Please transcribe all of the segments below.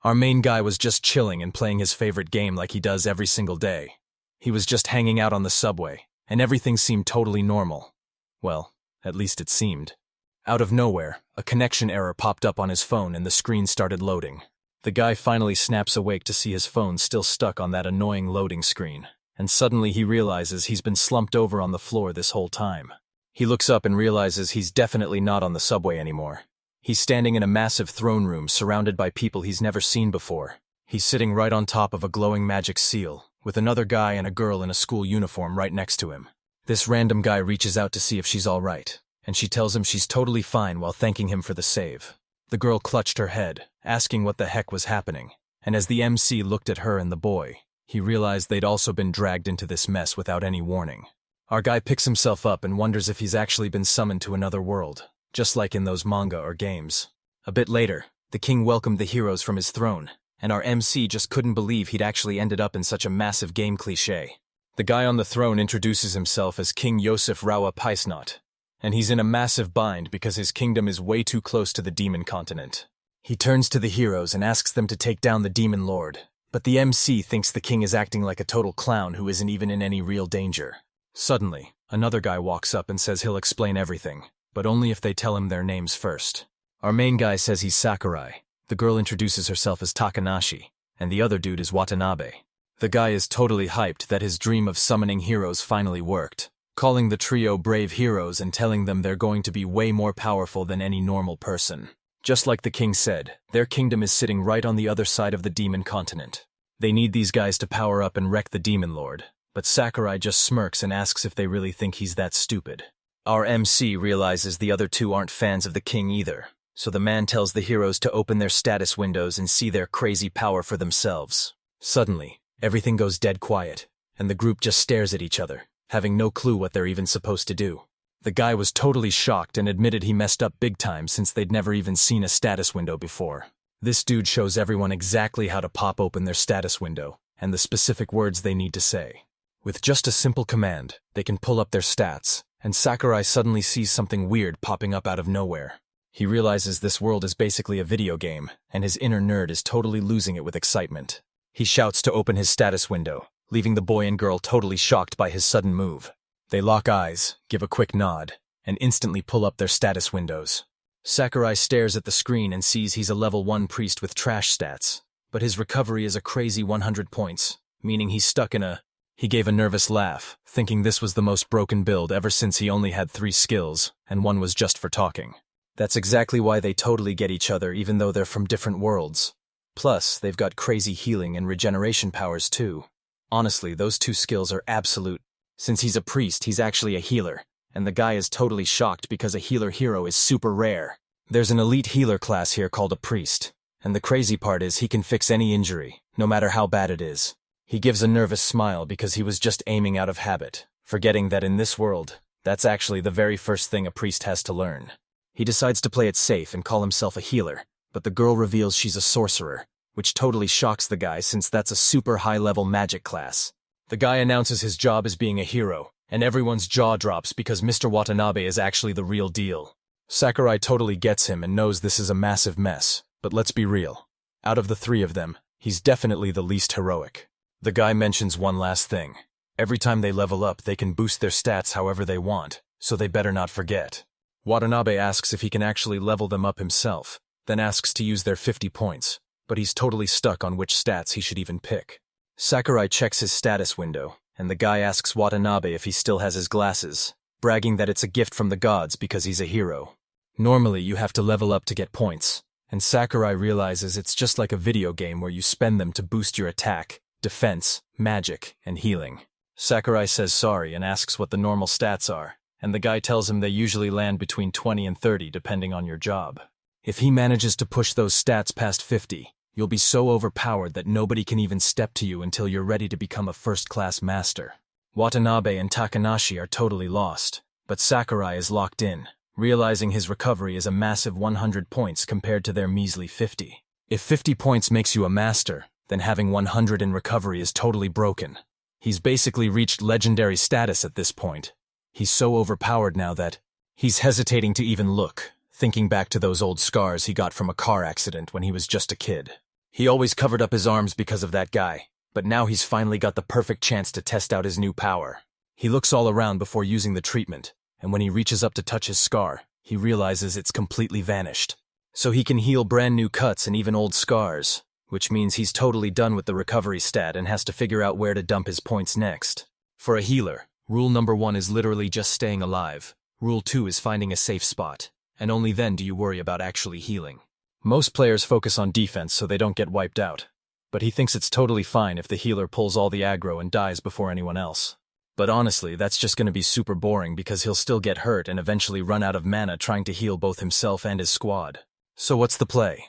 Our main guy was just chilling and playing his favorite game like he does every single day. He was just hanging out on the subway, and everything seemed totally normal. Well, at least it seemed. Out of nowhere, a connection error popped up on his phone and the screen started loading. The guy finally snaps awake to see his phone still stuck on that annoying loading screen, and suddenly he realizes he's been slumped over on the floor this whole time. He looks up and realizes he's definitely not on the subway anymore. He's standing in a massive throne room surrounded by people he's never seen before. He's sitting right on top of a glowing magic seal, with another guy and a girl in a school uniform right next to him. This random guy reaches out to see if she's all right, and she tells him she's totally fine while thanking him for the save. The girl clutched her head, asking what the heck was happening, and as the MC looked at her and the boy, he realized they'd also been dragged into this mess without any warning. Our guy picks himself up and wonders if he's actually been summoned to another world, just like in those manga or games. A bit later, the king welcomed the heroes from his throne, and our MC just couldn't believe he'd actually ended up in such a massive game cliché. The guy on the throne introduces himself as King Yosef Rawa Paisnot, and he's in a massive bind because his kingdom is way too close to the demon continent. He turns to the heroes and asks them to take down the demon lord, but the MC thinks the king is acting like a total clown who isn't even in any real danger. Suddenly, another guy walks up and says he'll explain everything, but only if they tell him their names first. Our main guy says he's Sakurai, the girl introduces herself as Takanashi, and the other dude is Watanabe. The guy is totally hyped that his dream of summoning heroes finally worked, calling the trio brave heroes and telling them they're going to be way more powerful than any normal person. Just like the king said, their kingdom is sitting right on the other side of the demon continent. They need these guys to power up and wreck the demon lord, but Sakurai just smirks and asks if they really think he's that stupid. Our MC realizes the other two aren't fans of the king either, so the man tells the heroes to open their status windows and see their crazy power for themselves. Suddenly, everything goes dead quiet, and the group just stares at each other, having no clue what they're even supposed to do. The guy was totally shocked and admitted he messed up big time since they'd never even seen a status window before. This dude shows everyone exactly how to pop open their status window and the specific words they need to say. With just a simple command, they can pull up their stats, and Sakurai suddenly sees something weird popping up out of nowhere. He realizes this world is basically a video game, and his inner nerd is totally losing it with excitement. He shouts to open his status window, leaving the boy and girl totally shocked by his sudden move. They lock eyes, give a quick nod, and instantly pull up their status windows. Sakurai stares at the screen and sees he's a level 1 priest with trash stats, but his recovery is a crazy 100 points, meaning he's stuck in a... He gave a nervous laugh, thinking this was the most broken build ever since he only had 3 skills, and one was just for talking. That's exactly why they totally get each other even though they're from different worlds. Plus, they've got crazy healing and regeneration powers too. Honestly, those 2 skills are absolute. Since he's a priest, he's actually a healer, and the guy is totally shocked because a healer hero is super rare. There's an elite healer class here called a priest, and the crazy part is he can fix any injury, no matter how bad it is. He gives a nervous smile because he was just aiming out of habit, forgetting that in this world, that's actually the very first thing a priest has to learn. He decides to play it safe and call himself a healer, but the girl reveals she's a sorcerer, which totally shocks the guy since that's a super high-level magic class. The guy announces his job as being a hero, and everyone's jaw drops because Mr. Watanabe is actually the real deal. Sakurai totally gets him and knows this is a massive mess, but let's be real. Out of the 3 of them, he's definitely the least heroic. The guy mentions one last thing. Every time they level up, they can boost their stats however they want, so they better not forget. Watanabe asks if he can actually level them up himself, then asks to use their 50 points, but he's totally stuck on which stats he should even pick. Sakurai checks his status window, and the guy asks Watanabe if he still has his glasses, bragging that it's a gift from the gods because he's a hero. Normally, you have to level up to get points, and Sakurai realizes it's just like a video game where you spend them to boost your attack, defense, magic, and healing. Sakurai says sorry and asks what the normal stats are, and the guy tells him they usually land between 20 and 30 depending on your job. If he manages to push those stats past 50, you'll be so overpowered that nobody can even step to you until you're ready to become a first-class master. Watanabe and Takanashi are totally lost, but Sakurai is locked in, realizing his recovery is a massive 100 points compared to their measly 50. If 50 points makes you a master, then having 100 in recovery is totally broken. He's basically reached legendary status at this point. He's so overpowered now that he's hesitating to even look, thinking back to those old scars he got from a car accident when he was just a kid. He always covered up his arms because of that guy, but now he's finally got the perfect chance to test out his new power. He looks all around before using the treatment, and when he reaches up to touch his scar, he realizes it's completely vanished. So he can heal brand new cuts and even old scars, which means he's totally done with the recovery stat and has to figure out where to dump his points next. For a healer, rule number 1 is literally just staying alive. Rule 2 is finding a safe spot, and only then do you worry about actually healing. Most players focus on defense so they don't get wiped out, but he thinks it's totally fine if the healer pulls all the aggro and dies before anyone else. But honestly, that's just going to be super boring because he'll still get hurt and eventually run out of mana trying to heal both himself and his squad. So what's the play?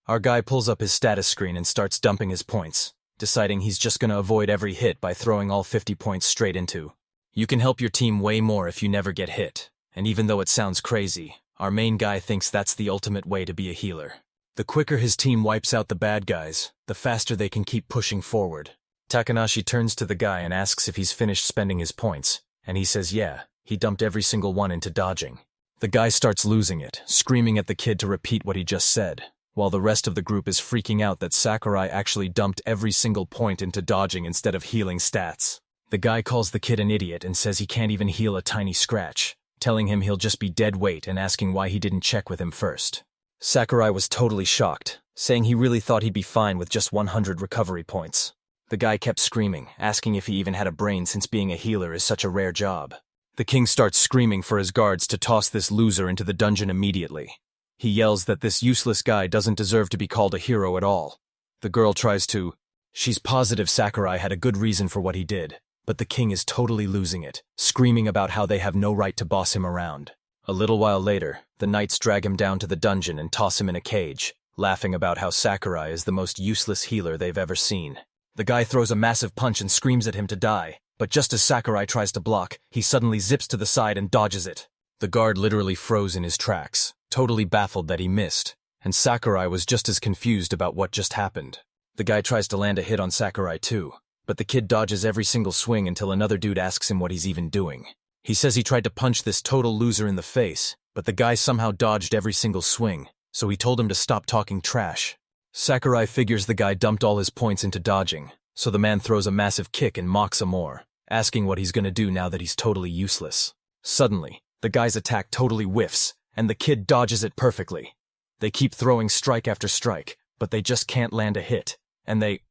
Our guy pulls up his status screen and starts dumping his points, deciding he's just going to avoid every hit by throwing all 50 points straight into. You can help your team way more if you never get hit, and even though it sounds crazy, our main guy thinks that's the ultimate way to be a healer. The quicker his team wipes out the bad guys, the faster they can keep pushing forward. Takanashi turns to the guy and asks if he's finished spending his points, and he says yeah, he dumped every single one into dodging. The guy starts losing it, screaming at the kid to repeat what he just said, while the rest of the group is freaking out that Sakurai actually dumped every single point into dodging instead of healing stats. The guy calls the kid an idiot and says he can't even heal a tiny scratch, telling him he'll just be dead weight and asking why he didn't check with him first. Sakurai was totally shocked, saying he really thought he'd be fine with just 100 recovery points. The guy kept screaming, asking if he even had a brain since being a healer is such a rare job. The king starts screaming for his guards to toss this loser into the dungeon immediately. He yells that this useless guy doesn't deserve to be called a hero at all. The girl tries to. She's positive Sakurai had a good reason for what he did, but the king is totally losing it, screaming about how they have no right to boss him around. A little while later, the knights drag him down to the dungeon and toss him in a cage, laughing about how Sakurai is the most useless healer they've ever seen. The guy throws a massive punch and screams at him to die, but just as Sakurai tries to block, he suddenly zips to the side and dodges it. The guard literally froze in his tracks, totally baffled that he missed, and Sakurai was just as confused about what just happened. The guy tries to land a hit on Sakurai too, but the kid dodges every single swing until another dude asks him what he's even doing. He says he tried to punch this total loser in the face, but the guy somehow dodged every single swing, so he told him to stop talking trash. Sakurai figures the guy dumped all his points into dodging, so the man throws a massive kick and mocks him more, asking what he's gonna do now that he's totally useless. Suddenly, the guy's attack totally whiffs, and the kid dodges it perfectly. They keep throwing strike after strike, but they just can't land a hit, and they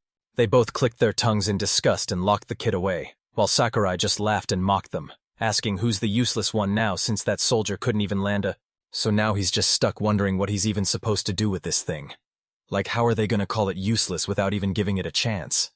both clicked their tongues in disgust and locked the kid away, while Sakurai just laughed and mocked them, asking who's the useless one now since that soldier couldn't even land a. So now he's just stuck wondering what he's even supposed to do with this thing. Like, how are they gonna call it useless without even giving it a chance?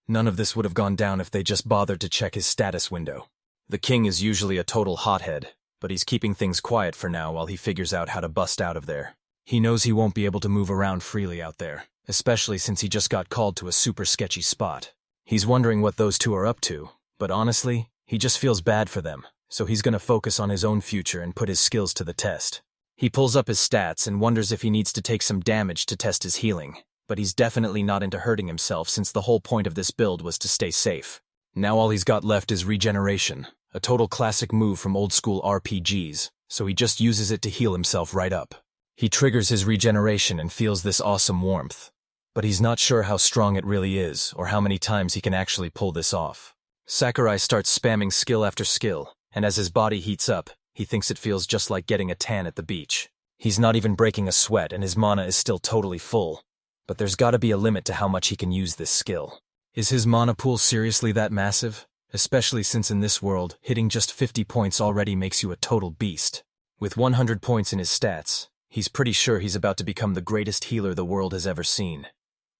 None of this would have gone down if they just bothered to check his status window. The king is usually a total hothead, but he's keeping things quiet for now while he figures out how to bust out of there. He knows he won't be able to move around freely out there, especially since he just got called to a super sketchy spot. He's wondering what those two are up to, but honestly, he just feels bad for them, so he's gonna focus on his own future and put his skills to the test. He pulls up his stats and wonders if he needs to take some damage to test his healing, but he's definitely not into hurting himself since the whole point of this build was to stay safe. Now all he's got left is regeneration, a total classic move from old-school RPGs, so he just uses it to heal himself right up. He triggers his regeneration and feels this awesome warmth, but he's not sure how strong it really is or how many times he can actually pull this off. Sakurai starts spamming skill after skill, and as his body heats up, he thinks it feels just like getting a tan at the beach. He's not even breaking a sweat and his mana is still totally full, but there's gotta be a limit to how much he can use this skill. Is his mana pool seriously that massive? Especially since in this world, hitting just 50 points already makes you a total beast. With 100 points in his stats, he's pretty sure he's about to become the greatest healer the world has ever seen.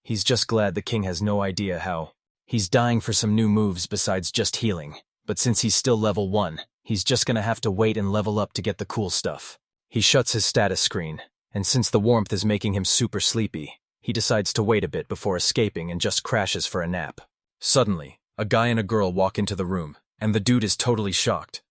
He's just glad the king has no idea how. He's dying for some new moves besides just healing, but since he's still level 1, he's just gonna have to wait and level up to get the cool stuff. He shuts his status screen, and since the warmth is making him super sleepy, he decides to wait a bit before escaping and just crashes for a nap. Suddenly, a guy and a girl walk into the room, and the dude is totally shocked.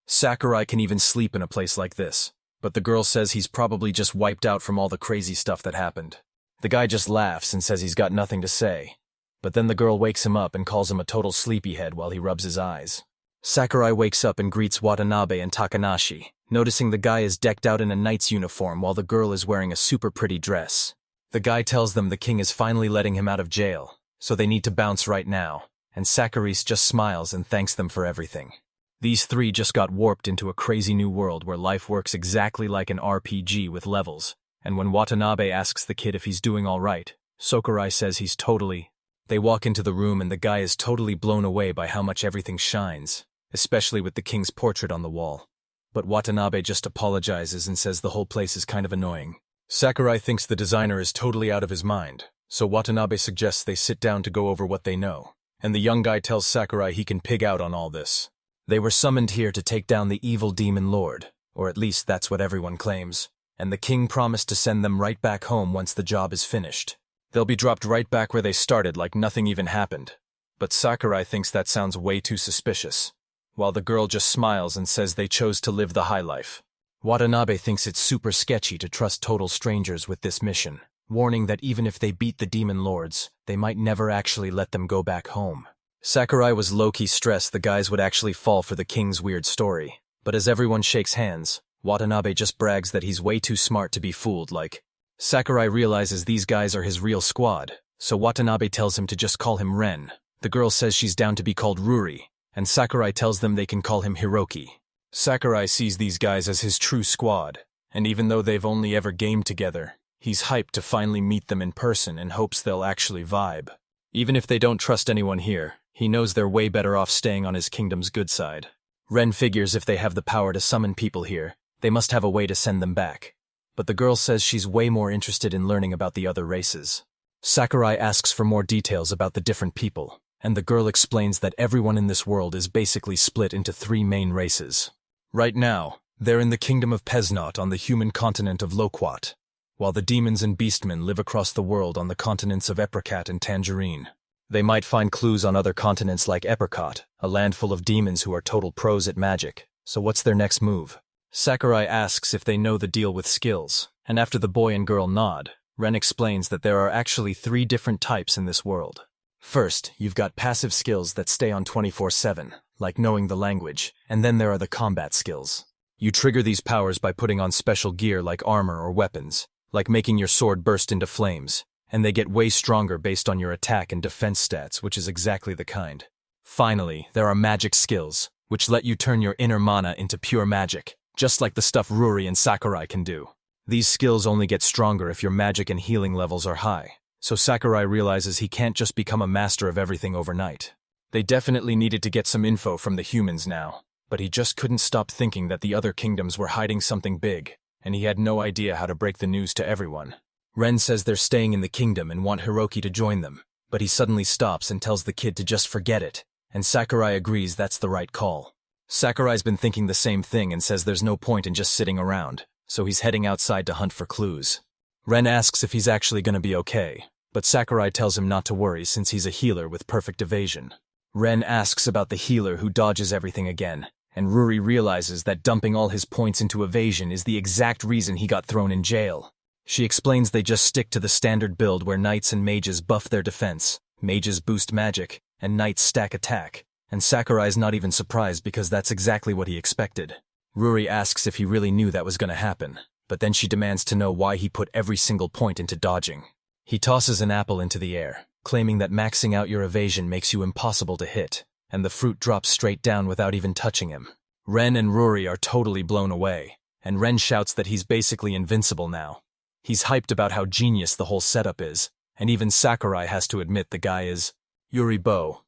Sakurai can even sleep in a place like this, but the girl says he's probably just wiped out from all the crazy stuff that happened. The guy just laughs and says he's got nothing to say, but then the girl wakes him up and calls him a total sleepyhead while he rubs his eyes. Sakurai wakes up and greets Watanabe and Takanashi, noticing the guy is decked out in a knight's uniform while the girl is wearing a super pretty dress. The guy tells them the king is finally letting him out of jail, so they need to bounce right now, and Saccharisse just smiles and thanks them for everything. These three just got warped into a crazy new world where life works exactly like an RPG with levels, and when Watanabe asks the kid if he's doing all right, Sakurai says he's totally. They walk into the room and the guy is totally blown away by how much everything shines, especially with the king's portrait on the wall. But Watanabe just apologizes and says the whole place is kind of annoying. Sakurai thinks the designer is totally out of his mind, so Watanabe suggests they sit down to go over what they know, and the young guy tells Sakurai he can pig out on all this. They were summoned here to take down the evil demon lord, or at least that's what everyone claims, and the king promised to send them right back home once the job is finished. They'll be dropped right back where they started like nothing even happened. But Sakurai thinks that sounds way too suspicious, while the girl just smiles and says they chose to live the high life. Watanabe thinks it's super sketchy to trust total strangers with this mission, warning that even if they beat the demon lords, they might never actually let them go back home. Sakurai was low-key stressed the guys would actually fall for the king's weird story, but as everyone shakes hands, Watanabe just brags that he's way too smart to be fooled like. Sakurai realizes these guys are his real squad, so Watanabe tells him to just call him Ren. The girl says she's down to be called Ruri, and Sakurai tells them they can call him Hiroki. Sakurai sees these guys as his true squad, and even though they've only ever gamed together, he's hyped to finally meet them in person and hopes they'll actually vibe. Even if they don't trust anyone here, he knows they're way better off staying on his kingdom's good side. Ren figures if they have the power to summon people here, they must have a way to send them back. But the girl says she's way more interested in learning about the other races. Sakurai asks for more details about the different people, and the girl explains that everyone in this world is basically split into three main races. Right now, they're in the kingdom of Pesnot on the human continent of Loquat, while the demons and beastmen live across the world on the continents of Apricot and Tangerine. They might find clues on other continents like Apricot, a land full of demons who are total pros at magic. So what's their next move? Sakurai asks if they know the deal with skills, and after the boy and girl nod, Ren explains that there are actually three different types in this world. First, you've got passive skills that stay on 24/7, like knowing the language, and then there are the combat skills. You trigger these powers by putting on special gear like armor or weapons, like making your sword burst into flames, and they get way stronger based on your attack and defense stats, which is exactly the kind. Finally, there are magic skills, which let you turn your inner mana into pure magic, just like the stuff Ruri and Sakurai can do. These skills only get stronger if your magic and healing levels are high, so Sakurai realizes he can't just become a master of everything overnight. They definitely needed to get some info from the humans now, but he just couldn't stop thinking that the other kingdoms were hiding something big, and he had no idea how to break the news to everyone. Ren says they're staying in the kingdom and want Hiroki to join them, but he suddenly stops and tells the kid to just forget it, and Sakurai agrees that's the right call. Sakurai's been thinking the same thing and says there's no point in just sitting around, so he's heading outside to hunt for clues. Ren asks if he's actually going to be okay, but Sakurai tells him not to worry since he's a healer with perfect evasion. Ren asks about the healer who dodges everything again, and Ruri realizes that dumping all his points into evasion is the exact reason he got thrown in jail. She explains they just stick to the standard build where knights and mages buff their defense, mages boost magic, and knights stack attack, and Sakurai's not even surprised because that's exactly what he expected. Ruri asks if he really knew that was going to happen, but then she demands to know why he put every single point into dodging. He tosses an apple into the air, claiming that maxing out your evasion makes you impossible to hit, and the fruit drops straight down without even touching him. Ren and Ruri are totally blown away, and Ren shouts that he's basically invincible now. He's hyped about how genius the whole setup is, and even Sakurai has to admit the guy is Yuri Bo.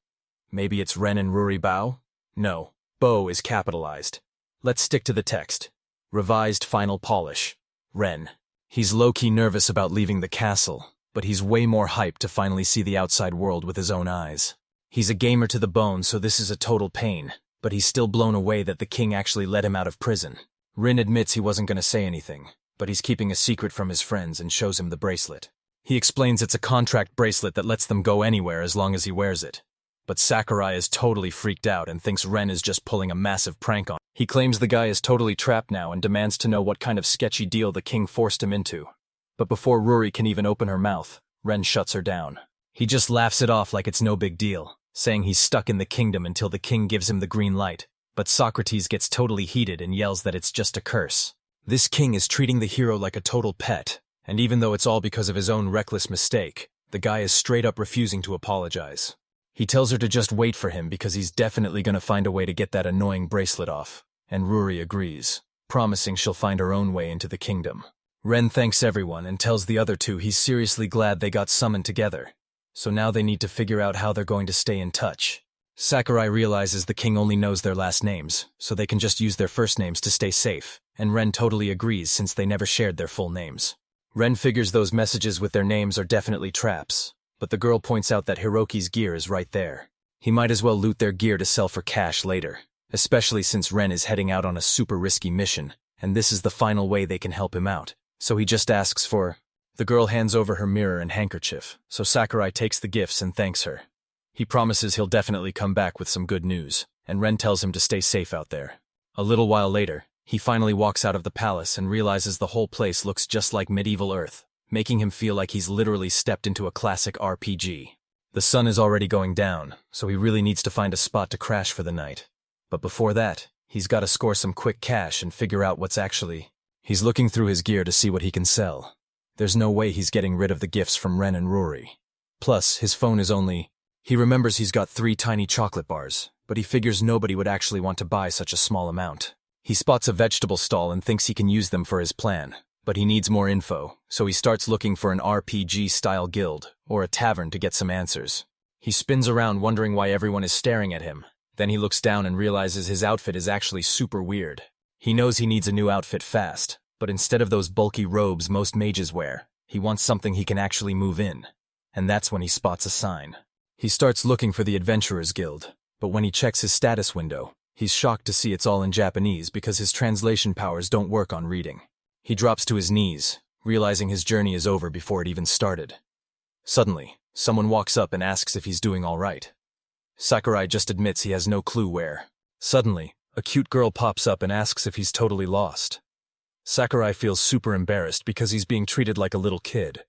Maybe it's Ren and Ruri Bao? No, Bo is capitalized. Let's stick to the text. Revised final polish. Ren. He's low-key nervous about leaving the castle, but he's way more hyped to finally see the outside world with his own eyes. He's a gamer to the bone, so this is a total pain, but he's still blown away that the king actually let him out of prison. Rin admits he wasn't going to say anything, but he's keeping a secret from his friends and shows him the bracelet. He explains it's a contract bracelet that lets them go anywhere as long as he wears it. But Sakurai is totally freaked out and thinks Ren is just pulling a massive prank on him. He claims the guy is totally trapped now and demands to know what kind of sketchy deal the king forced him into. But before Ruri can even open her mouth, Ren shuts her down. He just laughs it off like it's no big deal, saying he's stuck in the kingdom until the king gives him the green light. But Socrates gets totally heated and yells that it's just a curse. This king is treating the hero like a total pet, And even though it's all because of his own reckless mistake, the guy is straight up refusing to apologize. He tells her to just wait for him because he's definitely gonna find a way to get that annoying bracelet off, and Ruri agrees, promising she'll find her own way into the kingdom. Ren thanks everyone and tells the other two he's seriously glad they got summoned together, so now they need to figure out how they're going to stay in touch. Sakurai realizes the king only knows their last names, so they can just use their first names to stay safe, and Ren totally agrees since they never shared their full names. Ren figures those messages with their names are definitely traps, but the girl points out that Hiroki's gear is right there. He might as well loot their gear to sell for cash later, especially since Ren is heading out on a super risky mission, and this is the final way they can help him out, so he just asks for... The girl hands over her mirror and handkerchief, so Sakurai takes the gifts and thanks her. He promises he'll definitely come back with some good news, and Ren tells him to stay safe out there. A little while later, he finally walks out of the palace and realizes the whole place looks just like medieval Earth, making him feel like he's literally stepped into a classic RPG. The sun is already going down, so he really needs to find a spot to crash for the night. But before that, he's got to score some quick cash and figure out what's actually... He's looking through his gear to see what he can sell. There's no way he's getting rid of the gifts from Ren and Ruri. Plus, his phone is only... He remembers he's got 3 tiny chocolate bars, but he figures nobody would actually want to buy such a small amount. He spots a vegetable stall and thinks he can use them for his plan, but he needs more info, so he starts looking for an RPG-style guild, or a tavern to get some answers. He spins around wondering why everyone is staring at him. Then he looks down and realizes his outfit is actually super weird. He knows he needs a new outfit fast, but instead of those bulky robes most mages wear, he wants something he can actually move in. And that's when he spots a sign. He starts looking for the Adventurers Guild, but when he checks his status window, he's shocked to see it's all in Japanese because his translation powers don't work on reading. He drops to his knees, realizing his journey is over before it even started. Suddenly, someone walks up and asks if he's doing all right. Sakurai just admits he has no clue where. Suddenly, a cute girl pops up and asks if he's totally lost. Sakurai feels super embarrassed because he's being treated like a little kid.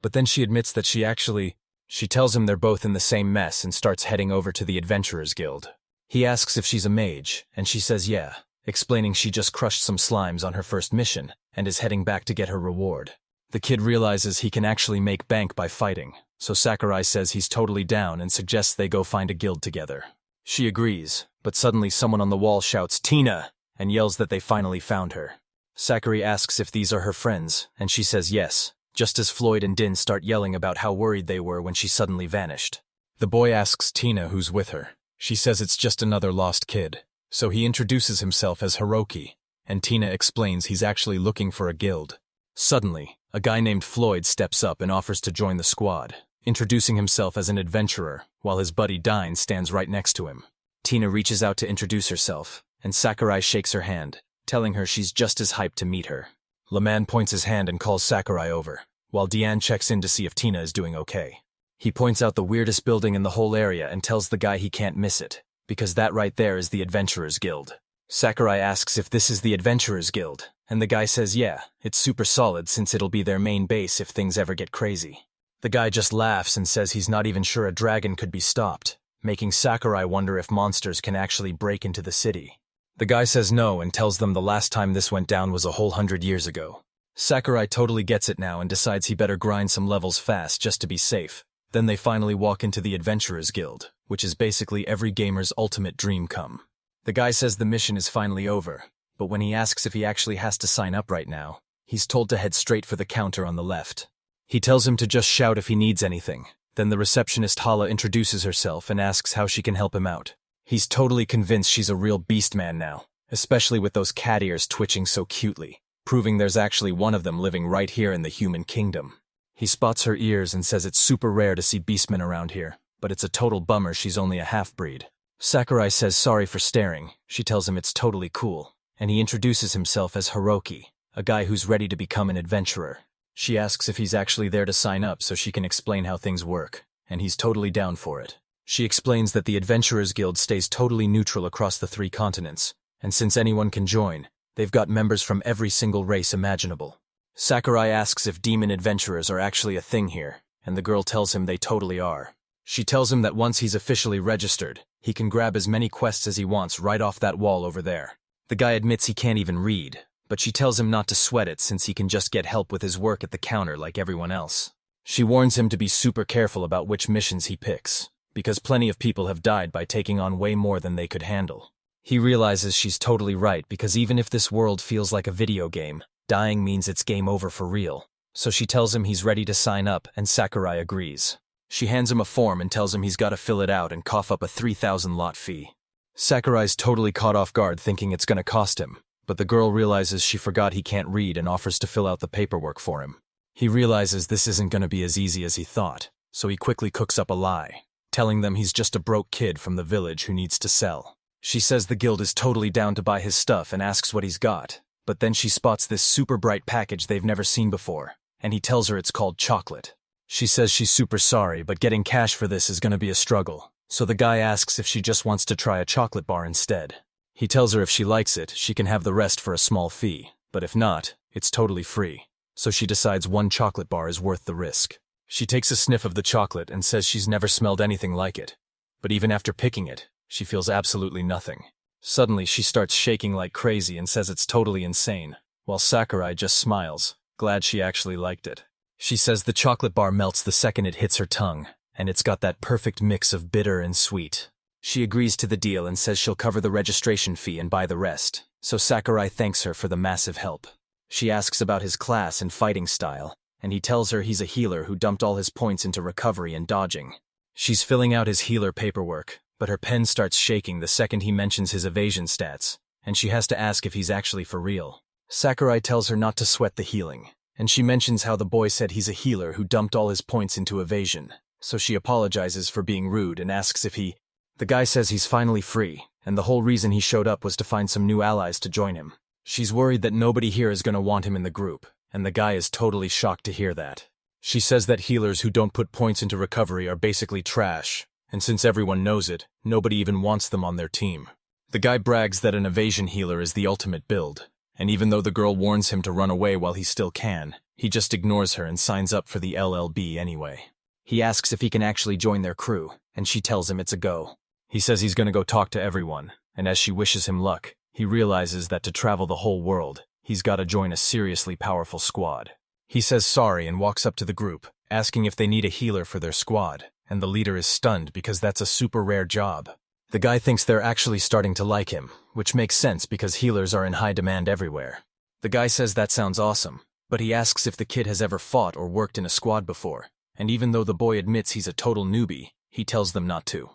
But then she admits that she tells him they're both in the same mess and starts heading over to the Adventurers Guild. He asks if she's a mage, and she says yeah, explaining she just crushed some slimes on her first mission and is heading back to get her reward. The kid realizes he can actually make bank by fighting, so Sakurai says he's totally down and suggests they go find a guild together. She agrees, but suddenly someone on the wall shouts, "Tina!" and yells that they finally found her. Sakurai asks if these are her friends, and she says yes, just as Floyd and Din start yelling about how worried they were when she suddenly vanished. The boy asks Tina who's with her. She says it's just another lost kid, so he introduces himself as Hiroki, and Tina explains he's actually looking for a guild. Suddenly, a guy named Floyd steps up and offers to join the squad, introducing himself as an adventurer, while his buddy Dine stands right next to him. Tina reaches out to introduce herself, and Sakurai shakes her hand, telling her she's just as hyped to meet her. Laman points his hand and calls Sakurai over, while Diane checks in to see if Tina is doing okay. He points out the weirdest building in the whole area and tells the guy he can't miss it, because that right there is the Adventurers Guild. Sakurai asks if this is the Adventurers Guild, and the guy says yeah, it's super solid since it'll be their main base if things ever get crazy. The guy just laughs and says he's not even sure a dragon could be stopped, making Sakurai wonder if monsters can actually break into the city. The guy says no and tells them the last time this went down was a whole 100 years ago. Sakurai totally gets it now and decides he better grind some levels fast just to be safe. Then they finally walk into the Adventurers Guild, which is basically every gamer's ultimate dream come. The guy says the mission is finally over, but when he asks if he actually has to sign up right now, he's told to head straight for the counter on the left. He tells him to just shout if he needs anything. Then the receptionist Hala introduces herself and asks how she can help him out. He's totally convinced she's a real beast man now, especially with those cat ears twitching so cutely, proving there's actually one of them living right here in the human kingdom. He spots her ears and says it's super rare to see beastmen around here, but it's a total bummer she's only a half-breed. Sakurai says sorry for staring. She tells him it's totally cool, and he introduces himself as Hiroki, a guy who's ready to become an adventurer. She asks if he's actually there to sign up so she can explain how things work, and he's totally down for it. She explains that the Adventurers Guild stays totally neutral across the 3 continents, and since anyone can join, they've got members from every single race imaginable. Sakurai asks if demon adventurers are actually a thing here, and the girl tells him they totally are. She tells him that once he's officially registered, he can grab as many quests as he wants right off that wall over there. The guy admits he can't even read, but she tells him not to sweat it since he can just get help with his work at the counter like everyone else. She warns him to be super careful about which missions he picks, because plenty of people have died by taking on way more than they could handle. He realizes she's totally right because even if this world feels like a video game, dying means it's game over for real. So she tells him he's ready to sign up, and Sakurai agrees. She hands him a form and tells him he's got to fill it out and cough up a 3,000 lot fee. Sakurai's totally caught off guard thinking it's going to cost him, but the girl realizes she forgot he can't read and offers to fill out the paperwork for him. He realizes this isn't going to be as easy as he thought, so he quickly cooks up a lie, telling them he's just a broke kid from the village who needs to sell. She says the guild is totally down to buy his stuff and asks what he's got, but then she spots this super bright package they've never seen before, and he tells her it's called chocolate. She says she's super sorry, but getting cash for this is going to be a struggle, so the guy asks if she just wants to try a chocolate bar instead. He tells her if she likes it, she can have the rest for a small fee, but if not, it's totally free. So she decides one chocolate bar is worth the risk. She takes a sniff of the chocolate and says she's never smelled anything like it. But even after picking it, she feels absolutely nothing. Suddenly, she starts shaking like crazy and says it's totally insane, while Sakurai just smiles, glad she actually liked it. She says the chocolate bar melts the second it hits her tongue, and it's got that perfect mix of bitter and sweet. She agrees to the deal and says she'll cover the registration fee and buy the rest, so Sakurai thanks her for the massive help. She asks about his class and fighting style, and he tells her he's a healer who dumped all his points into recovery and dodging. She's filling out his healer paperwork, but her pen starts shaking the second he mentions his evasion stats, and she has to ask if he's actually for real. Sakurai tells her not to sweat the healing, and she mentions how the boy said he's a healer who dumped all his points into evasion, so she apologizes for being rude and asks if The guy says he's finally free, and the whole reason he showed up was to find some new allies to join him. She's worried that nobody here is going to want him in the group, and the guy is totally shocked to hear that. She says that healers who don't put points into recovery are basically trash, and since everyone knows it, nobody even wants them on their team. The guy brags that an evasion healer is the ultimate build, and even though the girl warns him to run away while he still can, he just ignores her and signs up for the LLB anyway. He asks if he can actually join their crew, and she tells him it's a go. He says he's going to go talk to everyone, and as she wishes him luck, he realizes that to travel the whole world, he's got to join a seriously powerful squad. He says sorry and walks up to the group, asking if they need a healer for their squad, and the leader is stunned because that's a super rare job. The guy thinks they're actually starting to like him, which makes sense because healers are in high demand everywhere. The guy says that sounds awesome, but he asks if the kid has ever fought or worked in a squad before, and even though the boy admits he's a total newbie, he tells them not to.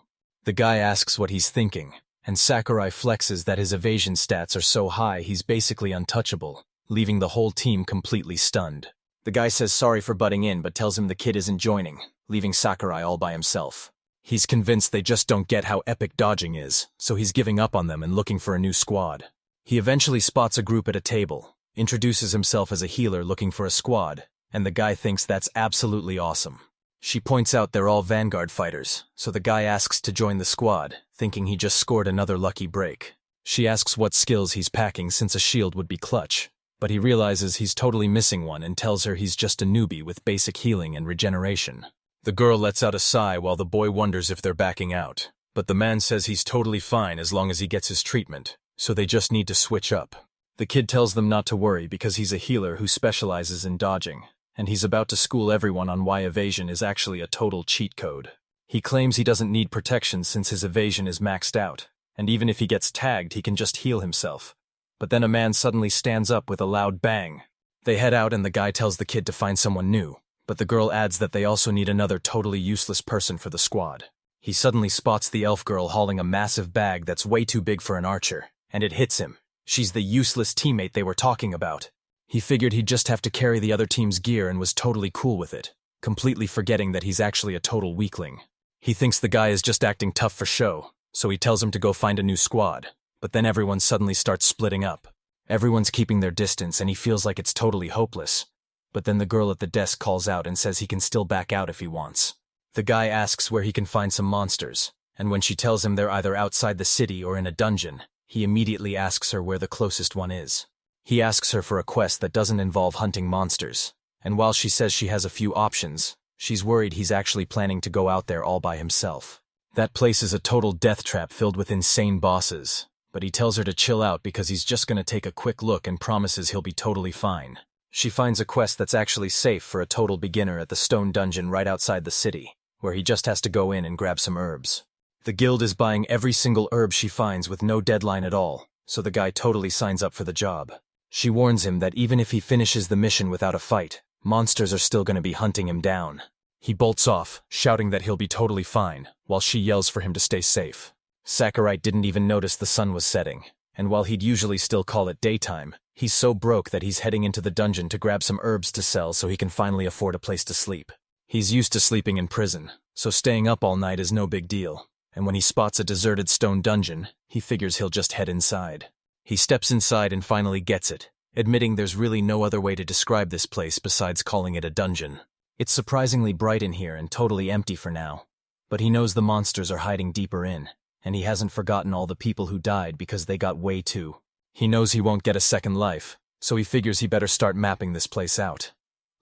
The guy asks what he's thinking, and Sakurai flexes that his evasion stats are so high he's basically untouchable, leaving the whole team completely stunned. The guy says sorry for butting in but tells him the kid isn't joining, leaving Sakurai all by himself. He's convinced they just don't get how epic dodging is, so he's giving up on them and looking for a new squad. He eventually spots a group at a table, introduces himself as a healer looking for a squad, and the guy thinks that's absolutely awesome. She points out they're all Vanguard fighters, so the guy asks to join the squad, thinking he just scored another lucky break. She asks what skills he's packing since a shield would be clutch, but he realizes he's totally missing one and tells her he's just a newbie with basic healing and regeneration. The girl lets out a sigh while the boy wonders if they're backing out, but the man says he's totally fine as long as he gets his treatment, so they just need to switch up. The kid tells them not to worry because he's a healer who specializes in dodging, and he's about to school everyone on why evasion is actually a total cheat code. He claims he doesn't need protection since his evasion is maxed out, and even if he gets tagged he can just heal himself. But then a man suddenly stands up with a loud bang. They head out and the guy tells the kid to find someone new, but the girl adds that they also need another totally useless person for the squad. He suddenly spots the elf girl hauling a massive bag that's way too big for an archer, and it hits him. She's the useless teammate they were talking about. He figured he'd just have to carry the other team's gear and was totally cool with it, completely forgetting that he's actually a total weakling. He thinks the guy is just acting tough for show, so he tells him to go find a new squad, but then everyone suddenly starts splitting up. Everyone's keeping their distance and he feels like it's totally hopeless. But then the girl at the desk calls out and says he can still back out if he wants. The guy asks where he can find some monsters, and when she tells him they're either outside the city or in a dungeon, he immediately asks her where the closest one is. He asks her for a quest that doesn't involve hunting monsters, and while she says she has a few options, she's worried he's actually planning to go out there all by himself. That place is a total death trap filled with insane bosses, but he tells her to chill out because he's just gonna take a quick look and promises he'll be totally fine. She finds a quest that's actually safe for a total beginner at the stone dungeon right outside the city, where he just has to go in and grab some herbs. The guild is buying every single herb she finds with no deadline at all, so the guy totally signs up for the job. She warns him that even if he finishes the mission without a fight, monsters are still gonna be hunting him down. He bolts off, shouting that he'll be totally fine, while she yells for him to stay safe. Sakurai didn't even notice the sun was setting, and while he'd usually still call it daytime, he's so broke that he's heading into the dungeon to grab some herbs to sell so he can finally afford a place to sleep. He's used to sleeping in prison, so staying up all night is no big deal, and when he spots a deserted stone dungeon, he figures he'll just head inside. He steps inside and finally gets it, admitting there's really no other way to describe this place besides calling it a dungeon. It's surprisingly bright in here and totally empty for now, but he knows the monsters are hiding deeper in, and he hasn't forgotten all the people who died because they got way too. He knows he won't get a second life, so he figures he better start mapping this place out.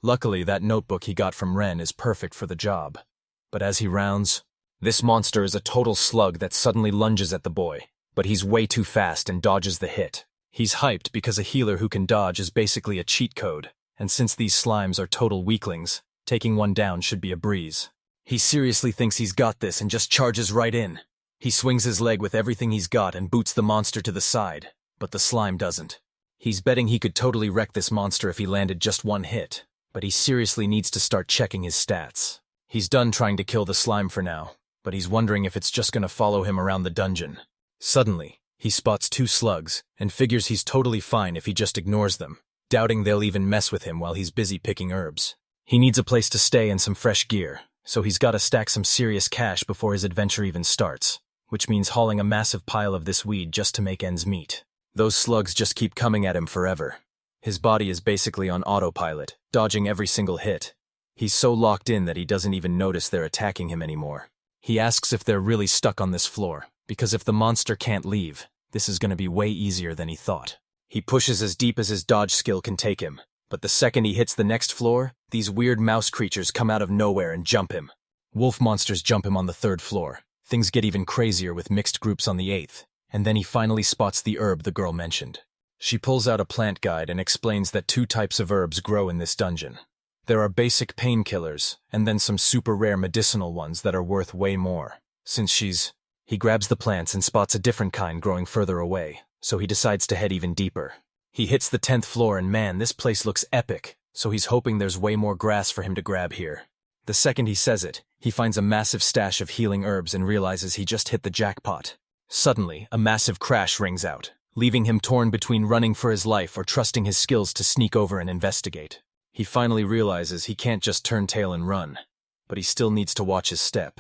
Luckily, that notebook he got from Ren is perfect for the job. But as he rounds, this monster is a total slug that suddenly lunges at the boy, but he's way too fast and dodges the hit. He's hyped because a healer who can dodge is basically a cheat code, and since these slimes are total weaklings, taking one down should be a breeze. He seriously thinks he's got this and just charges right in. He swings his leg with everything he's got and boots the monster to the side, but the slime doesn't. He's betting he could totally wreck this monster if he landed just one hit, but he seriously needs to start checking his stats. He's done trying to kill the slime for now, but he's wondering if it's just gonna follow him around the dungeon. Suddenly, he spots two slugs and figures he's totally fine if he just ignores them, doubting they'll even mess with him while he's busy picking herbs. He needs a place to stay and some fresh gear, so he's gotta stack some serious cash before his adventure even starts, which means hauling a massive pile of this weed just to make ends meet. Those slugs just keep coming at him forever. His body is basically on autopilot, dodging every single hit. He's so locked in that he doesn't even notice they're attacking him anymore. He asks if they're really stuck on this floor, because if the monster can't leave, this is gonna be way easier than he thought. He pushes as deep as his dodge skill can take him, but the second he hits the next floor, these weird mouse creatures come out of nowhere and jump him. Wolf monsters jump him on the 3rd floor. Things get even crazier with mixed groups on the 8th, and then he finally spots the herb the girl mentioned. She pulls out a plant guide and explains that 2 types of herbs grow in this dungeon. There are basic painkillers, and then some super rare medicinal ones that are worth way more. He grabs the plants and spots a different kind growing further away, so he decides to head even deeper. He hits the 10th floor and man, this place looks epic, so he's hoping there's way more grass for him to grab here. The second he says it, he finds a massive stash of healing herbs and realizes he just hit the jackpot. Suddenly, a massive crash rings out, leaving him torn between running for his life or trusting his skills to sneak over and investigate. He finally realizes he can't just turn tail and run, but he still needs to watch his step.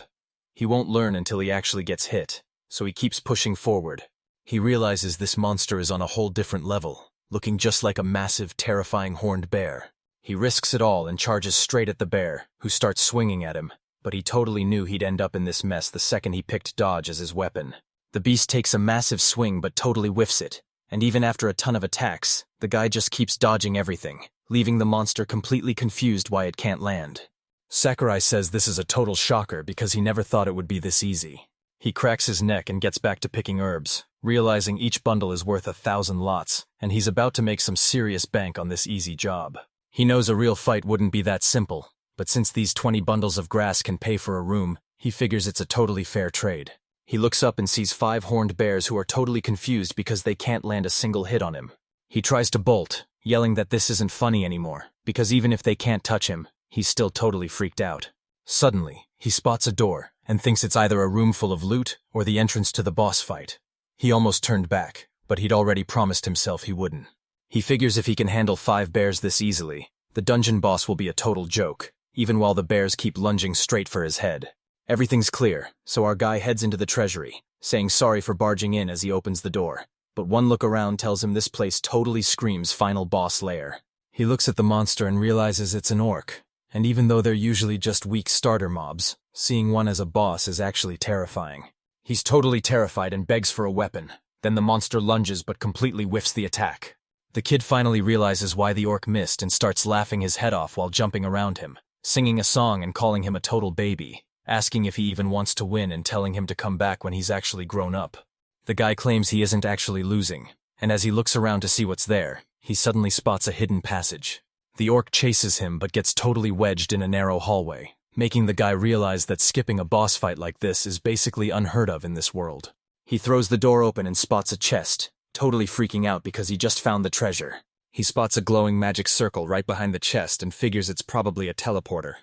He won't learn until he actually gets hit, so he keeps pushing forward. He realizes this monster is on a whole different level, looking just like a massive, terrifying horned bear. He risks it all and charges straight at the bear, who starts swinging at him, but he totally knew he'd end up in this mess the second he picked dodge as his weapon. The beast takes a massive swing but totally whiffs it, and even after a ton of attacks, the guy just keeps dodging everything, leaving the monster completely confused why it can't land. Sakurai says this is a total shocker because he never thought it would be this easy. He cracks his neck and gets back to picking herbs, realizing each bundle is worth 1,000 lots, and he's about to make some serious bank on this easy job. He knows a real fight wouldn't be that simple, but since these 20 bundles of grass can pay for a room, he figures it's a totally fair trade. He looks up and sees 5 horned bears who are totally confused because they can't land a single hit on him. He tries to bolt, yelling that this isn't funny anymore, because even if they can't touch him, he's still totally freaked out. Suddenly, he spots a door and thinks it's either a room full of loot or the entrance to the boss fight. He almost turned back, but he'd already promised himself he wouldn't. He figures if he can handle 5 bears this easily, the dungeon boss will be a total joke, even while the bears keep lunging straight for his head. Everything's clear, so our guy heads into the treasury, saying sorry for barging in as he opens the door. But one look around tells him this place totally screams final boss lair. He looks at the monster and realizes it's an orc, and even though they're usually just weak starter mobs, seeing one as a boss is actually terrifying. He's totally terrified and begs for a weapon. Then the monster lunges but completely whiffs the attack. The kid finally realizes why the orc missed and starts laughing his head off while jumping around him, singing a song and calling him a total baby, asking if he even wants to win and telling him to come back when he's actually grown up. The guy claims he isn't actually losing, and as he looks around to see what's there, he suddenly spots a hidden passage. The orc chases him but gets totally wedged in a narrow hallway, making the guy realize that skipping a boss fight like this is basically unheard of in this world. He throws the door open and spots a chest, totally freaking out because he just found the treasure. He spots a glowing magic circle right behind the chest and figures it's probably a teleporter.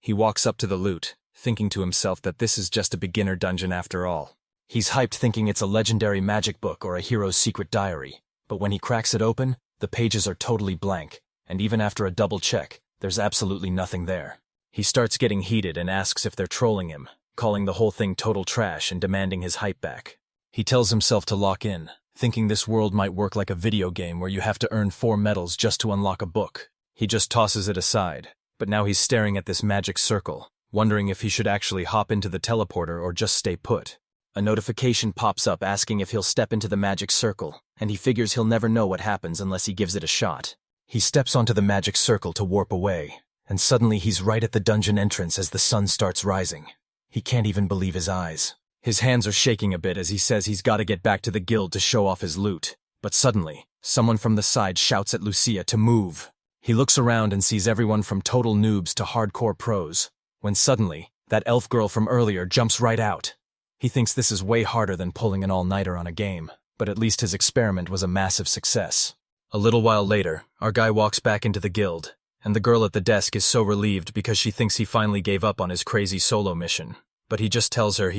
He walks up to the loot, thinking to himself that this is just a beginner dungeon after all. He's hyped thinking it's a legendary magic book or a hero's secret diary, but when he cracks it open, the pages are totally blank, and even after a double check, there's absolutely nothing there. He starts getting heated and asks if they're trolling him, calling the whole thing total trash and demanding his hype back. He tells himself to lock in, thinking this world might work like a video game where you have to earn 4 medals just to unlock a book. He just tosses it aside, but now he's staring at this magic circle, wondering if he should actually hop into the teleporter or just stay put. A notification pops up asking if he'll step into the magic circle, and he figures he'll never know what happens unless he gives it a shot. He steps onto the magic circle to warp away, and suddenly he's right at the dungeon entrance as the sun starts rising. He can't even believe his eyes. His hands are shaking a bit as he says he's got to get back to the guild to show off his loot. But suddenly, someone from the side shouts at Lucia to move. He looks around and sees everyone from total noobs to hardcore pros, when suddenly, that elf girl from earlier jumps right out. He thinks this is way harder than pulling an all-nighter on a game, but at least his experiment was a massive success. A little while later, our guy walks back into the guild, and the girl at the desk is so relieved because she thinks he finally gave up on his crazy solo mission. But he just tells her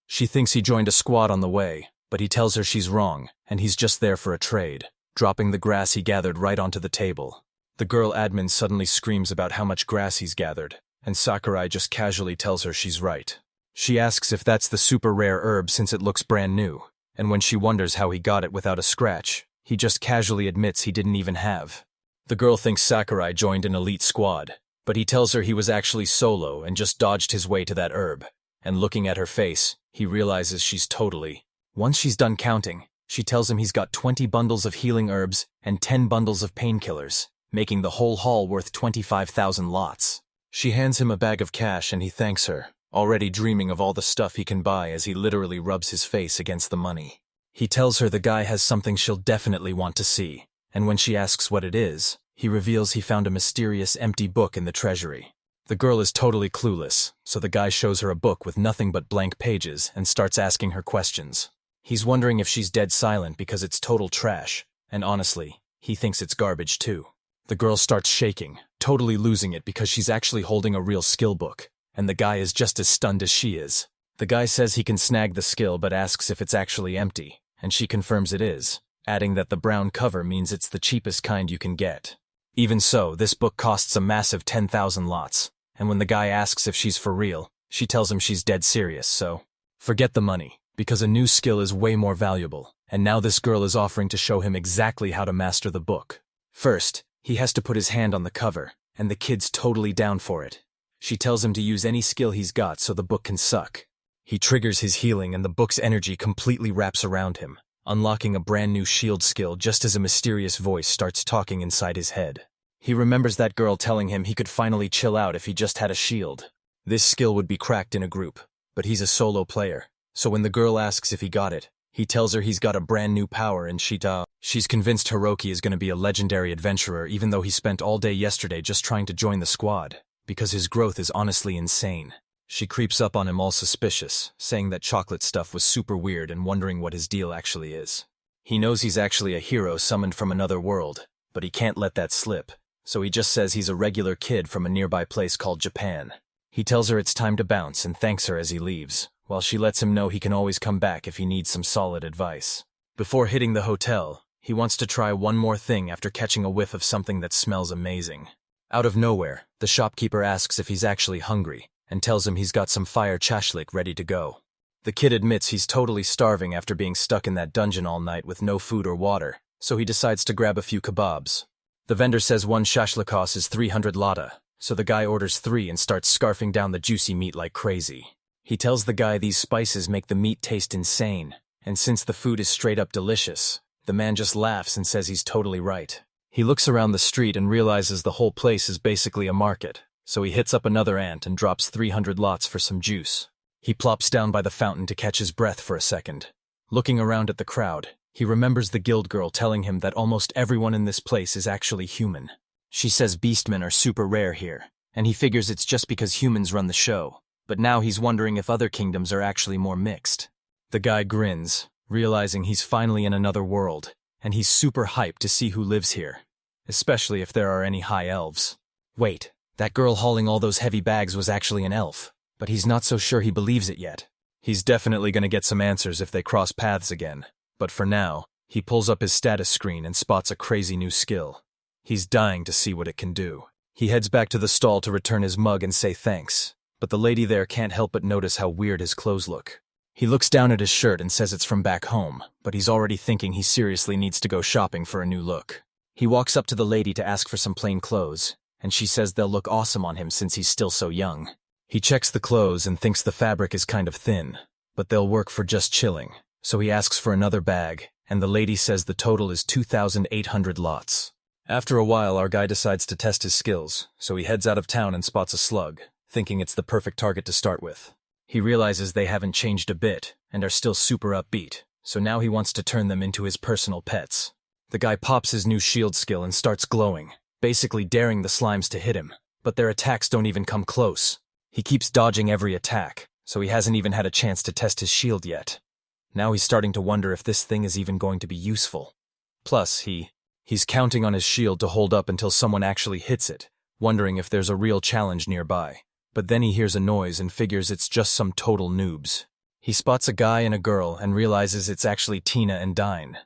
she thinks he joined a squad on the way, but he tells her she's wrong, and he's just there for a trade, dropping the grass he gathered right onto the table. The girl admin suddenly screams about how much grass he's gathered, and Sakurai just casually tells her she's right. She asks if that's the super rare herb since it looks brand new, and when she wonders how he got it without a scratch, he just casually admits he didn't even have. The girl thinks Sakurai joined an elite squad, but he tells her he was actually solo and just dodged his way to that herb, and looking at her face, he realizes she's totally. Once she's done counting, she tells him he's got 20 bundles of healing herbs and 10 bundles of painkillers, making the whole haul worth 25,000 lots. She hands him a bag of cash and he thanks her, already dreaming of all the stuff he can buy as he literally rubs his face against the money. He tells her the guy has something she'll definitely want to see, and when she asks what it is, he reveals he found a mysterious empty book in the treasury. The girl is totally clueless, so the guy shows her a book with nothing but blank pages and starts asking her questions. He's wondering if she's dead silent because it's total trash, and honestly, he thinks it's garbage too. The girl starts shaking, totally losing it because she's actually holding a real skill book, and the guy is just as stunned as she is. The guy says he can snag the skill but asks if it's actually empty, and she confirms it is, adding that the brown cover means it's the cheapest kind you can get. Even so, this book costs a massive 10,000 lots, and when the guy asks if she's for real, she tells him she's dead serious, so forget the money, because a new skill is way more valuable, and now this girl is offering to show him exactly how to master the book. First, he has to put his hand on the cover, and the kid's totally down for it. She tells him to use any skill he's got so the book can suck. He triggers his healing and the book's energy completely wraps around him, unlocking a brand new shield skill just as a mysterious voice starts talking inside his head. He remembers that girl telling him he could finally chill out if he just had a shield. This skill would be cracked in a group, but he's a solo player, so when the girl asks if he got it, he tells her he's got a brand new power and she's convinced Hiroki is going to be a legendary adventurer even though he spent all day yesterday just trying to join the squad, because his growth is honestly insane. She creeps up on him all suspicious, saying that chocolate stuff was super weird and wondering what his deal actually is. He knows he's actually a hero summoned from another world, but he can't let that slip, so he just says he's a regular kid from a nearby place called Japan. He tells her it's time to bounce and thanks her as he leaves, while she lets him know he can always come back if he needs some solid advice. Before hitting the hotel, he wants to try one more thing after catching a whiff of something that smells amazing. Out of nowhere, the shopkeeper asks if he's actually hungry, and tells him he's got some fire chashlik ready to go. The kid admits he's totally starving after being stuck in that dungeon all night with no food or water, so he decides to grab a few kebabs. The vendor says one shashlikos is 300 lata, so the guy orders 3 and starts scarfing down the juicy meat like crazy. He tells the guy these spices make the meat taste insane, and since the food is straight up delicious, the man just laughs and says he's totally right. He looks around the street and realizes the whole place is basically a market, so he hits up another ant and drops 300 lots for some juice. He plops down by the fountain to catch his breath for a second. Looking around at the crowd, he remembers the guild girl telling him that almost everyone in this place is actually human. She says beastmen are super rare here, and he figures it's just because humans run the show, but now he's wondering if other kingdoms are actually more mixed. The guy grins, realizing he's finally in another world, and he's super hyped to see who lives here, especially if there are any high elves. Wait, that girl hauling all those heavy bags was actually an elf, but he's not so sure he believes it yet. He's definitely going to get some answers if they cross paths again, but for now, he pulls up his status screen and spots a crazy new skill. He's dying to see what it can do. He heads back to the stall to return his mug and say thanks, but the lady there can't help but notice how weird his clothes look. He looks down at his shirt and says it's from back home, but he's already thinking he seriously needs to go shopping for a new look. He walks up to the lady to ask for some plain clothes, and she says they'll look awesome on him since he's still so young. He checks the clothes and thinks the fabric is kind of thin, but they'll work for just chilling, so he asks for another bag, and the lady says the total is 2,800 lots. After a while, our guy decides to test his skills, so he heads out of town and spots a slug, thinking it's the perfect target to start with. He realizes they haven't changed a bit and are still super upbeat, so now he wants to turn them into his personal pets. The guy pops his new shield skill and starts glowing, basically daring the slimes to hit him, but their attacks don't even come close. He keeps dodging every attack, so he hasn't even had a chance to test his shield yet. Now he's starting to wonder if this thing is even going to be useful. Plus, he's counting on his shield to hold up until someone actually hits it, wondering if there's a real challenge nearby. But then he hears a noise and figures it's just some total noobs. He spots a guy and a girl and realizes it's actually Tina and Dine.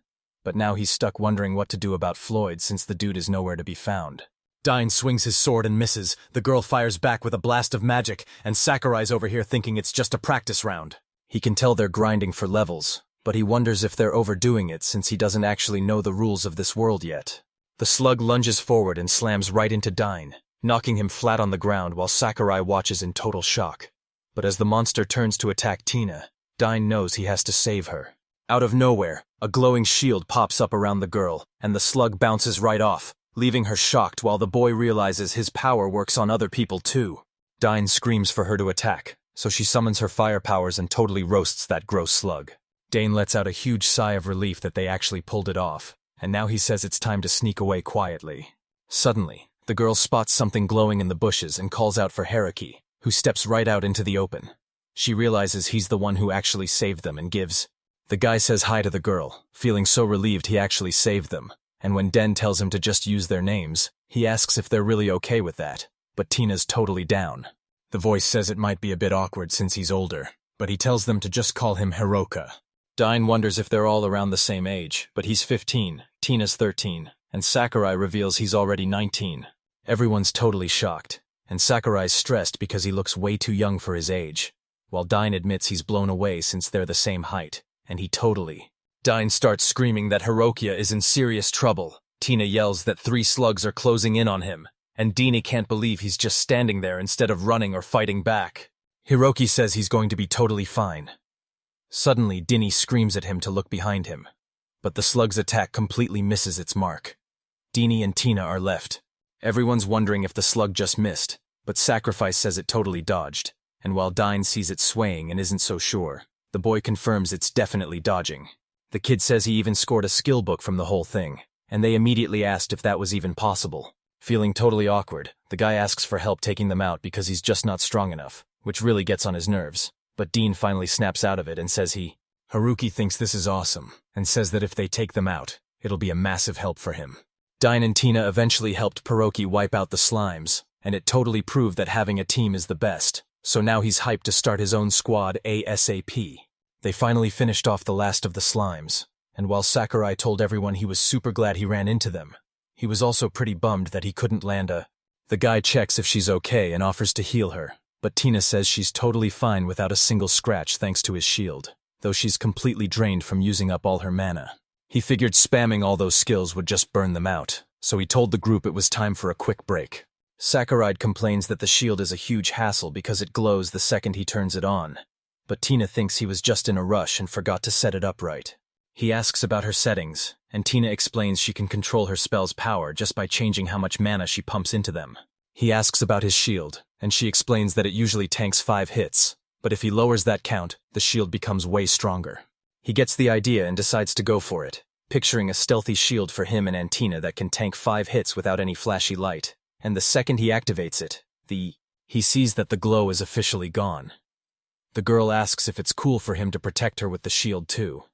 But now he's stuck wondering what to do about Floyd since the dude is nowhere to be found. Dine swings his sword and misses, the girl fires back with a blast of magic, and Sakurai's over here thinking it's just a practice round. He can tell they're grinding for levels, but he wonders if they're overdoing it since he doesn't actually know the rules of this world yet. The slug lunges forward and slams right into Dine, knocking him flat on the ground while Sakurai watches in total shock. But as the monster turns to attack Tina, Dine knows he has to save her. Out of nowhere, a glowing shield pops up around the girl, and the slug bounces right off, leaving her shocked while the boy realizes his power works on other people too. Dine screams for her to attack, so she summons her fire powers and totally roasts that gross slug. Dane lets out a huge sigh of relief that they actually pulled it off, and now he says it's time to sneak away quietly. Suddenly, the girl spots something glowing in the bushes and calls out for Haruki, who steps right out into the open. She realizes he's the one who actually saved them and gives. The guy says hi to the girl, feeling so relieved he actually saved them, and when Den tells him to just use their names, he asks if they're really okay with that, but Tina's totally down. The voice says it might be a bit awkward since he's older, but he tells them to just call him Hiroka. Dine wonders if they're all around the same age, but he's 15, Tina's 13, and Sakurai reveals he's already 19. Everyone's totally shocked, and Sakurai's stressed because he looks way too young for his age, while Dine admits he's blown away since they're the same height, and he totally. Dine starts screaming that Hirokia is in serious trouble. Tina yells that 3 slugs are closing in on him, and Dini can't believe he's just standing there instead of running or fighting back. Hiroki says he's going to be totally fine. Suddenly, Dini screams at him to look behind him, but the slug's attack completely misses its mark. Dini and Tina are left. Everyone's wondering if the slug just missed, but Sacrifice says it totally dodged, and while Dine sees it swaying and isn't so sure, the boy confirms it's definitely dodging. The kid says he even scored a skill book from the whole thing, and they immediately asked if that was even possible. Feeling totally awkward, the guy asks for help taking them out because he's just not strong enough, which really gets on his nerves. But Dean finally snaps out of it and says Haruki thinks this is awesome, and says that if they take them out, it'll be a massive help for him. Dine and Tina eventually helped Pierogi wipe out the slimes, and it totally proved that having a team is the best, so now he's hyped to start his own squad ASAP. They finally finished off the last of the slimes, and while Sakurai told everyone he was super glad he ran into them, he was also pretty bummed that he couldn't land a... The guy checks if she's okay and offers to heal her, but Tina says she's totally fine without a single scratch thanks to his shield, though she's completely drained from using up all her mana. He figured spamming all those skills would just burn them out, so he told the group it was time for a quick break. Sakurai complains that the shield is a huge hassle because it glows the second he turns it on, but Tina thinks he was just in a rush and forgot to set it up right. He asks about her settings, and Tina explains she can control her spell's power just by changing how much mana she pumps into them. He asks about his shield, and she explains that it usually tanks 5 hits, but if he lowers that count, the shield becomes way stronger. He gets the idea and decides to go for it, picturing a stealthy shield for him and Antina that can tank 5 hits without any flashy light. And the second he activates it, he sees that the glow is officially gone. The girl asks if it's cool for him to protect her with the shield too.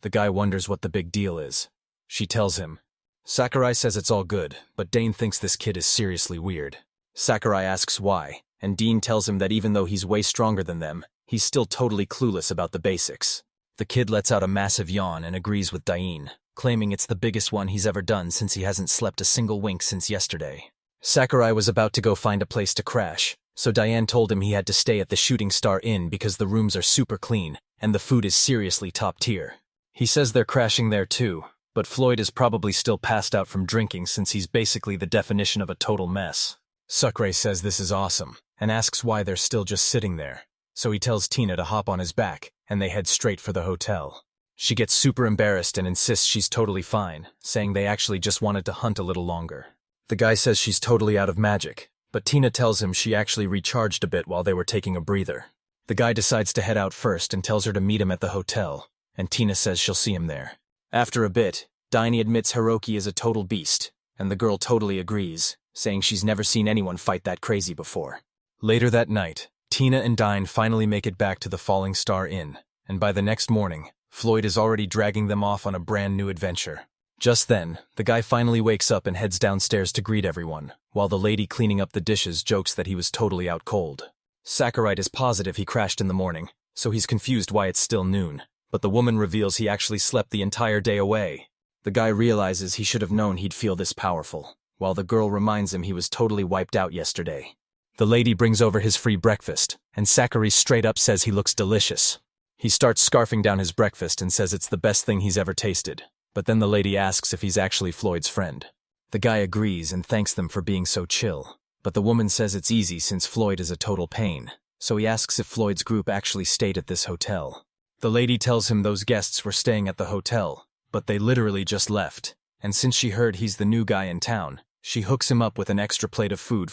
The guy wonders what the big deal is. She tells him. Sakurai says it's all good, but Dane thinks this kid is seriously weird. Sakurai asks why, and Dean tells him that even though he's way stronger than them, he's still totally clueless about the basics. The kid lets out a massive yawn and agrees with Dain, claiming it's the biggest one he's ever done since he hasn't slept a single wink since yesterday. Sakurai was about to go find a place to crash, so Diane told him he had to stay at the Shooting Star Inn because the rooms are super clean and the food is seriously top tier. He says they're crashing there too, but Floyd is probably still passed out from drinking since he's basically the definition of a total mess. Sakurai says this is awesome and asks why they're still just sitting there, so he tells Tina to hop on his back and they head straight for the hotel. She gets super embarrassed and insists she's totally fine, saying they actually just wanted to hunt a little longer. The guy says she's totally out of magic, but Tina tells him she actually recharged a bit while they were taking a breather. The guy decides to head out first and tells her to meet him at the hotel, and Tina says she'll see him there. After a bit, Daini admits Hiroki is a total beast, and the girl totally agrees, saying she's never seen anyone fight that crazy before. Later that night, Tina and Dine finally make it back to the Falling Star Inn, and by the next morning, Floyd is already dragging them off on a brand new adventure. Just then, the guy finally wakes up and heads downstairs to greet everyone, while the lady cleaning up the dishes jokes that he was totally out cold. Sakurai is positive he crashed in the morning, so he's confused why it's still noon, but the woman reveals he actually slept the entire day away. The guy realizes he should have known he'd feel this powerful, while the girl reminds him he was totally wiped out yesterday. The lady brings over his free breakfast, and Sakurai straight up says he looks delicious. He starts scarfing down his breakfast and says it's the best thing he's ever tasted. But then the lady asks if he's actually Floyd's friend. The guy agrees and thanks them for being so chill, but the woman says it's easy since Floyd is a total pain, so he asks if Floyd's group actually stayed at this hotel. The lady tells him those guests were staying at the hotel, but they literally just left, and since she heard he's the new guy in town, she hooks him up with an extra plate of food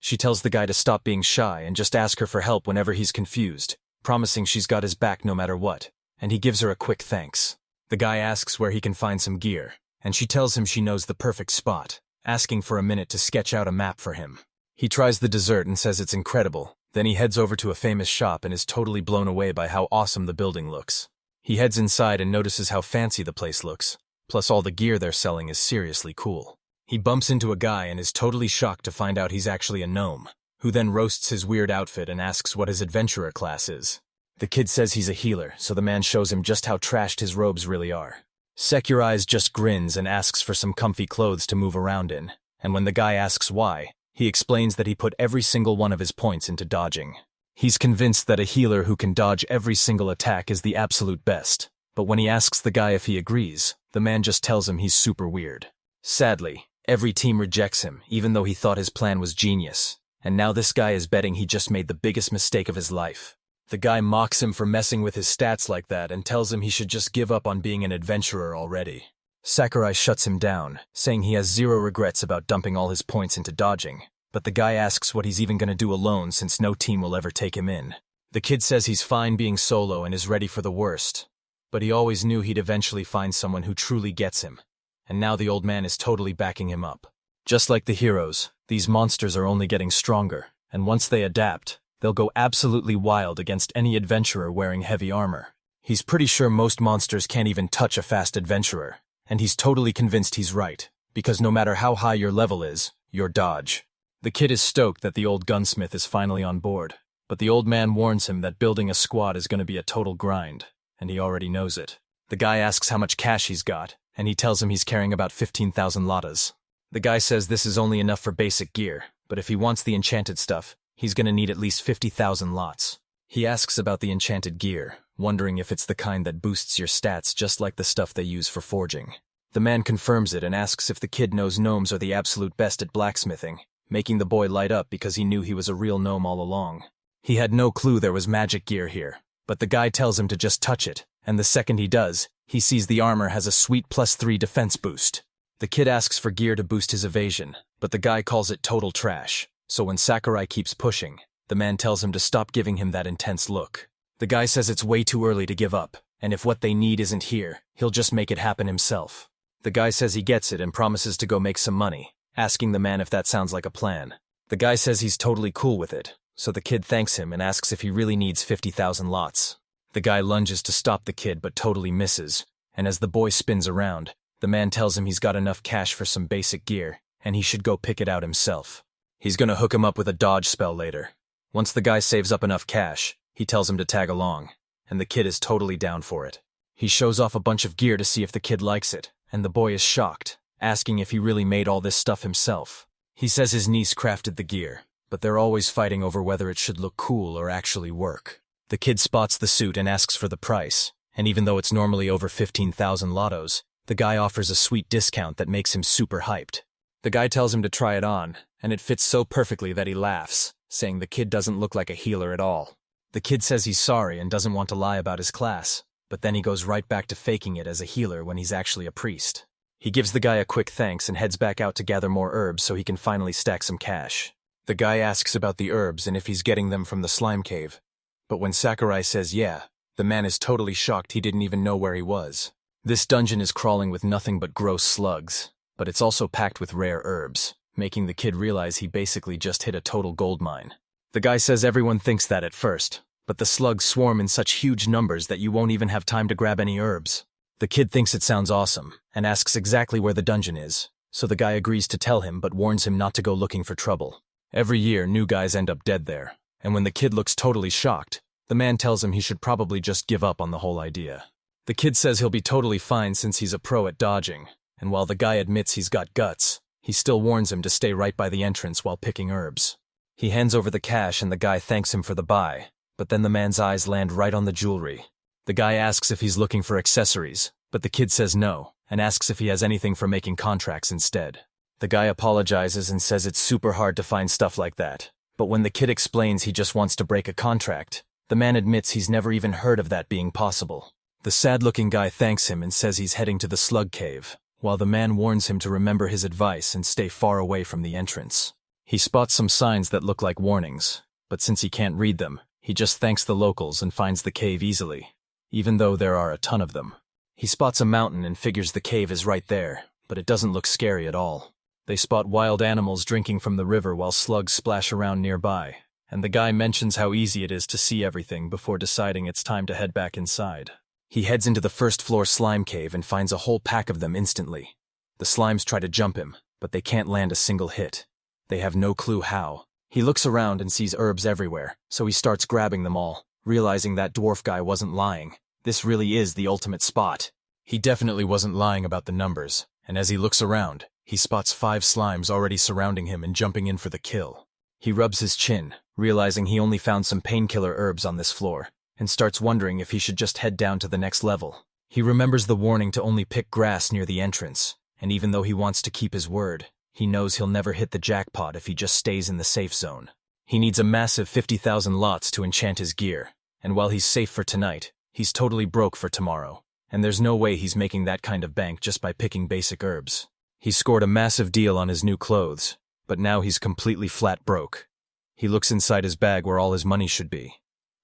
She tells the guy to stop being shy and just ask her for help whenever he's confused, promising she's got his back no matter what, and he gives her a quick thanks. The guy asks where he can find some gear, and she tells him she knows the perfect spot, asking for a minute to sketch out a map for him. He tries the dessert and says it's incredible, then he heads over to a famous shop and is totally blown away by how awesome the building looks. He heads inside and notices how fancy the place looks, plus all the gear they're selling is seriously cool. He bumps into a guy and is totally shocked to find out he's actually a gnome, who then roasts his weird outfit and asks what his adventurer class is. The kid says he's a healer, so the man shows him just how trashed his robes really are. Sekurai's just grins and asks for some comfy clothes to move around in, and when the guy asks why, he explains that he put every single one of his points into dodging. He's convinced that a healer who can dodge every single attack is the absolute best, but when he asks the guy if he agrees, the man just tells him he's super weird. Sadly, every team rejects him, even though he thought his plan was genius, and now this guy is betting he just made the biggest mistake of his life. The guy mocks him for messing with his stats like that and tells him he should just give up on being an adventurer already. Sakurai shuts him down, saying he has zero regrets about dumping all his points into dodging, but the guy asks what he's even going to do alone since no team will ever take him in. The kid says he's fine being solo and is ready for the worst, but he always knew he'd eventually find someone who truly gets him, and now the old man is totally backing him up. Just like the heroes, these monsters are only getting stronger, and once they adapt, they'll go absolutely wild against any adventurer wearing heavy armor. He's pretty sure most monsters can't even touch a fast adventurer, and he's totally convinced he's right, because no matter how high your level is, you're dodge. The kid is stoked that the old gunsmith is finally on board, but the old man warns him that building a squad is going to be a total grind, and he already knows it. The guy asks how much cash he's got, and he tells him he's carrying about 15,000 latas. The guy says this is only enough for basic gear, but if he wants the enchanted stuff, he's going to need at least 50,000 lots. He asks about the enchanted gear, wondering if it's the kind that boosts your stats just like the stuff they use for forging. The man confirms it and asks if the kid knows gnomes are the absolute best at blacksmithing, making the boy light up because he knew he was a real gnome all along. He had no clue there was magic gear here, but the guy tells him to just touch it, and the second he does, he sees the armor has a sweet +3 defense boost. The kid asks for gear to boost his evasion, but the guy calls it total trash. So when Sakurai keeps pushing, the man tells him to stop giving him that intense look. The guy says it's way too early to give up, and if what they need isn't here, he'll just make it happen himself. The guy says he gets it and promises to go make some money, asking the man if that sounds like a plan. The guy says he's totally cool with it, so the kid thanks him and asks if he really needs 50,000 lots. The guy lunges to stop the kid but totally misses, and as the boy spins around, the man tells him he's got enough cash for some basic gear, and he should go pick it out himself. He's gonna hook him up with a dodge spell later. Once the guy saves up enough cash, he tells him to tag along, and the kid is totally down for it. He shows off a bunch of gear to see if the kid likes it, and the boy is shocked, asking if he really made all this stuff himself. He says his niece crafted the gear, but they're always fighting over whether it should look cool or actually work. The kid spots the suit and asks for the price, and even though it's normally over 15,000 lottos, the guy offers a sweet discount that makes him super hyped. The guy tells him to try it on, and it fits so perfectly that he laughs, saying the kid doesn't look like a healer at all. The kid says he's sorry and doesn't want to lie about his class, but then he goes right back to faking it as a healer when he's actually a priest. He gives the guy a quick thanks and heads back out to gather more herbs so he can finally stack some cash. The guy asks about the herbs and if he's getting them from the slime cave. But when Sakurai says yeah, the man is totally shocked he didn't even know where he was. This dungeon is crawling with nothing but gross slugs, but it's also packed with rare herbs, making the kid realize he basically just hit a total gold mine. The guy says everyone thinks that at first, but the slugs swarm in such huge numbers that you won't even have time to grab any herbs. The kid thinks it sounds awesome, and asks exactly where the dungeon is, so the guy agrees to tell him but warns him not to go looking for trouble. Every year, new guys end up dead there, and when the kid looks totally shocked, the man tells him he should probably just give up on the whole idea. The kid says he'll be totally fine since he's a pro at dodging, and while the guy admits he's got guts, he still warns him to stay right by the entrance while picking herbs. He hands over the cash and the guy thanks him for the buy, but then the man's eyes land right on the jewelry. The guy asks if he's looking for accessories, but the kid says no, and asks if he has anything for making contracts instead. The guy apologizes and says it's super hard to find stuff like that, but when the kid explains he just wants to break a contract, the man admits he's never even heard of that being possible. The sad-looking guy thanks him and says he's heading to the slug cave, while the man warns him to remember his advice and stay far away from the entrance. He spots some signs that look like warnings, but since he can't read them, he just thanks the locals and finds the cave easily, even though there are a ton of them. He spots a mountain and figures the cave is right there, but it doesn't look scary at all. They spot wild animals drinking from the river while slugs splash around nearby, and the guy mentions how easy it is to see everything before deciding it's time to head back inside. He heads into the first-floor slime cave and finds a whole pack of them instantly. The slimes try to jump him, but they can't land a single hit. They have no clue how. He looks around and sees herbs everywhere, so he starts grabbing them all, realizing that dwarf guy wasn't lying. This really is the ultimate spot. He definitely wasn't lying about the numbers, and as he looks around, he spots 5 slimes already surrounding him and jumping in for the kill. He rubs his chin, realizing he only found some painkiller herbs on this floor, and starts wondering if he should just head down to the next level. He remembers the warning to only pick grass near the entrance, and even though he wants to keep his word, he knows he'll never hit the jackpot if he just stays in the safe zone. He needs a massive 50,000 lots to enchant his gear, and while he's safe for tonight, he's totally broke for tomorrow, and there's no way he's making that kind of bank just by picking basic herbs. He scored a massive deal on his new clothes, but now he's completely flat broke. He looks inside his bag where all his money should be,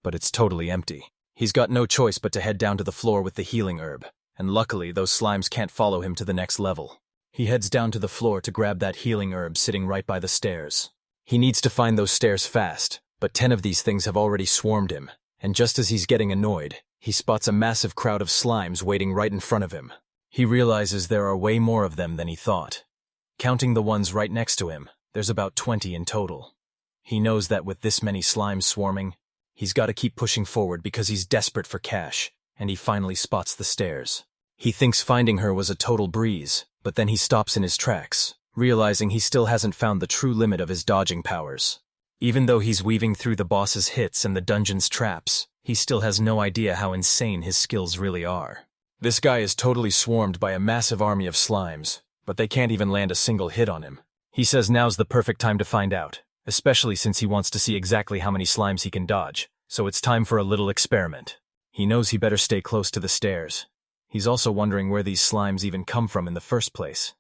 but it's totally empty. He's got no choice but to head down to the floor with the healing herb, and luckily those slimes can't follow him to the next level. He heads down to the floor to grab that healing herb sitting right by the stairs. He needs to find those stairs fast, but 10 of these things have already swarmed him, and just as he's getting annoyed, he spots a massive crowd of slimes waiting right in front of him. He realizes there are way more of them than he thought. Counting the ones right next to him, there's about 20 in total. He knows that with this many slimes swarming, he's got to keep pushing forward because he's desperate for cash, and he finally spots the stairs. He thinks finding her was a total breeze, but then he stops in his tracks, realizing he still hasn't found the true limit of his dodging powers. Even though he's weaving through the boss's hits and the dungeon's traps, he still has no idea how insane his skills really are. This guy is totally swarmed by a massive army of slimes, but they can't even land a single hit on him. He says now's the perfect time to find out, especially since he wants to see exactly how many slimes he can dodge, so it's time for a little experiment. He knows he better stay close to the stairs. He's also wondering where these slimes even come from in the first place.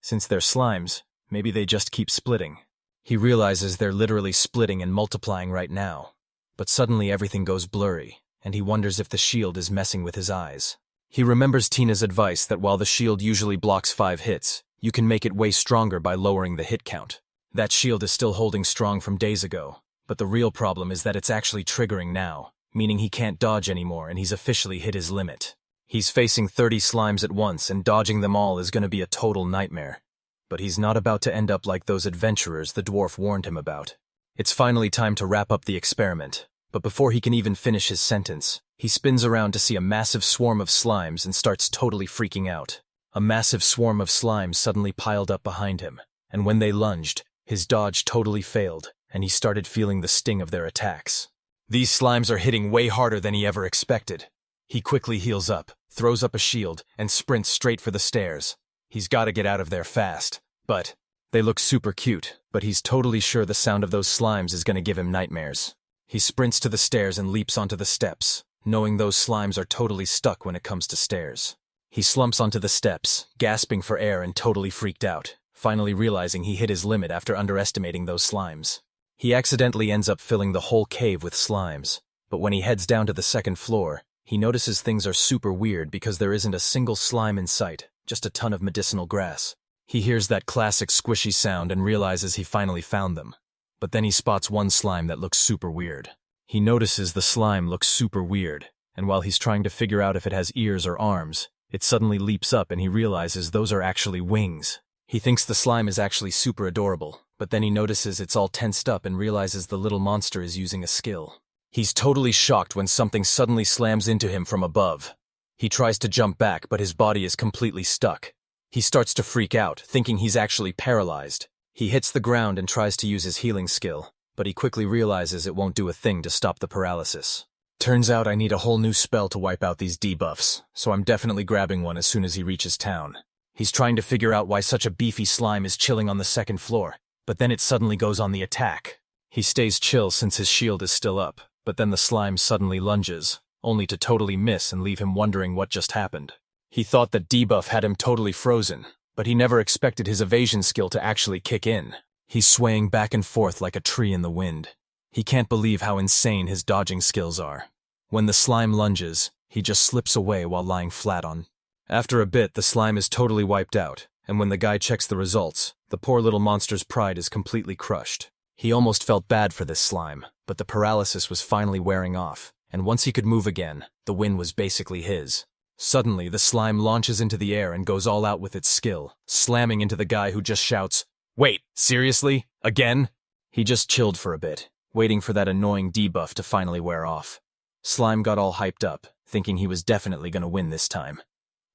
Since they're slimes, maybe they just keep splitting. He realizes they're literally splitting and multiplying right now. But suddenly everything goes blurry, and he wonders if the shield is messing with his eyes. He remembers Tina's advice that while the shield usually blocks 5 hits, you can make it way stronger by lowering the hit count. That shield is still holding strong from days ago, but the real problem is that it's actually triggering now, meaning he can't dodge anymore and he's officially hit his limit. He's facing 30 slimes at once, and dodging them all is going to be a total nightmare. But he's not about to end up like those adventurers the dwarf warned him about. It's finally time to wrap up the experiment, but before he can even finish his sentence, he spins around to see a massive swarm of slimes and starts totally freaking out. A massive swarm of slimes suddenly piled up behind him, and when they lunged, his dodge totally failed, and he started feeling the sting of their attacks. These slimes are hitting way harder than he ever expected. He quickly heals up, throws up a shield, and sprints straight for the stairs. He's got to get out of there fast. But they look super cute, but he's totally sure the sound of those slimes is going to give him nightmares. He sprints to the stairs and leaps onto the steps, knowing those slimes are totally stuck when it comes to stairs. He slumps onto the steps, gasping for air and totally freaked out, finally realizing he hit his limit after underestimating those slimes. He accidentally ends up filling the whole cave with slimes, but when he heads down to the 2nd floor, he notices things are super weird because there isn't a single slime in sight, just a ton of medicinal grass. He hears that classic squishy sound and realizes he finally found them. But then he spots one slime that looks super weird. He notices the slime looks super weird, and while he's trying to figure out if it has ears or arms, it suddenly leaps up and he realizes those are actually wings. He thinks the slime is actually super adorable, but then he notices it's all tensed up and realizes the little monster is using a skill. He's totally shocked when something suddenly slams into him from above. He tries to jump back, but his body is completely stuck. He starts to freak out, thinking he's actually paralyzed. He hits the ground and tries to use his healing skill, but he quickly realizes it won't do a thing to stop the paralysis. Turns out I need a whole new spell to wipe out these debuffs, so I'm definitely grabbing one as soon as he reaches town. He's trying to figure out why such a beefy slime is chilling on the 2nd floor, but then it suddenly goes on the attack. He stays chill since his shield is still up, but then the slime suddenly lunges, only to totally miss and leave him wondering what just happened. He thought that debuff had him totally frozen, but he never expected his evasion skill to actually kick in. He's swaying back and forth like a tree in the wind. He can't believe how insane his dodging skills are. When the slime lunges, he just slips away while lying flat on. After a bit, the slime is totally wiped out, and when the guy checks the results, the poor little monster's pride is completely crushed. He almost felt bad for this slime, but the paralysis was finally wearing off, and once he could move again, the win was basically his. Suddenly, the slime launches into the air and goes all out with its skill, slamming into the guy who just shouts, "Wait, seriously? Again?" He just chilled for a bit, waiting for that annoying debuff to finally wear off. Slime got all hyped up, thinking he was definitely going to win this time.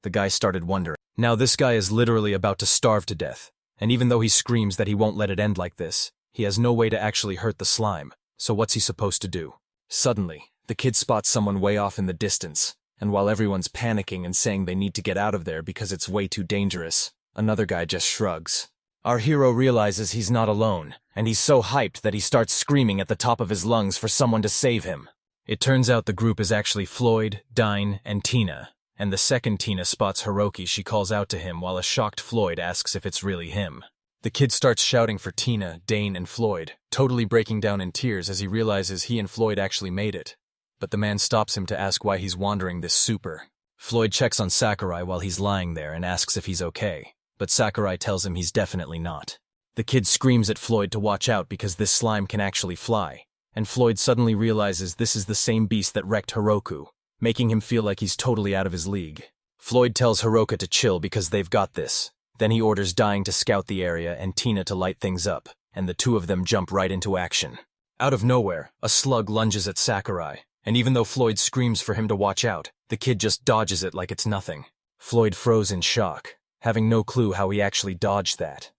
The guy started wondering. Now this guy is literally about to starve to death, and even though he screams that he won't let it end like this, he has no way to actually hurt the slime, so what's he supposed to do? Suddenly, the kid spots someone way off in the distance, and while everyone's panicking and saying they need to get out of there because it's way too dangerous, another guy just shrugs. Our hero realizes he's not alone, and he's so hyped that he starts screaming at the top of his lungs for someone to save him. It turns out the group is actually Floyd, Dine, and Tina, and the second Tina spots Hiroki. She calls out to him while a shocked Floyd asks if it's really him. The kid starts shouting for Tina, Dane, and Floyd, totally breaking down in tears as he realizes he and Floyd actually made it. But the man stops him to ask why he's wandering this super. Floyd checks on Sakurai while he's lying there and asks if he's okay, but Sakurai tells him he's definitely not. The kid screams at Floyd to watch out because this slime can actually fly, and Floyd suddenly realizes this is the same beast that wrecked Hiroku, making him feel like he's totally out of his league. Floyd tells Hiroka to chill because they've got this. Then he orders Dying to scout the area and Tina to light things up, and the two of them jump right into action. Out of nowhere, a slug lunges at Sakurai, and even though Floyd screams for him to watch out, the kid just dodges it like it's nothing. Floyd froze in shock, having no clue how he actually dodged that.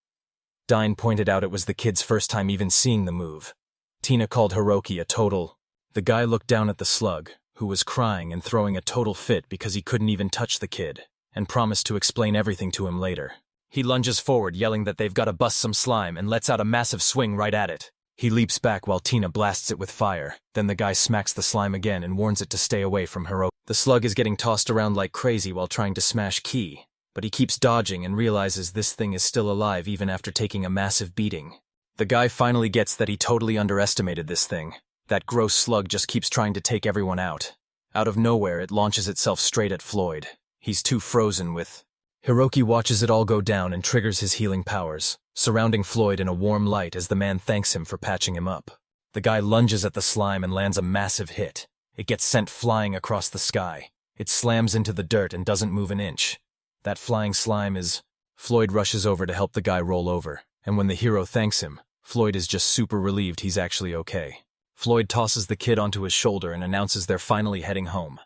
Dine pointed out it was the kid's first time even seeing the move. Tina called Hiroki a total. The guy looked down at the slug, who was crying and throwing a total fit because he couldn't even touch the kid, and promised to explain everything to him later. He lunges forward, yelling that they've got to bust some slime, and lets out a massive swing right at it. He leaps back while Tina blasts it with fire. Then the guy smacks the slime again and warns it to stay away from Hiroki. The slug is getting tossed around like crazy while trying to smash Ki, but he keeps dodging and realizes this thing is still alive even after taking a massive beating. The guy finally gets that he totally underestimated this thing. That gross slug just keeps trying to take everyone out. Out of nowhere, it launches itself straight at Floyd. He's too frozen with... Hiroki watches it all go down and triggers his healing powers, surrounding Floyd in a warm light as the man thanks him for patching him up. The guy lunges at the slime and lands a massive hit. It gets sent flying across the sky. It slams into the dirt and doesn't move an inch. That flying slime is... Floyd rushes over to help the guy roll over, and when the hero thanks him, Floyd is just super relieved he's actually okay. Floyd tosses the kid onto his shoulder and announces they're finally heading home.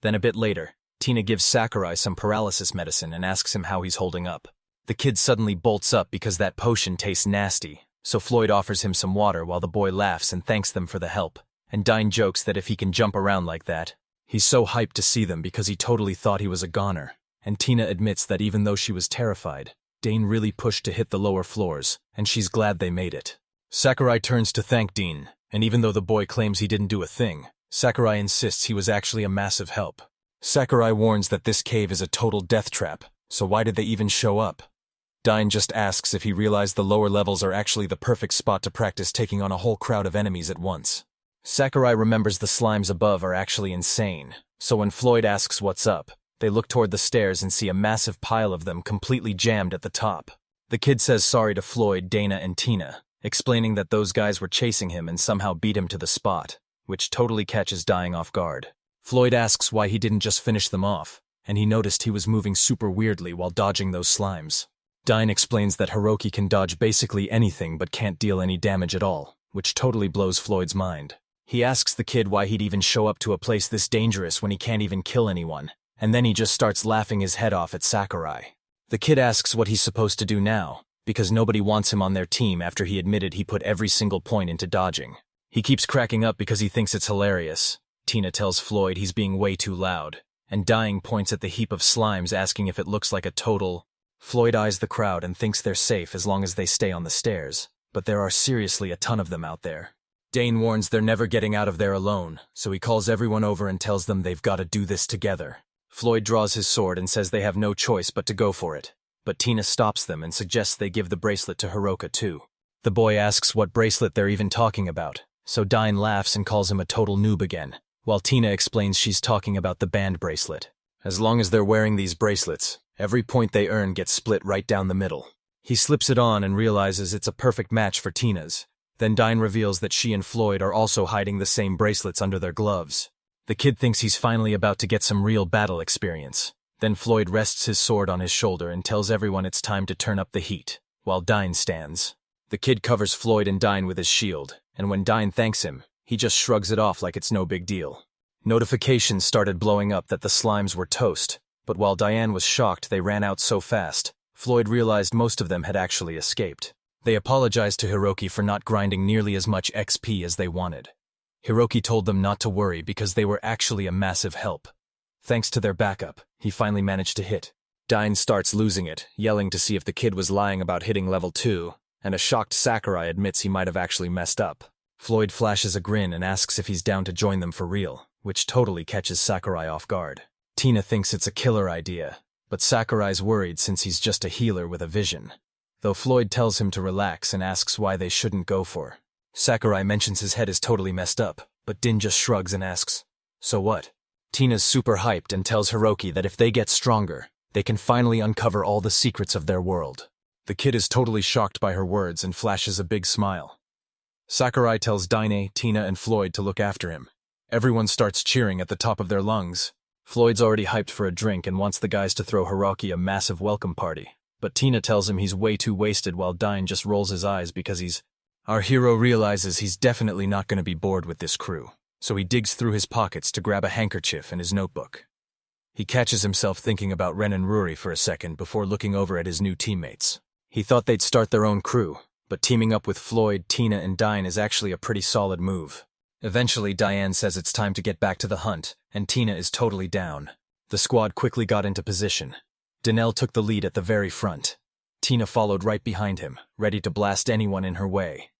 Then a bit later, Tina gives Sakurai some paralysis medicine and asks him how he's holding up. The kid suddenly bolts up because that potion tastes nasty, so Floyd offers him some water while the boy laughs and thanks them for the help, and Dine jokes that if he can jump around like that, he's so hyped to see them because he totally thought he was a goner, and Tina admits that even though she was terrified, Dane really pushed to hit the lower floors, and she's glad they made it. Sakurai turns to thank Dean, and even though the boy claims he didn't do a thing, Sakurai insists he was actually a massive help. Sakurai warns that this cave is a total death trap, so why did they even show up? Dine just asks if he realized the lower levels are actually the perfect spot to practice taking on a whole crowd of enemies at once. Sakurai remembers the slimes above are actually insane, so when Floyd asks what's up, they look toward the stairs and see a massive pile of them completely jammed at the top. The kid says sorry to Floyd, Dana, and Tina, explaining that those guys were chasing him and somehow beat him to the spot, which totally catches Dine off guard. Floyd asks why he didn't just finish them off, and he noticed he was moving super weirdly while dodging those slimes. Dine explains that Hiroki can dodge basically anything but can't deal any damage at all, which totally blows Floyd's mind. He asks the kid why he'd even show up to a place this dangerous when he can't even kill anyone, and then he just starts laughing his head off at Sakurai. The kid asks what he's supposed to do now, because nobody wants him on their team after he admitted he put every single point into dodging. He keeps cracking up because he thinks it's hilarious. Tina tells Floyd he's being way too loud, and Dying points at the heap of slimes asking if it looks like a total... Floyd eyes the crowd and thinks they're safe as long as they stay on the stairs, but there are seriously a ton of them out there. Dane warns they're never getting out of there alone, so he calls everyone over and tells them they've got to do this together. Floyd draws his sword and says they have no choice but to go for it, but Tina stops them and suggests they give the bracelet to Hiroka too. The boy asks what bracelet they're even talking about, so Dine laughs and calls him a total noob again, while Tina explains she's talking about the band bracelet. As long as they're wearing these bracelets, every point they earn gets split right down the middle. He slips it on and realizes it's a perfect match for Tina's. Then Dine reveals that she and Floyd are also hiding the same bracelets under their gloves. The kid thinks he's finally about to get some real battle experience. Then Floyd rests his sword on his shoulder and tells everyone it's time to turn up the heat, while Dine stands. The kid covers Floyd and Dine with his shield, and when Dine thanks him, he just shrugs it off like it's no big deal. Notifications started blowing up that the slimes were toast, but while Diane was shocked they ran out so fast, Floyd realized most of them had actually escaped. They apologized to Hiroki for not grinding nearly as much XP as they wanted. Hiroki told them not to worry because they were actually a massive help. Thanks to their backup, he finally managed to hit. Dine starts losing it, yelling to see if the kid was lying about hitting level 2, and a shocked Sakurai admits he might have actually messed up. Floyd flashes a grin and asks if he's down to join them for real, which totally catches Sakurai off guard. Tina thinks it's a killer idea, but Sakurai's worried since he's just a healer with a vision. Though Floyd tells him to relax and asks why they shouldn't go for. Sakurai mentions his head is totally messed up, but Din just shrugs and asks, "So what?" Tina's super hyped and tells Hiroki that if they get stronger, they can finally uncover all the secrets of their world. The kid is totally shocked by her words and flashes a big smile. Sakurai tells Dine, Tina, and Floyd to look after him. Everyone starts cheering at the top of their lungs. Floyd's already hyped for a drink and wants the guys to throw Hiroki a massive welcome party, but Tina tells him he's way too wasted while Dine just rolls his eyes because Our hero realizes he's definitely not going to be bored with this crew, so he digs through his pockets to grab a handkerchief and his notebook. He catches himself thinking about Ren and Ruri for a second before looking over at his new teammates. He thought they'd start their own crew, but teaming up with Floyd, Tina, and Dine is actually a pretty solid move. Eventually, Diane says it's time to get back to the hunt, and Tina is totally down. The squad quickly got into position. Danelle took the lead at the very front. Tina followed right behind him, ready to blast anyone in her way.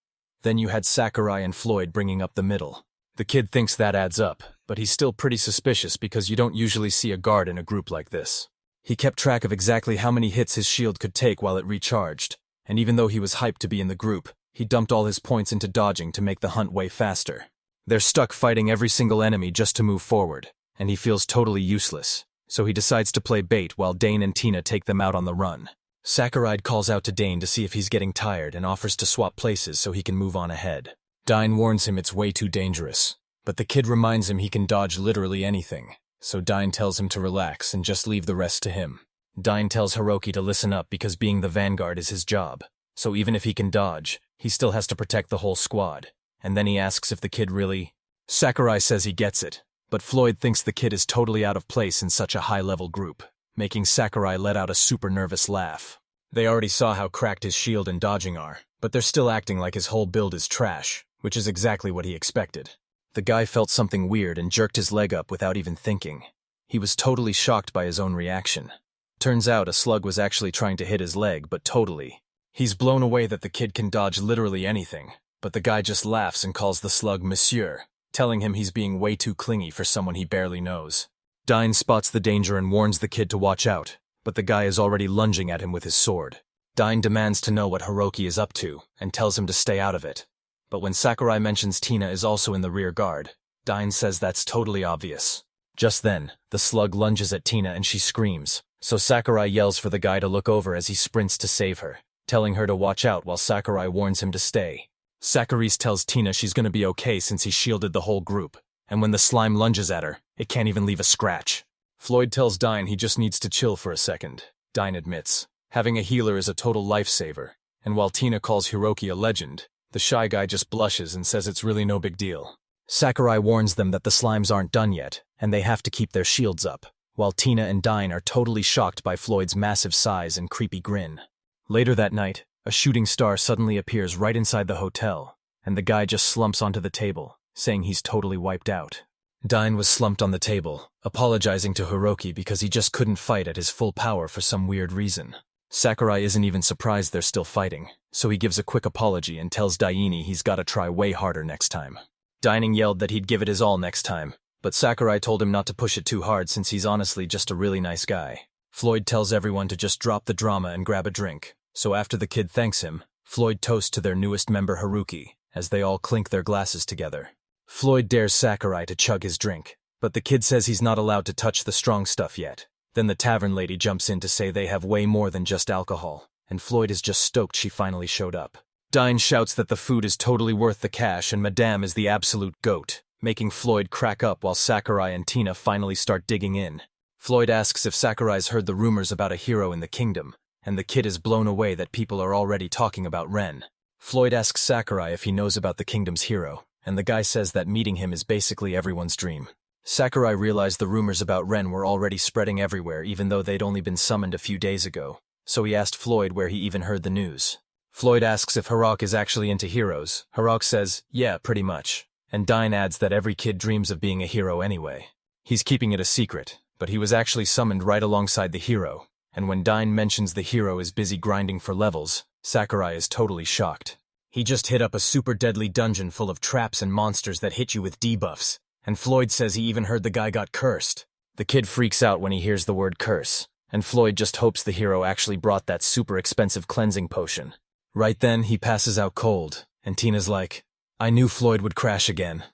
Then you had Sakurai and Floyd bringing up the middle. The kid thinks that adds up, but he's still pretty suspicious because you don't usually see a guard in a group like this. He kept track of exactly how many hits his shield could take while it recharged, and even though he was hyped to be in the group, he dumped all his points into dodging to make the hunt way faster. They're stuck fighting every single enemy just to move forward, and he feels totally useless, so he decides to play bait while Dane and Tina take them out on the run. Sakurai calls out to Dane to see if he's getting tired and offers to swap places so he can move on ahead. Dane warns him it's way too dangerous, but the kid reminds him he can dodge literally anything, so Dane tells him to relax and just leave the rest to him. Dane tells Hiroki to listen up because being the vanguard is his job, so even if he can dodge, he still has to protect the whole squad, and then he asks if the kid really... Sakurai says he gets it, but Floyd thinks the kid is totally out of place in such a high-level group, making Sakurai let out a super nervous laugh. They already saw how cracked his shield and dodging are, but they're still acting like his whole build is trash, which is exactly what he expected. The guy felt something weird and jerked his leg up without even thinking. He was totally shocked by his own reaction. Turns out a slug was actually trying to hit his leg, but totally. He's blown away that the kid can dodge literally anything, but the guy just laughs and calls the slug Monsieur, telling him he's being way too clingy for someone he barely knows. Dine spots the danger and warns the kid to watch out, but the guy is already lunging at him with his sword. Dine demands to know what Hiroki is up to and tells him to stay out of it. But when Sakurai mentions Tina is also in the rear guard, Dine says that's totally obvious. Just then, the slug lunges at Tina and she screams, so Sakurai yells for the guy to look over as he sprints to save her, telling her to watch out while Sakurai warns him to stay. Sakurai tells Tina she's gonna be okay since he shielded the whole group, and when the slime lunges at her, it can't even leave a scratch. Floyd tells Dine he just needs to chill for a second. Dine admits, having a healer is a total lifesaver, and while Tina calls Hiroki a legend, the shy guy just blushes and says it's really no big deal. Sakurai warns them that the slimes aren't done yet, and they have to keep their shields up, while Tina and Dine are totally shocked by Floyd's massive size and creepy grin. Later that night, a shooting star suddenly appears right inside the hotel, and the guy just slumps onto the table, saying he's totally wiped out. Dine was slumped on the table, apologizing to Hiroki because he just couldn't fight at his full power for some weird reason. Sakurai isn't even surprised they're still fighting, so he gives a quick apology and tells Daini he's gotta try way harder next time. Dining yelled that he'd give it his all next time, but Sakurai told him not to push it too hard since he's honestly just a really nice guy. Floyd tells everyone to just drop the drama and grab a drink, so after the kid thanks him, Floyd toasts to their newest member Haruki, as they all clink their glasses together. Floyd dares Sakurai to chug his drink, but the kid says he's not allowed to touch the strong stuff yet. Then the tavern lady jumps in to say they have way more than just alcohol, and Floyd is just stoked she finally showed up. Dine shouts that the food is totally worth the cash and Madame is the absolute goat, making Floyd crack up while Sakurai and Tina finally start digging in. Floyd asks if Sakurai's heard the rumors about a hero in the kingdom, and the kid is blown away that people are already talking about Ren. Floyd asks Sakurai if he knows about the kingdom's hero, and the guy says that meeting him is basically everyone's dream. Sakurai realized the rumors about Ren were already spreading everywhere even though they'd only been summoned a few days ago, so he asked Floyd where he even heard the news. Floyd asks if Hiroki is actually into heroes. Hiroki says, yeah, pretty much, and Dine adds that every kid dreams of being a hero anyway. He's keeping it a secret, but he was actually summoned right alongside the hero, and when Dine mentions the hero is busy grinding for levels, Sakurai is totally shocked. He just hit up a super deadly dungeon full of traps and monsters that hit you with debuffs. And Floyd says he even heard the guy got cursed. The kid freaks out when he hears the word curse, and Floyd just hopes the hero actually brought that super expensive cleansing potion. Right then, he passes out cold, and Tina's like, I knew Floyd would crash again.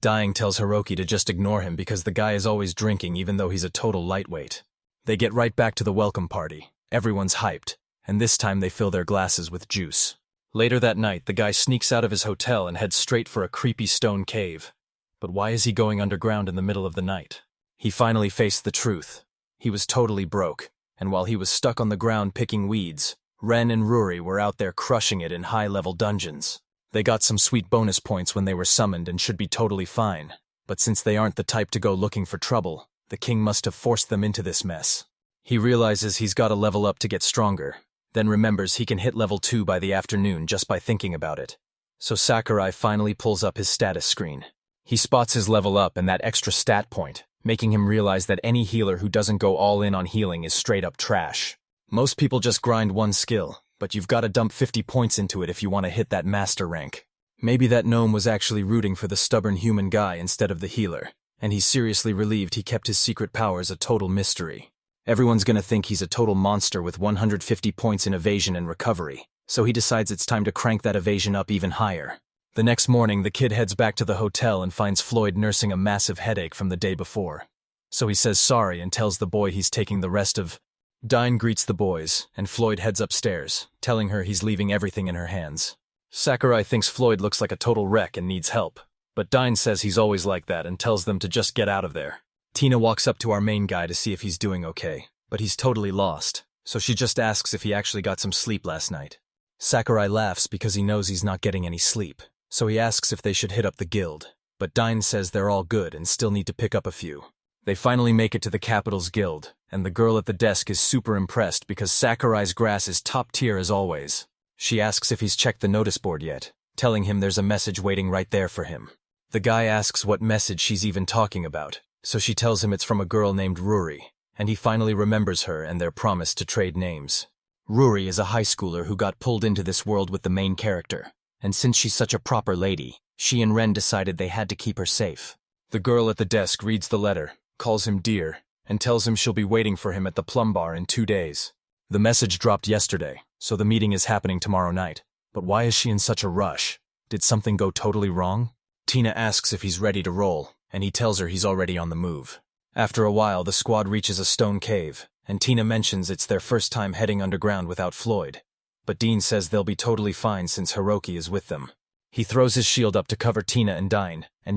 Dying tells Hiroki to just ignore him because the guy is always drinking even though he's a total lightweight. They get right back to the welcome party. Everyone's hyped, and this time they fill their glasses with juice. Later that night, the guy sneaks out of his hotel and heads straight for a creepy stone cave. But why is he going underground in the middle of the night? He finally faced the truth. He was totally broke, and while he was stuck on the ground picking weeds, Ren and Ruri were out there crushing it in high-level dungeons. They got some sweet bonus points when they were summoned and should be totally fine, but since they aren't the type to go looking for trouble, the king must have forced them into this mess. He realizes he's got to level up to get stronger, then remembers he can hit level 2 by the afternoon just by thinking about it. So Sakurai finally pulls up his status screen. He spots his level up and that extra stat point, making him realize that any healer who doesn't go all in on healing is straight up trash. Most people just grind one skill, but you've got to dump 50 points into it if you want to hit that master rank. Maybe that gnome was actually rooting for the stubborn human guy instead of the healer, and he's seriously relieved he kept his secret powers a total mystery. Everyone's gonna think he's a total monster with 150 points in evasion and recovery, so he decides it's time to crank that evasion up even higher. The next morning, the kid heads back to the hotel and finds Floyd nursing a massive headache from the day before. so he says sorry and tells the boy he's taking the rest of. Dine greets the boys, and Floyd heads upstairs, telling her he's leaving everything in her hands. Sakurai thinks Floyd looks like a total wreck and needs help, but Dine says he's always like that and tells them to just get out of there. Tina walks up to our main guy to see if he's doing okay, but he's totally lost, so she just asks if he actually got some sleep last night. Sakurai laughs because he knows he's not getting any sleep, so he asks if they should hit up the guild, but Dine says they're all good and still need to pick up a few. They finally make it to the Capital's Guild, and the girl at the desk is super impressed because Sakurai's grass is top tier as always. She asks if he's checked the notice board yet, telling him there's a message waiting right there for him. The guy asks what message she's even talking about, so she tells him it's from a girl named Ruri, and he finally remembers her and their promise to trade names. Ruri is a high schooler who got pulled into this world with the main character, and since she's such a proper lady, she and Ren decided they had to keep her safe. The girl at the desk reads the letter, calls him dear, and tells him she'll be waiting for him at the Plum Bar in 2 days. The message dropped yesterday, so the meeting is happening tomorrow night. But why is she in such a rush? Did something go totally wrong? Tina asks if he's ready to roll, and he tells her he's already on the move. After a while, the squad reaches a stone cave, and Tina mentions it's their first time heading underground without Floyd. But Dean says they'll be totally fine since Hiroki is with them. He throws his shield up to cover Tina and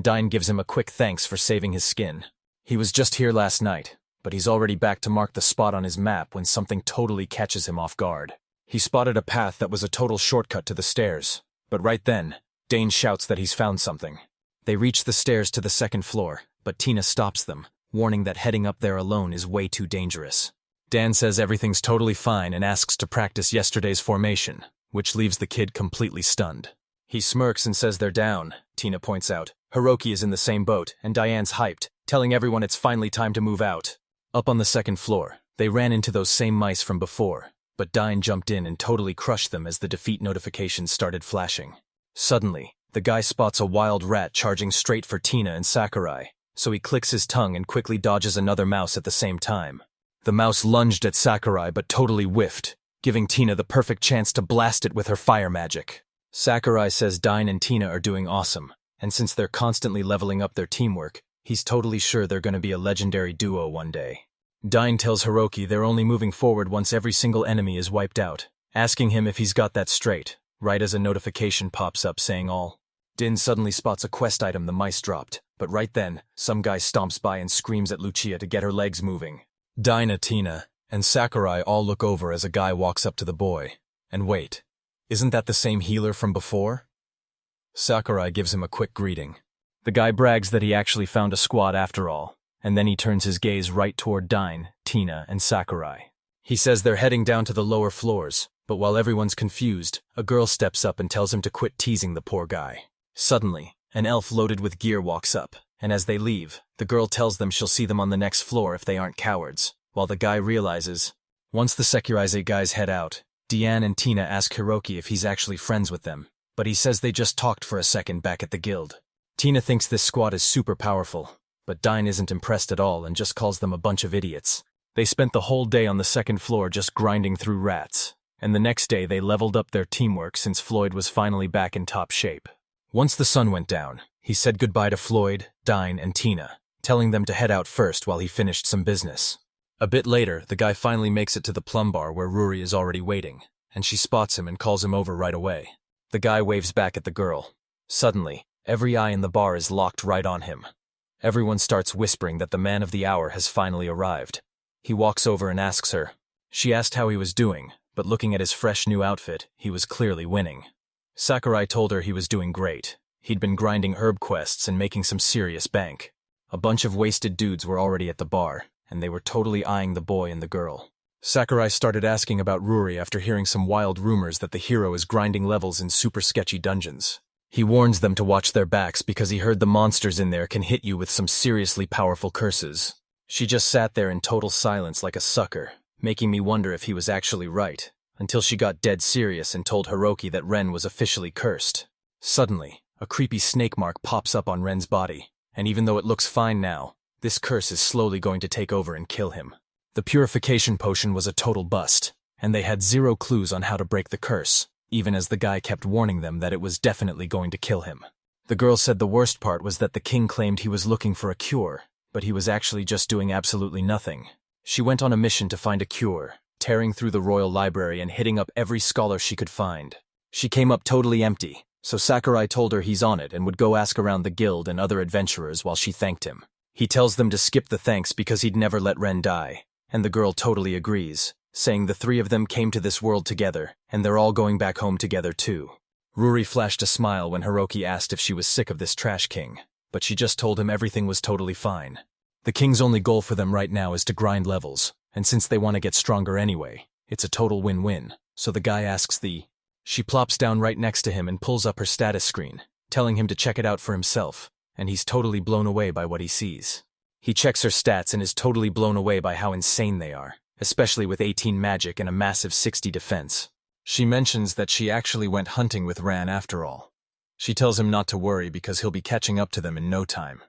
Dine gives him a quick thanks for saving his skin. He was just here last night, but he's already back to mark the spot on his map when something totally catches him off guard. He spotted a path that was a total shortcut to the stairs, but right then, Dane shouts that he's found something. They reach the stairs to the second floor, but Tina stops them, warning that heading up there alone is way too dangerous. Dan says everything's totally fine and asks to practice yesterday's formation, which leaves the kid completely stunned. He smirks and says they're down, Tina points out. Hiroki is in the same boat, and Diane's hyped, telling everyone it's finally time to move out. Up on the second floor, they ran into those same mice from before, but Dine jumped in and totally crushed them as the defeat notifications started flashing. Suddenly, the guy spots a wild rat charging straight for Tina and Sakurai, so he clicks his tongue and quickly dodges another mouse at the same time. The mouse lunged at Sakurai but totally whiffed, giving Tina the perfect chance to blast it with her fire magic. Sakurai says Dine and Tina are doing awesome, and since they're constantly leveling up their teamwork, he's totally sure they're going to be a legendary duo one day. Dine tells Hiroki they're only moving forward once every single enemy is wiped out, asking him if he's got that straight, right as a notification pops up saying all. Din suddenly spots a quest item the mice dropped, but right then, some guy stomps by and screams at Lucia to get her legs moving. Dine, Tina, and Sakurai all look over as a guy walks up to the boy. And wait, isn't that the same healer from before? Sakurai gives him a quick greeting. The guy brags that he actually found a squad after all, and then he turns his gaze right toward Dine, Tina, and Sakurai. He says they're heading down to the lower floors, but while everyone's confused, a girl steps up and tells him to quit teasing the poor guy. Suddenly, an elf loaded with gear walks up, and as they leave, the girl tells them she'll see them on the next floor if they aren't cowards, while the guy realizes. Once the Sekurize guys head out, Deanne and Tina ask Hiroki if he's actually friends with them, but he says they just talked for a second back at the guild. Tina thinks this squad is super powerful, but Dine isn't impressed at all and just calls them a bunch of idiots. They spent the whole day on the second floor just grinding through rats, and the next day they leveled up their teamwork since Floyd was finally back in top shape. Once the sun went down, he said goodbye to Floyd, Dine, and Tina, telling them to head out first while he finished some business. A bit later, the guy finally makes it to the Plum Bar where Ruri is already waiting, and she spots him and calls him over right away. The guy waves back at the girl. Suddenly, every eye in the bar is locked right on him. Everyone starts whispering that the man of the hour has finally arrived. He walks over and asks her. She asked how he was doing, but looking at his fresh new outfit, he was clearly winning. Sakurai told her he was doing great. He'd been grinding herb quests and making some serious bank. A bunch of wasted dudes were already at the bar, and they were totally eyeing the boy and the girl. Sakurai started asking about Ruri after hearing some wild rumors that the hero is grinding levels in super sketchy dungeons. He warns them to watch their backs because he heard the monsters in there can hit you with some seriously powerful curses. She just sat there in total silence like a sucker, making me wonder if he was actually right, until she got dead serious and told Hiroki that Ren was officially cursed. Suddenly, a creepy snake mark pops up on Ren's body, and even though it looks fine now, this curse is slowly going to take over and kill him. The purification potion was a total bust, and they had zero clues on how to break the curse, even as the guy kept warning them that it was definitely going to kill him. The girl said the worst part was that the king claimed he was looking for a cure, but he was actually just doing absolutely nothing. She went on a mission to find a cure, tearing through the royal library and hitting up every scholar she could find. She came up totally empty, so Sakurai told her he's on it and would go ask around the guild and other adventurers while she thanked him. He tells them to skip the thanks because he'd never let Ren die, and the girl totally agrees, saying the three of them came to this world together, and they're all going back home together too. Ruri flashed a smile when Hiroki asked if she was sick of this trash king, but she just told him everything was totally fine. The king's only goal for them right now is to grind levels, and since they want to get stronger anyway, it's a total win-win, so the guy asks She plops down right next to him and pulls up her status screen, telling him to check it out for himself, and he's totally blown away by what he sees. He checks her stats and is totally blown away by how insane they are, especially with 18 magic and a massive 60 defense. She mentions that she actually went hunting with Ran after all. She tells him not to worry because he'll be catching up to them in no time.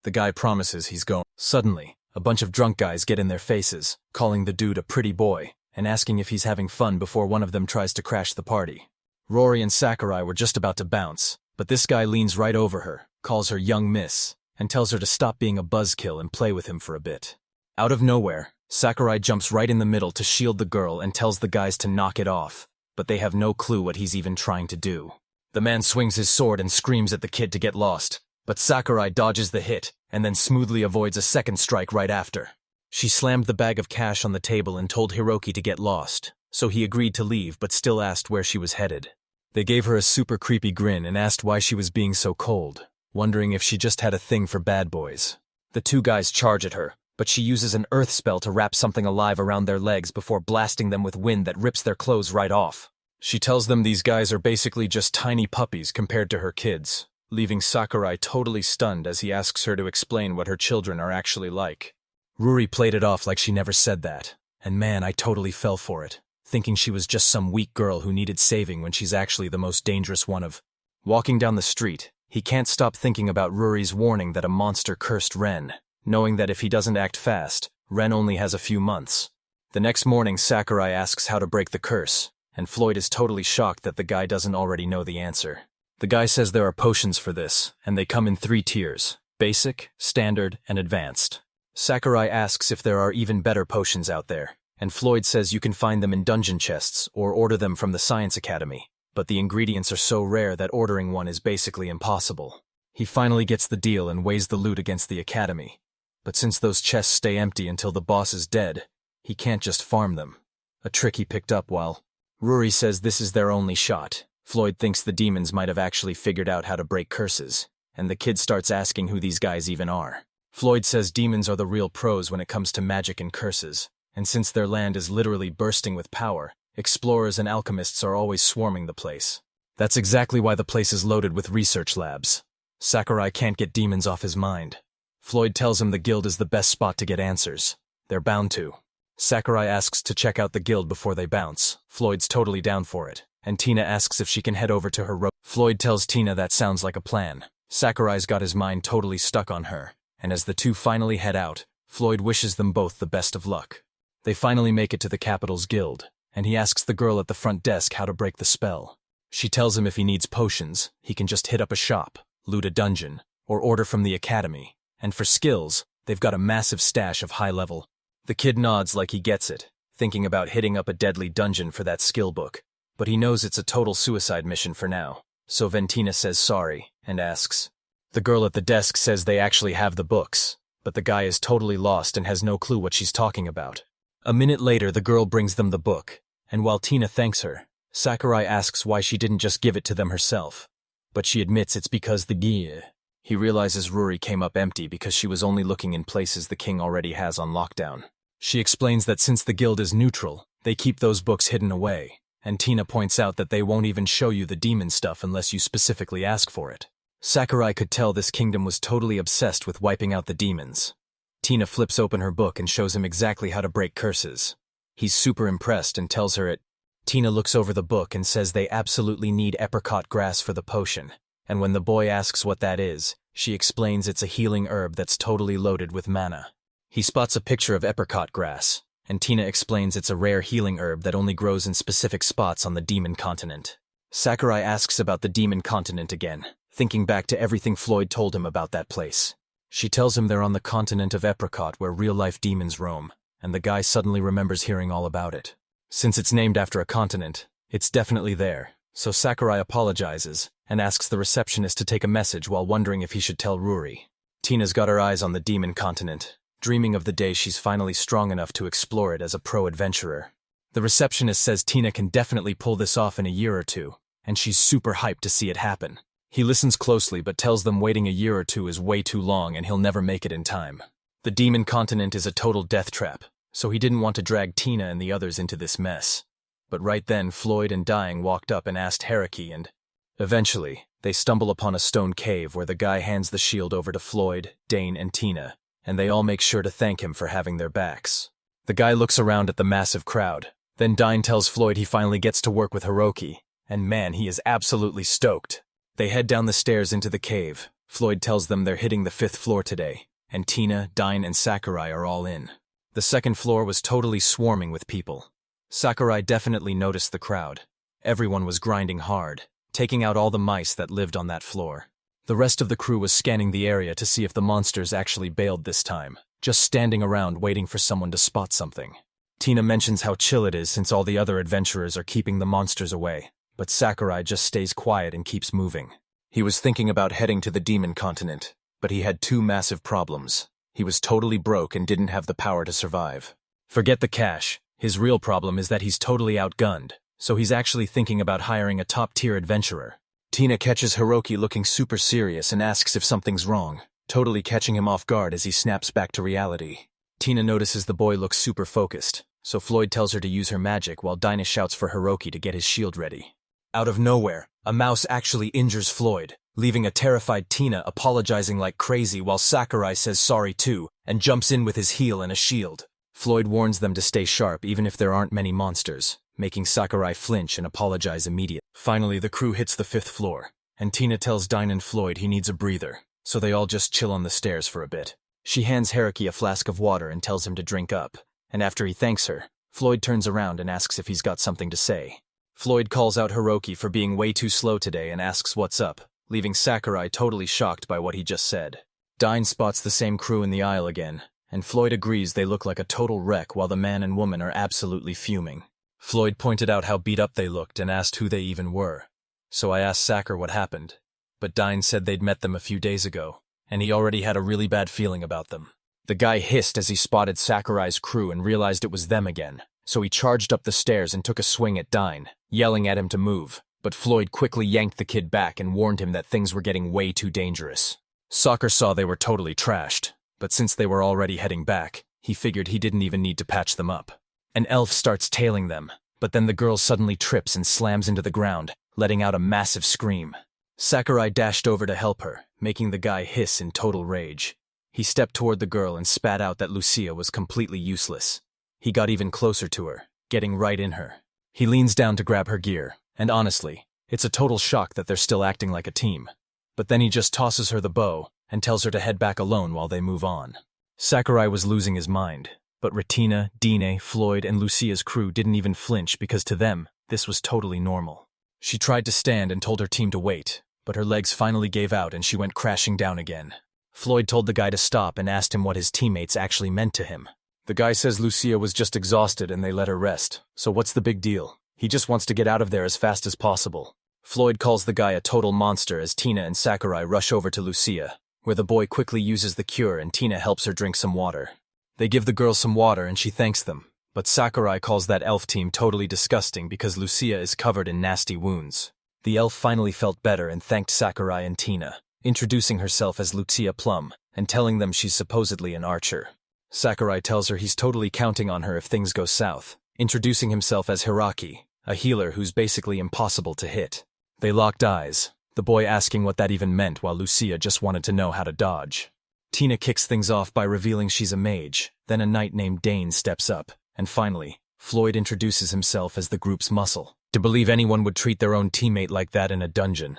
The guy promises he's going. Suddenly, a bunch of drunk guys get in their faces, calling the dude a pretty boy, and asking if he's having fun before one of them tries to crash the party. Rory and Sakurai were just about to bounce, but this guy leans right over her, calls her young miss, and tells her to stop being a buzzkill and play with him for a bit. Out of nowhere, Sakurai jumps right in the middle to shield the girl and tells the guys to knock it off, but they have no clue what he's even trying to do. The man swings his sword and screams at the kid to get lost, but Sakurai dodges the hit and then smoothly avoids a second strike right after. She slammed the bag of cash on the table and told Hiroki to get lost, so he agreed to leave but still asked where she was headed. They gave her a super creepy grin and asked why she was being so cold, wondering if she just had a thing for bad boys. The two guys charge at her, but she uses an earth spell to wrap something alive around their legs before blasting them with wind that rips their clothes right off. She tells them these guys are basically just tiny puppies compared to her kids, leaving Sakurai totally stunned as he asks her to explain what her children are actually like. Ruri played it off like she never said that, and man, I totally fell for it, thinking she was just some weak girl who needed saving when she's actually the most dangerous one of. Walking down the street, he can't stop thinking about Ruri's warning that a monster cursed Ren, knowing that if he doesn't act fast, Ren only has a few months. The next morning, Sakurai asks how to break the curse, and Floyd is totally shocked that the guy doesn't already know the answer. The guy says there are potions for this, and they come in 3 tiers: basic, standard, and advanced. Sakurai asks if there are even better potions out there, and Floyd says you can find them in dungeon chests or order them from the Science Academy, but the ingredients are so rare that ordering one is basically impossible. He finally gets the deal and weighs the loot against the academy, but since those chests stay empty until the boss is dead, he can't just farm them. A trick he picked up while Ruri says this is their only shot. Floyd thinks the demons might have actually figured out how to break curses, and the kid starts asking who these guys even are. Floyd says demons are the real pros when it comes to magic and curses, and since their land is literally bursting with power, explorers and alchemists are always swarming the place. That's exactly why the place is loaded with research labs. Sakurai can't get demons off his mind. Floyd tells him the guild is the best spot to get answers. They're bound to. Sakurai asks to check out the guild before they bounce. Floyd's totally down for it, and Tina asks if she can head over to her Floyd tells Tina that sounds like a plan. Sakurai's got his mind totally stuck on her, and as the two finally head out, Floyd wishes them both the best of luck. They finally make it to the capital's guild, and he asks the girl at the front desk how to break the spell. She tells him if he needs potions, he can just hit up a shop, loot a dungeon, or order from the academy, and for skills, they've got a massive stash of high-level. The kid nods like he gets it, thinking about hitting up a deadly dungeon for that skill book, but he knows it's a total suicide mission for now, so Ventina says sorry and asks. The girl at the desk says they actually have the books, but the guy is totally lost and has no clue what she's talking about. A minute later, the girl brings them the book, and while Tina thanks her, Sakurai asks why she didn't just give it to them herself, but she admits it's because the gear. He realizes Ruri came up empty because she was only looking in places the king already has on lockdown. She explains that since the guild is neutral, they keep those books hidden away, and Tina points out that they won't even show you the demon stuff unless you specifically ask for it. Sakurai could tell this kingdom was totally obsessed with wiping out the demons. Tina flips open her book and shows him exactly how to break curses. He's super impressed and tells her it. Tina looks over the book and says they absolutely need apricot grass for the potion, and when the boy asks what that is, she explains it's a healing herb that's totally loaded with mana. He spots a picture of apricot grass, and Tina explains it's a rare healing herb that only grows in specific spots on the demon continent. Sakurai asks about the demon continent again, thinking back to everything Floyd told him about that place. She tells him they're on the continent of Apricot where real-life demons roam, and the guy suddenly remembers hearing all about it. Since it's named after a continent, it's definitely there, so Sakurai apologizes and asks the receptionist to take a message while wondering if he should tell Ruri. Tina's got her eyes on the demon continent, dreaming of the day she's finally strong enough to explore it as a pro-adventurer. The receptionist says Tina can definitely pull this off in a year or two, and she's super hyped to see it happen. He listens closely but tells them waiting a year or two is way too long and he'll never make it in time. The demon continent is a total death trap, so he didn't want to drag Tina and the others into this mess. But right then, Floyd and Dying walked up and asked Haruki, and eventually, they stumble upon a stone cave where the guy hands the shield over to Floyd, Dane, and Tina, and they all make sure to thank him for having their backs. The guy looks around at the massive crowd. Then Dine tells Floyd he finally gets to work with Haruki, and man, he is absolutely stoked. They head down the stairs into the cave. Floyd tells them they're hitting the 5th floor today, and Tina, Dine, and Sakurai are all in. The 2nd floor was totally swarming with people. Sakurai definitely noticed the crowd. Everyone was grinding hard, taking out all the mice that lived on that floor. The rest of the crew was scanning the area to see if the monsters actually bailed this time, just standing around waiting for someone to spot something. Tina mentions how chill it is since all the other adventurers are keeping the monsters away, but Sakurai just stays quiet and keeps moving. He was thinking about heading to the demon continent, but he had 2 massive problems. He was totally broke and didn't have the power to survive. Forget the cash. His real problem is that he's totally outgunned, so he's actually thinking about hiring a top-tier adventurer. Tina catches Haruki looking super serious and asks if something's wrong, totally catching him off guard as he snaps back to reality. Tina notices the boy looks super focused, so Floyd tells her to use her magic while Dinah shouts for Haruki to get his shield ready. Out of nowhere, a mouse actually injures Floyd, leaving a terrified Tina apologizing like crazy while Sakurai says sorry too and jumps in with his heel and a shield. Floyd warns them to stay sharp even if there aren't many monsters, making Sakurai flinch and apologize immediately. Finally, the crew hits the 5th floor, and Tina tells Dine and Floyd he needs a breather, so they all just chill on the stairs for a bit. She hands Haruki a flask of water and tells him to drink up, and after he thanks her, Floyd turns around and asks if he's got something to say. Floyd calls out Haruki for being way too slow today and asks what's up, leaving Sakurai totally shocked by what he just said. Dine spots the same crew in the aisle again, and Floyd agrees they look like a total wreck while the man and woman are absolutely fuming. Floyd pointed out how beat up they looked and asked who they even were. So I asked Sakur what happened, but Dine said they'd met them a few days ago, and he already had a really bad feeling about them. The guy hissed as he spotted Sakurai's crew and realized it was them again, so he charged up the stairs and took a swing at Dine, yelling at him to move, but Floyd quickly yanked the kid back and warned him that things were getting way too dangerous. Sakur saw they were totally trashed, but since they were already heading back, he figured he didn't even need to patch them up. An elf starts tailing them, but then the girl suddenly trips and slams into the ground, letting out a massive scream. Sakurai dashed over to help her, making the guy hiss in total rage. He stepped toward the girl and spat out that Lucia was completely useless. He got even closer to her, getting right in her. He leans down to grab her gear, and honestly, it's a total shock that they're still acting like a team. But then he just tosses her the bow and tells her to head back alone while they move on. Sakurai was losing his mind, but Retina, Dine, Floyd, and Lucia's crew didn't even flinch because to them, this was totally normal. She tried to stand and told her team to wait, but her legs finally gave out and she went crashing down again. Floyd told the guy to stop and asked him what his teammates actually meant to him. The guy says Lucia was just exhausted and they let her rest, so what's the big deal? He just wants to get out of there as fast as possible. Floyd calls the guy a total monster as Tina and Sakurai rush over to Lucia, where the boy quickly uses the cure and Tina helps her drink some water. They give the girl some water and she thanks them, but Sakurai calls that elf team totally disgusting because Lucia is covered in nasty wounds. The elf finally felt better and thanked Sakurai and Tina, introducing herself as Lucia Plum and telling them she's supposedly an archer. Sakurai tells her he's totally counting on her if things go south, introducing himself as Hiraki, a healer who's basically impossible to hit. They locked eyes, the boy asking what that even meant while Lucia just wanted to know how to dodge. Tina kicks things off by revealing she's a mage, then a knight named Dane steps up, and finally, Floyd introduces himself as the group's muscle. To believe anyone would treat their own teammate like that in a dungeon.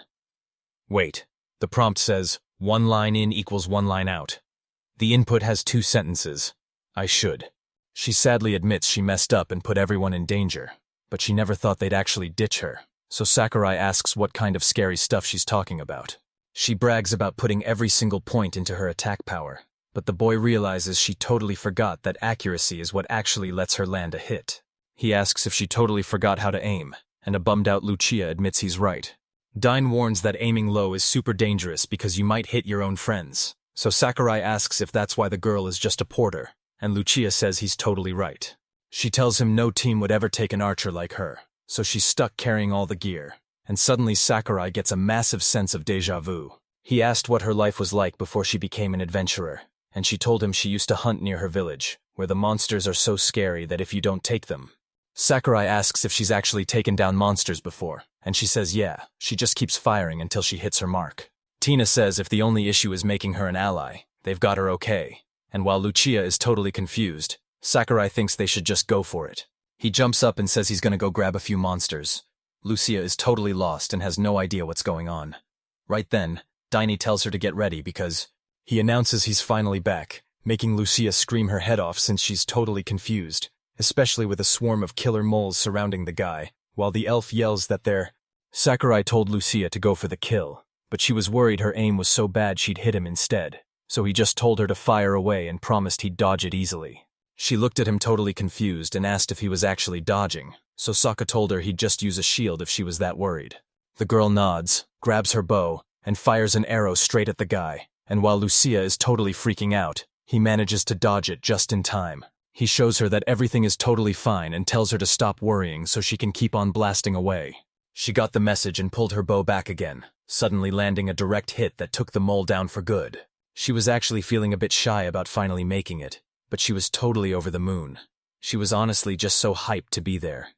Wait, the prompt says, 1 line in equals 1 line out. The input has 2 sentences. I should. She sadly admits she messed up and put everyone in danger, but she never thought they'd actually ditch her, so Sakurai asks what kind of scary stuff she's talking about. She brags about putting every single point into her attack power, but the boy realizes she totally forgot that accuracy is what actually lets her land a hit. He asks if she totally forgot how to aim, and a bummed-out Lucia admits he's right. Dine warns that aiming low is super dangerous because you might hit your own friends, so Sakurai asks if that's why the girl is just a porter, and Lucia says he's totally right. She tells him no team would ever take an archer like her, so she's stuck carrying all the gear, and suddenly Sakurai gets a massive sense of déjà vu. He asked what her life was like before she became an adventurer, and she told him she used to hunt near her village, where the monsters are so scary that if you don't take them. Sakurai asks if she's actually taken down monsters before, and she says yeah, she just keeps firing until she hits her mark. Tina says if the only issue is making her an ally, they've got her okay, and while Lucia is totally confused, Sakurai thinks they should just go for it. He jumps up and says he's gonna go grab a few monsters. Lucia is totally lost and has no idea what's going on. Right then, Diney tells her to get ready because he announces he's finally back, making Lucia scream her head off since she's totally confused, especially with a swarm of killer moles surrounding the guy, while the elf yells that they're... Sakurai told Lucia to go for the kill, but she was worried her aim was so bad she'd hit him instead, so he just told her to fire away and promised he'd dodge it easily. She looked at him totally confused and asked if he was actually dodging, so Sokka told her he'd just use a shield if she was that worried. The girl nods, grabs her bow, and fires an arrow straight at the guy, and while Lucia is totally freaking out, he manages to dodge it just in time. He shows her that everything is totally fine and tells her to stop worrying so she can keep on blasting away. She got the message and pulled her bow back again, suddenly landing a direct hit that took the mole down for good. She was actually feeling a bit shy about finally making it, but she was totally over the moon. She was honestly just so hyped to be there.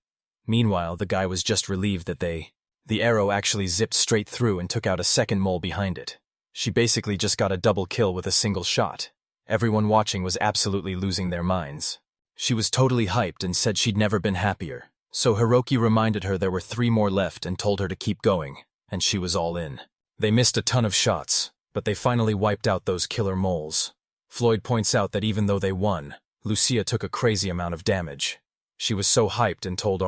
Meanwhile, the guy was just relieved that the arrow actually zipped straight through and took out a second mole behind it. She basically just got a double kill with a single shot. Everyone watching was absolutely losing their minds. She was totally hyped and said she'd never been happier, so Hiroki reminded her there were 3 more left and told her to keep going, and she was all in. They missed a ton of shots, but they finally wiped out those killer moles. Floyd points out that even though they won, Lucia took a crazy amount of damage. She was so hyped and told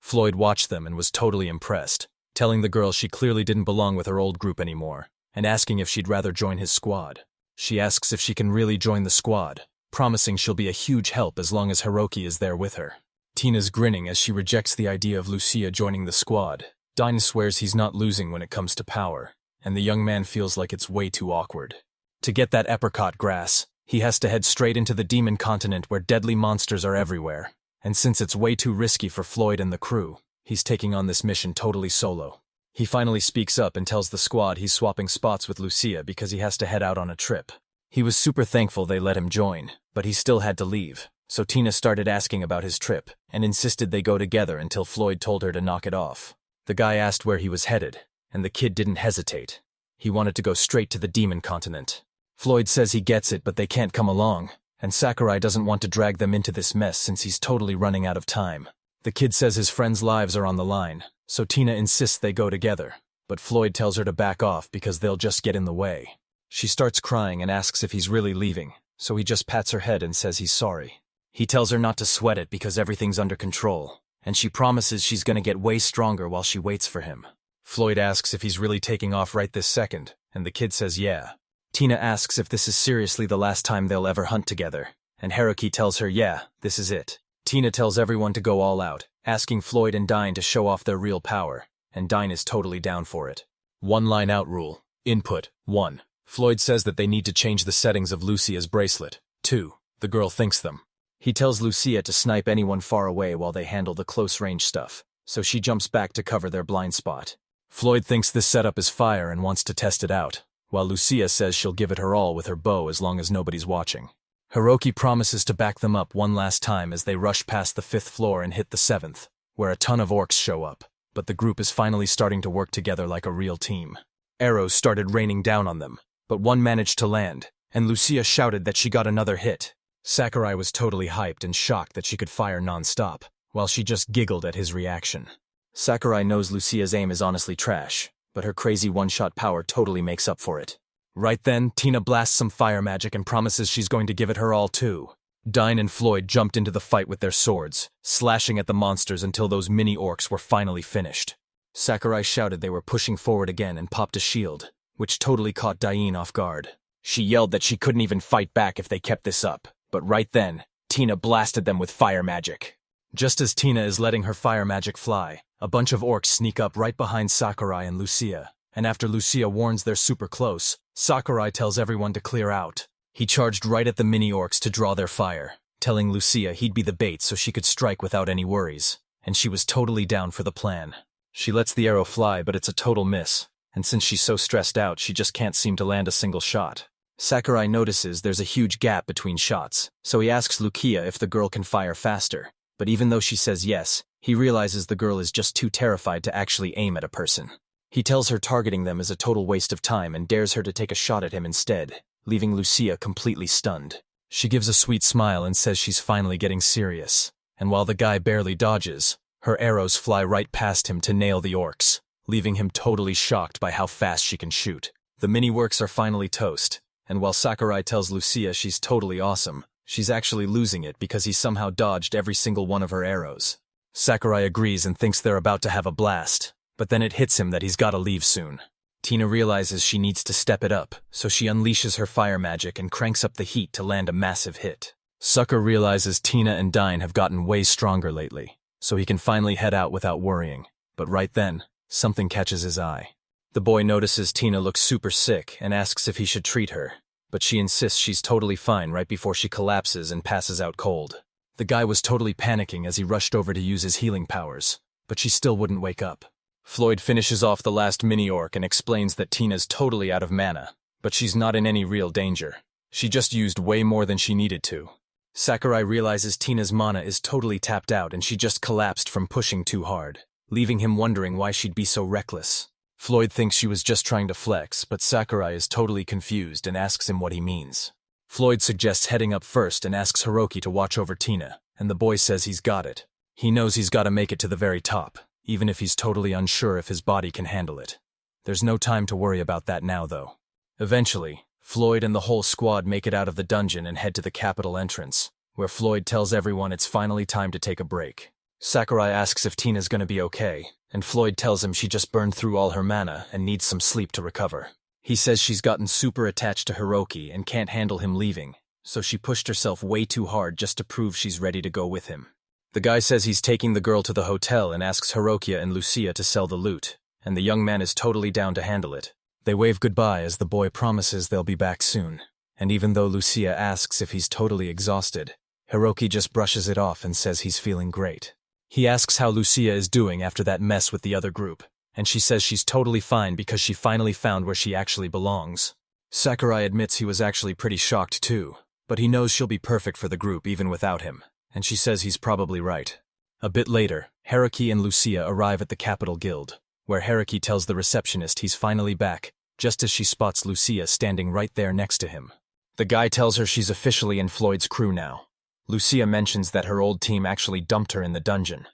Floyd watched them and was totally impressed, telling the girl she clearly didn't belong with her old group anymore, and asking if she'd rather join his squad. She asks if she can really join the squad, promising she'll be a huge help as long as Hiroki is there with her. Tina's grinning as she rejects the idea of Lucia joining the squad. Dine swears he's not losing when it comes to power, and the young man feels like it's way too awkward. To get that apricot grass, he has to head straight into the demon continent where deadly monsters are everywhere, and since it's way too risky for Floyd and the crew, he's taking on this mission totally solo. He finally speaks up and tells the squad he's swapping spots with Lucia because he has to head out on a trip. He was super thankful they let him join, but he still had to leave, so Tina started asking about his trip and insisted they go together until Floyd told her to knock it off. The guy asked where he was headed, and the kid didn't hesitate. He wanted to go straight to the demon continent. Floyd says he gets it, but they can't come along, and Sakurai doesn't want to drag them into this mess since he's totally running out of time. The kid says his friends' lives are on the line, so Tina insists they go together, but Floyd tells her to back off because they'll just get in the way. She starts crying and asks if he's really leaving, so he just pats her head and says he's sorry. He tells her not to sweat it because everything's under control, and she promises she's gonna get way stronger while she waits for him. Floyd asks if he's really taking off right this second, and the kid says yeah. Tina asks if this is seriously the last time they'll ever hunt together, and Haruki tells her yeah, this is it. Tina tells everyone to go all out, asking Floyd and Dine to show off their real power, and Dine is totally down for it. One line out rule. Input 1. Floyd says that they need to change the settings of Lucia's bracelet. 2. The girl thinks them. He tells Lucia to snipe anyone far away while they handle the close-range stuff, so she jumps back to cover their blind spot. Floyd thinks this setup is fire and wants to test it out, while Lucia says she'll give it her all with her bow as long as nobody's watching. Hiroki promises to back them up one last time as they rush past the 5th floor and hit the 7th, where a ton of orcs show up, but the group is finally starting to work together like a real team. Arrows started raining down on them, but one managed to land, and Lucia shouted that she got another hit. Sakurai was totally hyped and shocked that she could fire non-stop, while she just giggled at his reaction. Sakurai knows Lucia's aim is honestly trash, but her crazy one-shot power totally makes up for it. Right then, Tina blasts some fire magic and promises she's going to give it her all too. Dine and Floyd jumped into the fight with their swords, slashing at the monsters until those mini-orcs were finally finished. Sakurai shouted they were pushing forward again and popped a shield, which totally caught Diane off guard. She yelled that she couldn't even fight back if they kept this up, but right then, Tina blasted them with fire magic. Just as Tina is letting her fire magic fly, a bunch of orcs sneak up right behind Sakurai and Lucia, and after Lucia warns they're super close, Sakurai tells everyone to clear out. He charged right at the mini-orcs to draw their fire, telling Lucia he'd be the bait so she could strike without any worries, and she was totally down for the plan. She lets the arrow fly, but it's a total miss, and since she's so stressed out, she just can't seem to land a single shot. Sakurai notices there's a huge gap between shots, so he asks Lucia if the girl can fire faster, but even though she says yes, he realizes the girl is just too terrified to actually aim at a person. He tells her targeting them is a total waste of time and dares her to take a shot at him instead, leaving Lucia completely stunned. She gives a sweet smile and says she's finally getting serious, and while the guy barely dodges, her arrows fly right past him to nail the orcs, leaving him totally shocked by how fast she can shoot. The mini-works are finally toast, and while Sakurai tells Lucia she's totally awesome, she's actually losing it because he somehow dodged every single one of her arrows. Sakurai agrees and thinks they're about to have a blast, but then it hits him that he's gotta leave soon. Tina realizes she needs to step it up, so she unleashes her fire magic and cranks up the heat to land a massive hit. Sucker realizes Tina and Dine have gotten way stronger lately, so he can finally head out without worrying, but right then, something catches his eye. The boy notices Tina looks super sick and asks if he should treat her, but she insists she's totally fine right before she collapses and passes out cold. The guy was totally panicking as he rushed over to use his healing powers, but she still wouldn't wake up. Floyd finishes off the last mini-orc and explains that Tina's totally out of mana, but she's not in any real danger. She just used way more than she needed to. Sakurai realizes Tina's mana is totally tapped out and she just collapsed from pushing too hard, leaving him wondering why she'd be so reckless. Floyd thinks she was just trying to flex, but Sakurai is totally confused and asks him what he means. Floyd suggests heading up first and asks Hiroki to watch over Tina, and the boy says he's got it. He knows he's gotta make it to the very top, even if he's totally unsure if his body can handle it. There's no time to worry about that now, though. Eventually, Floyd and the whole squad make it out of the dungeon and head to the capital entrance, where Floyd tells everyone it's finally time to take a break. Sakurai asks if Tina's gonna be okay, and Floyd tells him she just burned through all her mana and needs some sleep to recover. He says she's gotten super attached to Hiroki and can't handle him leaving, so she pushed herself way too hard just to prove she's ready to go with him. The guy says he's taking the girl to the hotel and asks Hiroki and Lucia to sell the loot, and the young man is totally down to handle it. They wave goodbye as the boy promises they'll be back soon, and even though Lucia asks if he's totally exhausted, Hiroki just brushes it off and says he's feeling great. He asks how Lucia is doing after that mess with the other group, and she says she's totally fine because she finally found where she actually belongs. Sakurai admits he was actually pretty shocked too, but he knows she'll be perfect for the group even without him, and she says he's probably right. A bit later, Hiroki and Lucia arrive at the Capital Guild, where Hiroki tells the receptionist he's finally back, just as she spots Lucia standing right there next to him. The guy tells her she's officially in Floyd's crew now. Lucia mentions that her old team actually dumped her in the dungeon.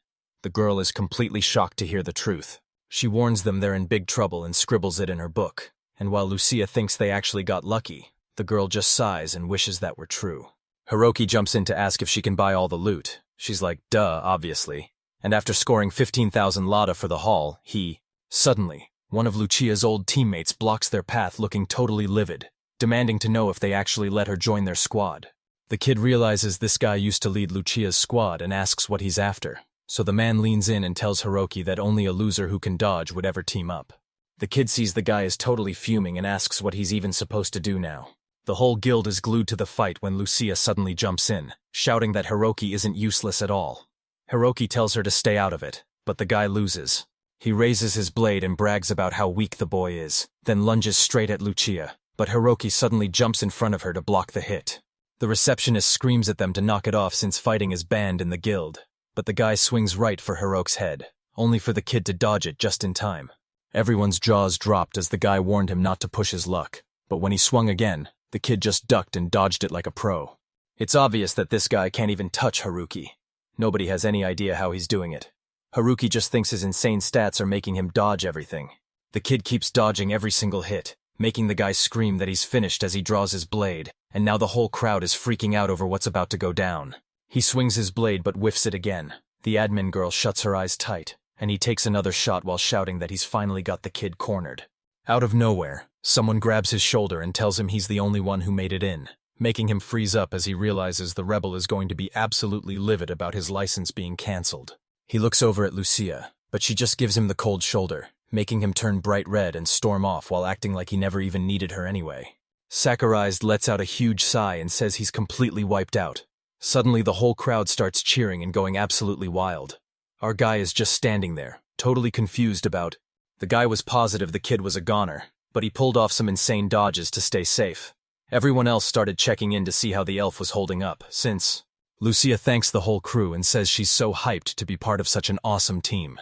The girl is completely shocked to hear the truth. She warns them they're in big trouble and scribbles it in her book, and while Lucia thinks they actually got lucky, the girl just sighs and wishes that were true. Hiroki jumps in to ask if she can buy all the loot. She's like, duh, obviously. And after scoring 15,000 lata for the haul, suddenly, one of Lucia's old teammates blocks their path looking totally livid, demanding to know if they actually let her join their squad. The kid realizes this guy used to lead Lucia's squad and asks what he's after, so the man leans in and tells Hiroki that only a loser who can dodge would ever team up. The kid sees the guy is totally fuming and asks what he's even supposed to do now. The whole guild is glued to the fight when Lucia suddenly jumps in, shouting that Hiroki isn't useless at all. Hiroki tells her to stay out of it, but the guy loses. He raises his blade and brags about how weak the boy is, then lunges straight at Lucia, but Hiroki suddenly jumps in front of her to block the hit. The receptionist screams at them to knock it off since fighting is banned in the guild, but the guy swings right for Hiroki's head, only for the kid to dodge it just in time. Everyone's jaws dropped as the guy warned him not to push his luck, but when he swung again, the kid just ducked and dodged it like a pro. It's obvious that this guy can't even touch Haruki. Nobody has any idea how he's doing it. Haruki just thinks his insane stats are making him dodge everything. The kid keeps dodging every single hit, making the guy scream that he's finished as he draws his blade, and now the whole crowd is freaking out over what's about to go down. He swings his blade but whiffs it again. The admin girl shuts her eyes tight, and he takes another shot while shouting that he's finally got the kid cornered. Out of nowhere, someone grabs his shoulder and tells him he's the only one who made it in, making him freeze up as he realizes the rebel is going to be absolutely livid about his license being cancelled. He looks over at Lucia, but she just gives him the cold shoulder, making him turn bright red and storm off while acting like he never even needed her anyway. Sakurai lets out a huge sigh and says he's completely wiped out. Suddenly the whole crowd starts cheering and going absolutely wild. Our guy is just standing there, totally confused about. The guy was positive the kid was a goner, but he pulled off some insane dodges to stay safe. Everyone else started checking in to see how the elf was holding up, since Lucia thanks the whole crew and says she's so hyped to be part of such an awesome team.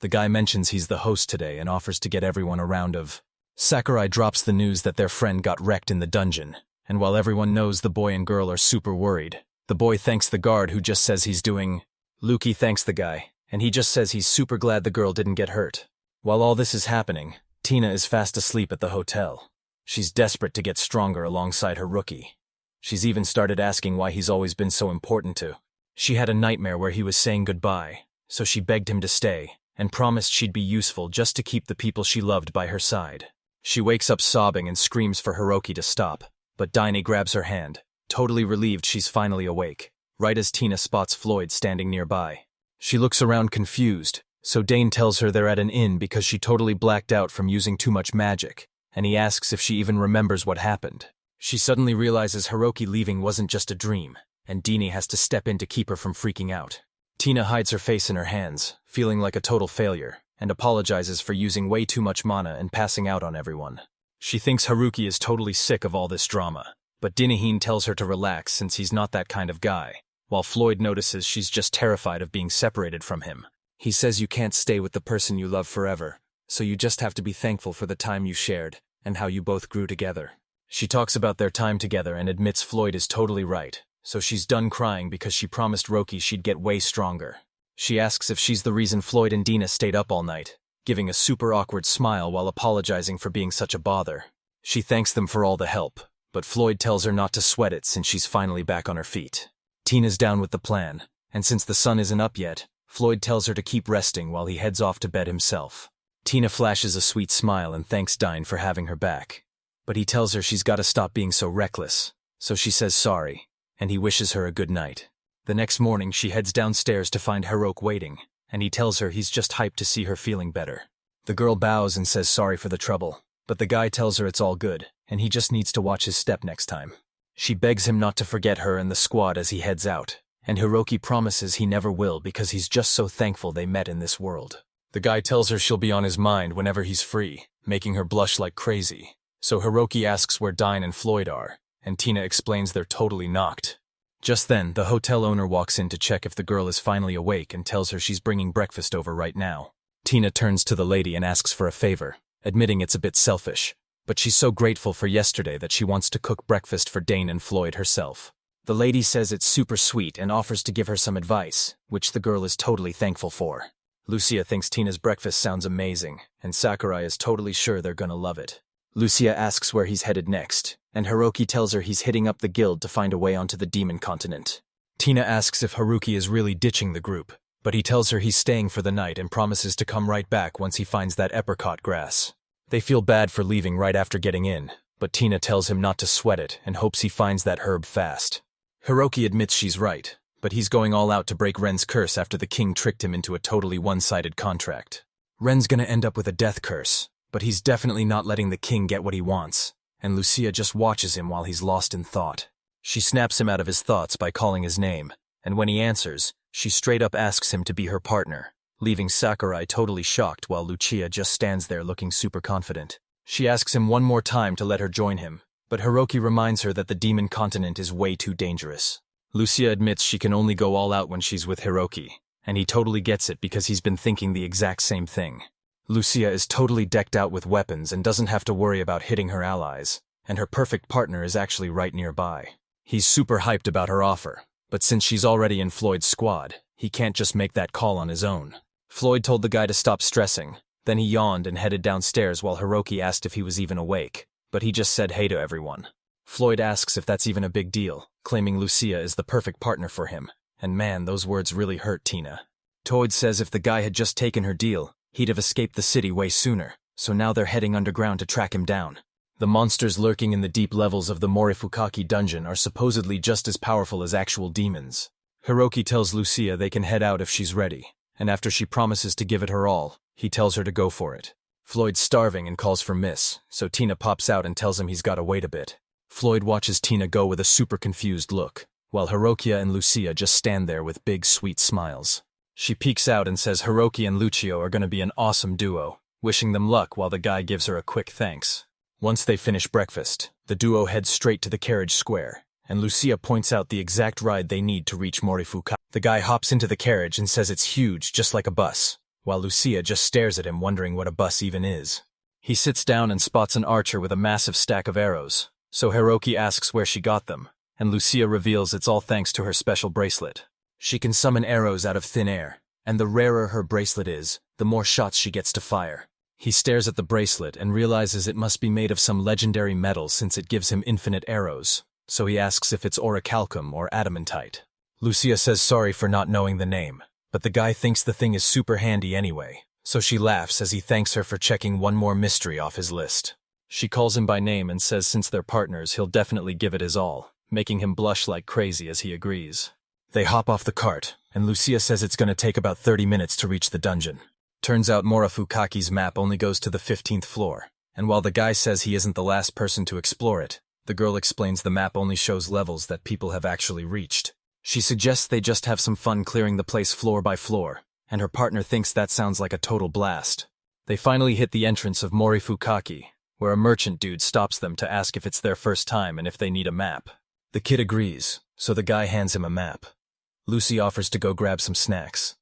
The guy mentions he's the host today and offers to get everyone a round of. Sakurai drops the news that their friend got wrecked in the dungeon, and while everyone knows the boy and girl are super worried, the boy thanks the guard who just says he's doing. Luki thanks the guy, and he just says he's super glad the girl didn't get hurt. While all this is happening, Tina is fast asleep at the hotel. She's desperate to get stronger alongside her rookie. She's even started asking why he's always been so important to. She had a nightmare where he was saying goodbye, so she begged him to stay, and promised she'd be useful just to keep the people she loved by her side. She wakes up sobbing and screams for Hiroki to stop, but Daini grabs her hand, totally relieved she's finally awake, right as Tina spots Floyd standing nearby. She looks around confused, so Dane tells her they're at an inn because she totally blacked out from using too much magic, and he asks if she even remembers what happened. She suddenly realizes Hiroki leaving wasn't just a dream, and Dini has to step in to keep her from freaking out. Tina hides her face in her hands, feeling like a total failure, and apologizes for using way too much mana and passing out on everyone. She thinks Haruki is totally sick of all this drama, but Dinaheen tells her to relax since he's not that kind of guy, while Floyd notices she's just terrified of being separated from him. He says you can't stay with the person you love forever, so you just have to be thankful for the time you shared, and how you both grew together. She talks about their time together and admits Floyd is totally right, so she's done crying because she promised Roki she'd get way stronger. She asks if she's the reason Floyd and Dina stayed up all night, giving a super awkward smile while apologizing for being such a bother. She thanks them for all the help, but Floyd tells her not to sweat it since she's finally back on her feet. Tina's down with the plan, and since the sun isn't up yet, Floyd tells her to keep resting while he heads off to bed himself. Tina flashes a sweet smile and thanks Dine for having her back. But he tells her she's got to stop being so reckless, so she says sorry, and he wishes her a good night. The next morning she heads downstairs to find Hiroki waiting, and he tells her he's just hyped to see her feeling better. The girl bows and says sorry for the trouble, but the guy tells her it's all good, and he just needs to watch his step next time. She begs him not to forget her and the squad as he heads out, and Hiroki promises he never will because he's just so thankful they met in this world. The guy tells her she'll be on his mind whenever he's free, making her blush like crazy. So Hiroki asks where Dine and Floyd are, and Tina explains they're totally knocked. Just then, the hotel owner walks in to check if the girl is finally awake and tells her she's bringing breakfast over right now. Tina turns to the lady and asks for a favor, admitting it's a bit selfish, but she's so grateful for yesterday that she wants to cook breakfast for Dane and Floyd herself. The lady says it's super sweet and offers to give her some advice, which the girl is totally thankful for. Lucia thinks Tina's breakfast sounds amazing, and Sakurai is totally sure they're gonna love it. Lucia asks where he's headed next, and Hiroki tells her he's hitting up the guild to find a way onto the demon continent. Tina asks if Haruki is really ditching the group, but he tells her he's staying for the night and promises to come right back once he finds that apricot grass. They feel bad for leaving right after getting in, but Tina tells him not to sweat it and hopes he finds that herb fast. Hiroki admits she's right, but he's going all out to break Ren's curse after the king tricked him into a totally one-sided contract. Ren's gonna end up with a death curse, but he's definitely not letting the king get what he wants, and Lucia just watches him while he's lost in thought. She snaps him out of his thoughts by calling his name, and when he answers, she straight up asks him to be her partner, leaving Sakurai totally shocked while Lucia just stands there looking super confident. She asks him one more time to let her join him, but Hiroki reminds her that the demon continent is way too dangerous. Lucia admits she can only go all out when she's with Hiroki, and he totally gets it because he's been thinking the exact same thing. Lucia is totally decked out with weapons and doesn't have to worry about hitting her allies, and her perfect partner is actually right nearby. He's super hyped about her offer, but since she's already in Floyd's squad, he can't just make that call on his own. Floyd told the guy to stop stressing, then he yawned and headed downstairs while Hiroki asked if he was even awake, but he just said hey to everyone. Floyd asks if that's even a big deal, claiming Lucia is the perfect partner for him, and man, those words really hurt Tina. Toad says if the guy had just taken her deal, he'd have escaped the city way sooner, so now they're heading underground to track him down. The monsters lurking in the deep levels of the Morifukaki dungeon are supposedly just as powerful as actual demons. Hiroki tells Lucia they can head out if she's ready, and after she promises to give it her all, he tells her to go for it. Floyd's starving and calls for Miss, so Tina pops out and tells him he's gotta wait a bit. Floyd watches Tina go with a super confused look, while Hiroki and Lucia just stand there with big sweet smiles. She peeks out and says Hiroki and Lucio are gonna be an awesome duo, wishing them luck while the guy gives her a quick thanks. Once they finish breakfast, the duo heads straight to the carriage square, and Lucia points out the exact ride they need to reach Morifukaki. The guy hops into the carriage and says it's huge, just like a bus, while Lucia just stares at him wondering what a bus even is. He sits down and spots an archer with a massive stack of arrows, so Hiroki asks where she got them, and Lucia reveals it's all thanks to her special bracelet. She can summon arrows out of thin air, and the rarer her bracelet is, the more shots she gets to fire. He stares at the bracelet and realizes it must be made of some legendary metal since it gives him infinite arrows, so he asks if it's orichalcum or adamantite. Lucia says sorry for not knowing the name, but the guy thinks the thing is super handy anyway, so she laughs as he thanks her for checking one more mystery off his list. She calls him by name and says since they're partners he'll definitely give it his all, making him blush like crazy as he agrees. They hop off the cart, and Lucia says it's gonna take about 30 minutes to reach the dungeon. Turns out Morifukaki's map only goes to the 15th floor, and while the guy says he isn't the last person to explore it, the girl explains the map only shows levels that people have actually reached. She suggests they just have some fun clearing the place floor by floor, and her partner thinks that sounds like a total blast. They finally hit the entrance of Morifukaki, where a merchant dude stops them to ask if it's their first time and if they need a map. The kid agrees, so the guy hands him a map. Lucy offers to go grab some snacks.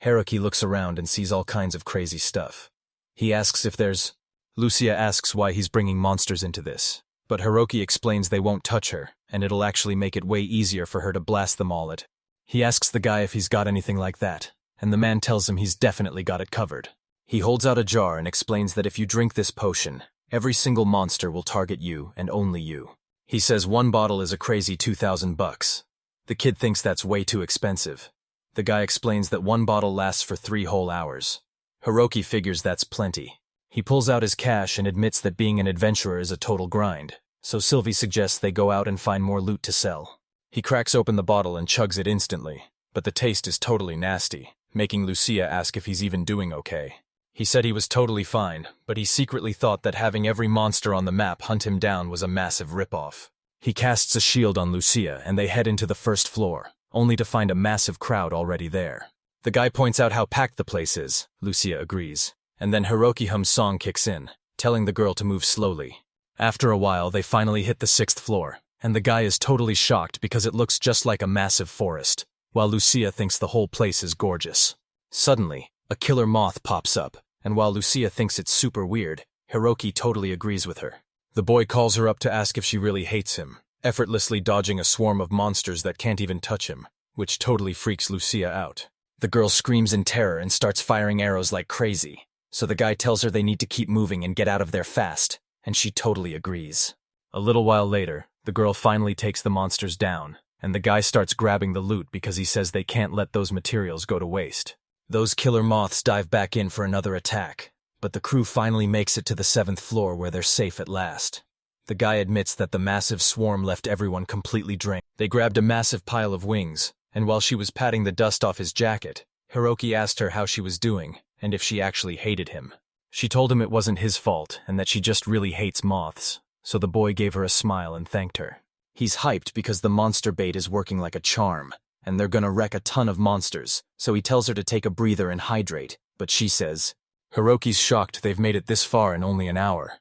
Hiroki looks around and sees all kinds of crazy stuff. He asks if there's... Lucia asks why he's bringing monsters into this, but Hiroki explains they won't touch her, and it'll actually make it way easier for her to blast them all at. He asks the guy if he's got anything like that, and the man tells him he's definitely got it covered. He holds out a jar and explains that if you drink this potion, every single monster will target you and only you. He says one bottle is a crazy $2,000. The kid thinks that's way too expensive. The guy explains that one bottle lasts for 3 whole hours. Hiroki figures that's plenty. He pulls out his cash and admits that being an adventurer is a total grind, so Sylvie suggests they go out and find more loot to sell. He cracks open the bottle and chugs it instantly, but the taste is totally nasty, making Lucia ask if he's even doing okay. He said he was totally fine, but he secretly thought that having every monster on the map hunt him down was a massive ripoff. He casts a shield on Lucia and they head into the first floor, only to find a massive crowd already there. The guy points out how packed the place is, Lucia agrees, and then Hiroki Hum's song kicks in, telling the girl to move slowly. After a while, they finally hit the 6th floor, and the guy is totally shocked because it looks just like a massive forest, while Lucia thinks the whole place is gorgeous. Suddenly, a killer moth pops up, and while Lucia thinks it's super weird, Hiroki totally agrees with her. The boy calls her up to ask if she really hates him, effortlessly dodging a swarm of monsters that can't even touch him, which totally freaks Lucia out. The girl screams in terror and starts firing arrows like crazy, so the guy tells her they need to keep moving and get out of there fast, and she totally agrees. A little while later, the girl finally takes the monsters down, and the guy starts grabbing the loot because he says they can't let those materials go to waste. Those killer moths dive back in for another attack, but the crew finally makes it to the 7th floor where they're safe at last. The guy admits that the massive swarm left everyone completely drained. They grabbed a massive pile of wings, and while she was patting the dust off his jacket, Hiroki asked her how she was doing and if she actually hated him. She told him it wasn't his fault and that she just really hates moths, so the boy gave her a smile and thanked her. He's hyped because the monster bait is working like a charm, and they're gonna wreck a ton of monsters, so he tells her to take a breather and hydrate, but she says, Hiroki's shocked they've made it this far in only an hour.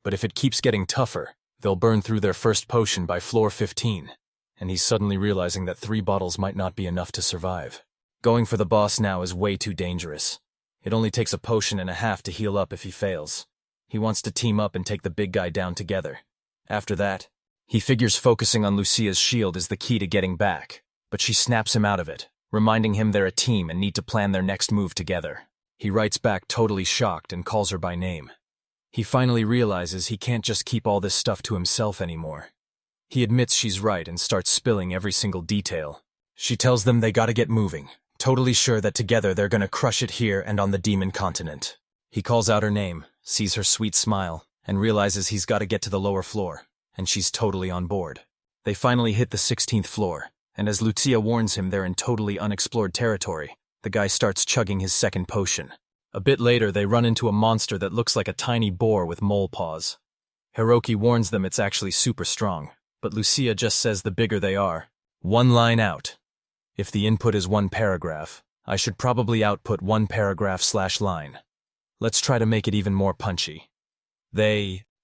But if it keeps getting tougher, they'll burn through their first potion by floor 15, and he's suddenly realizing that 3 bottles might not be enough to survive. Going for the boss now is way too dangerous. It only takes a potion and a half to heal up if he fails. He wants to team up and take the big guy down together. After that, he figures focusing on Lucia's shield is the key to getting back, but she snaps him out of it, reminding him they're a team and need to plan their next move together. He writes back totally shocked and calls her by name. He finally realizes he can't just keep all this stuff to himself anymore. He admits she's right and starts spilling every single detail. She tells them they gotta get moving, totally sure that together they're gonna crush it here and on the demon continent. He calls out her name, sees her sweet smile, and realizes he's gotta get to the lower floor, and she's totally on board. They finally hit the 16th floor, and as Lucia warns him they're in totally unexplored territory, the guy starts chugging his second potion. A bit later, they run into a monster that looks like a tiny boar with mole paws. Hiroki warns them it's actually super strong, but Lucia just says the bigger they are, one line out. If the input is one paragraph, I should probably output one paragraph/line. Let's try to make it even more punchy.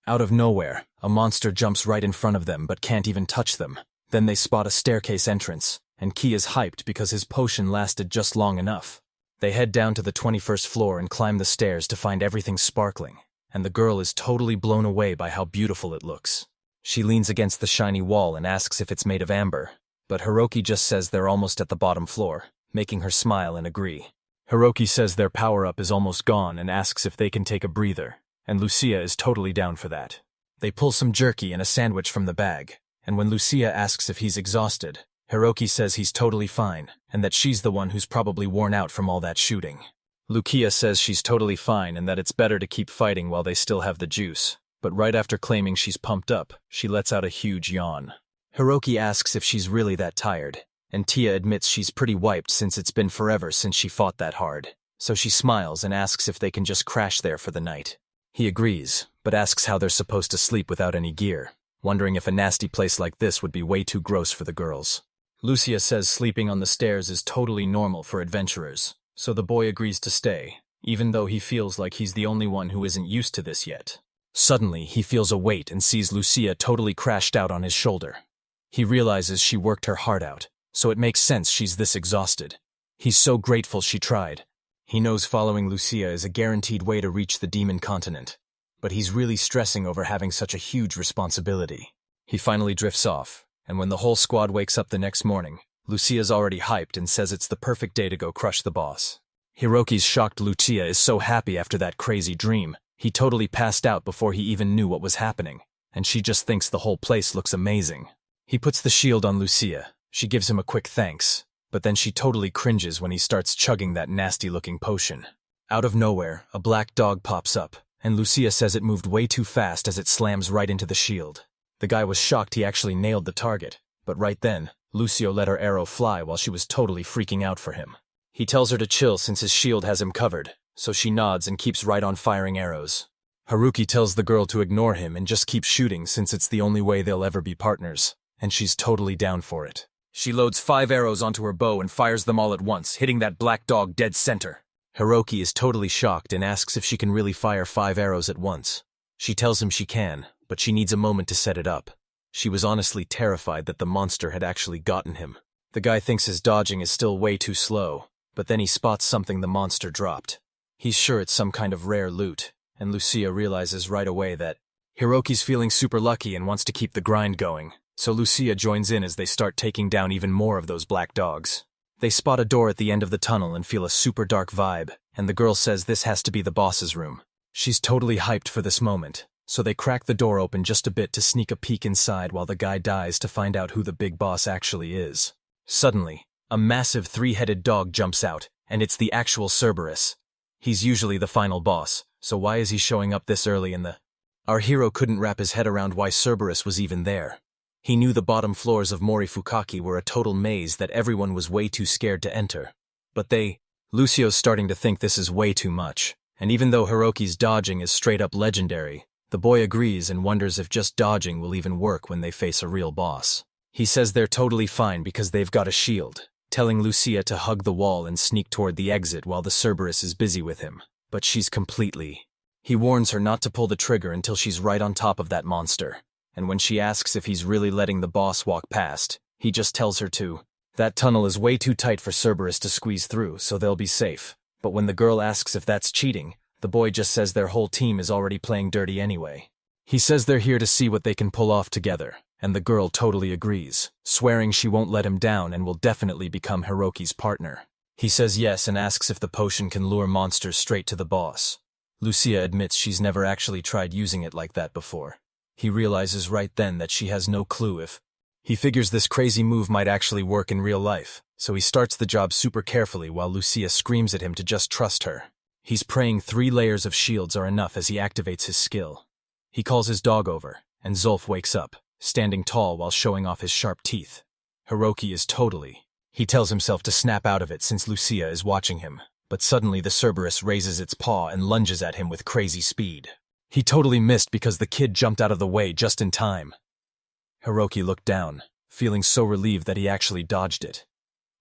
Out of nowhere, a monster jumps right in front of them but can't even touch them. Then they spot a staircase entrance, and Ki is hyped because his potion lasted just long enough. They head down to the 21st floor and climb the stairs to find everything sparkling, and the girl is totally blown away by how beautiful it looks. She leans against the shiny wall and asks if it's made of amber, but Hiroki just says they're almost at the bottom floor, making her smile and agree. Hiroki says their power-up is almost gone and asks if they can take a breather, and Lucia is totally down for that. They pull some jerky and a sandwich from the bag, and when Lucia asks if he's exhausted, Hiroki says he's totally fine, and that she's the one who's probably worn out from all that shooting. Lucia says she's totally fine and that it's better to keep fighting while they still have the juice, but right after claiming she's pumped up, she lets out a huge yawn. Hiroki asks if she's really that tired, and Tia admits she's pretty wiped since it's been forever since she fought that hard, so she smiles and asks if they can just crash there for the night. He agrees, but asks how they're supposed to sleep without any gear, wondering if a nasty place like this would be way too gross for the girls. Lucia says sleeping on the stairs is totally normal for adventurers, so the boy agrees to stay, even though he feels like he's the only one who isn't used to this yet. Suddenly, he feels a weight and sees Lucia totally crashed out on his shoulder. He realizes she worked her heart out, so it makes sense she's this exhausted. He's so grateful she tried. He knows following Lucia is a guaranteed way to reach the demon continent, but he's really stressing over having such a huge responsibility. He finally drifts off, and when the whole squad wakes up the next morning, Lucia's already hyped and says it's the perfect day to go crush the boss. Hiroki's shocked Lucia is so happy after that crazy dream, he totally passed out before he even knew what was happening, and she just thinks the whole place looks amazing. He puts the shield on Lucia. She gives him a quick thanks, but then she totally cringes when he starts chugging that nasty-looking potion. Out of nowhere, a black dog pops up, and Lucia says it moved way too fast as it slams right into the shield. The guy was shocked he actually nailed the target, but right then, Lucio let her arrow fly while she was totally freaking out for him. He tells her to chill since his shield has him covered, so she nods and keeps right on firing arrows. Haruki tells the girl to ignore him and just keep shooting since it's the only way they'll ever be partners, and she's totally down for it. She loads 5 arrows onto her bow and fires them all at once, hitting that black dog dead center. Hiroki is totally shocked and asks if she can really fire 5 arrows at once. She tells him she can, but she needs a moment to set it up. She was honestly terrified that the monster had actually gotten him. The guy thinks his dodging is still way too slow, but then he spots something the monster dropped. He's sure it's some kind of rare loot, and Lucia realizes right away that Hiroki's feeling super lucky and wants to keep the grind going, so Lucia joins in as they start taking down even more of those black dogs. They spot a door at the end of the tunnel and feel a super dark vibe, and the girl says this has to be the boss's room. She's totally hyped for this moment, so they crack the door open just a bit to sneak a peek inside while the guy dies to find out who the big boss actually is. Suddenly, a massive 3-headed dog jumps out, and it's the actual Cerberus. He's usually the final boss, so why is he showing up this early in the... Our hero couldn't wrap his head around why Cerberus was even there. He knew the bottom floors of Morifukaki were a total maze that everyone was way too scared to enter. But Lucio's starting to think this is way too much, and even though Hiroki's dodging is straight up legendary, the boy agrees and wonders if just dodging will even work when they face a real boss. He says they're totally fine because they've got a shield, telling Lucia to hug the wall and sneak toward the exit while the Cerberus is busy with him, but she's completely... He warns her not to pull the trigger until she's right on top of that monster, and when she asks if he's really letting the boss walk past, he just tells her to. That tunnel is way too tight for Cerberus to squeeze through, so they'll be safe. But when the girl asks if that's cheating, the boy just says their whole team is already playing dirty anyway. He says they're here to see what they can pull off together, and the girl totally agrees, swearing she won't let him down and will definitely become Hiroki's partner. He says yes and asks if the potion can lure monsters straight to the boss. Lucia admits she's never actually tried using it like that before. He realizes right then that she has no clue if... He figures this crazy move might actually work in real life, so he starts the job super carefully while Lucia screams at him to just trust her. He's praying 3 layers of shields are enough as he activates his skill. He calls his dog over, and Zulf wakes up, standing tall while showing off his sharp teeth. Hiroki is totally. He tells himself to snap out of it since Lucia is watching him, but suddenly the Cerberus raises its paw and lunges at him with crazy speed. He totally missed because the kid jumped out of the way just in time. Hiroki looked down, feeling so relieved that he actually dodged it.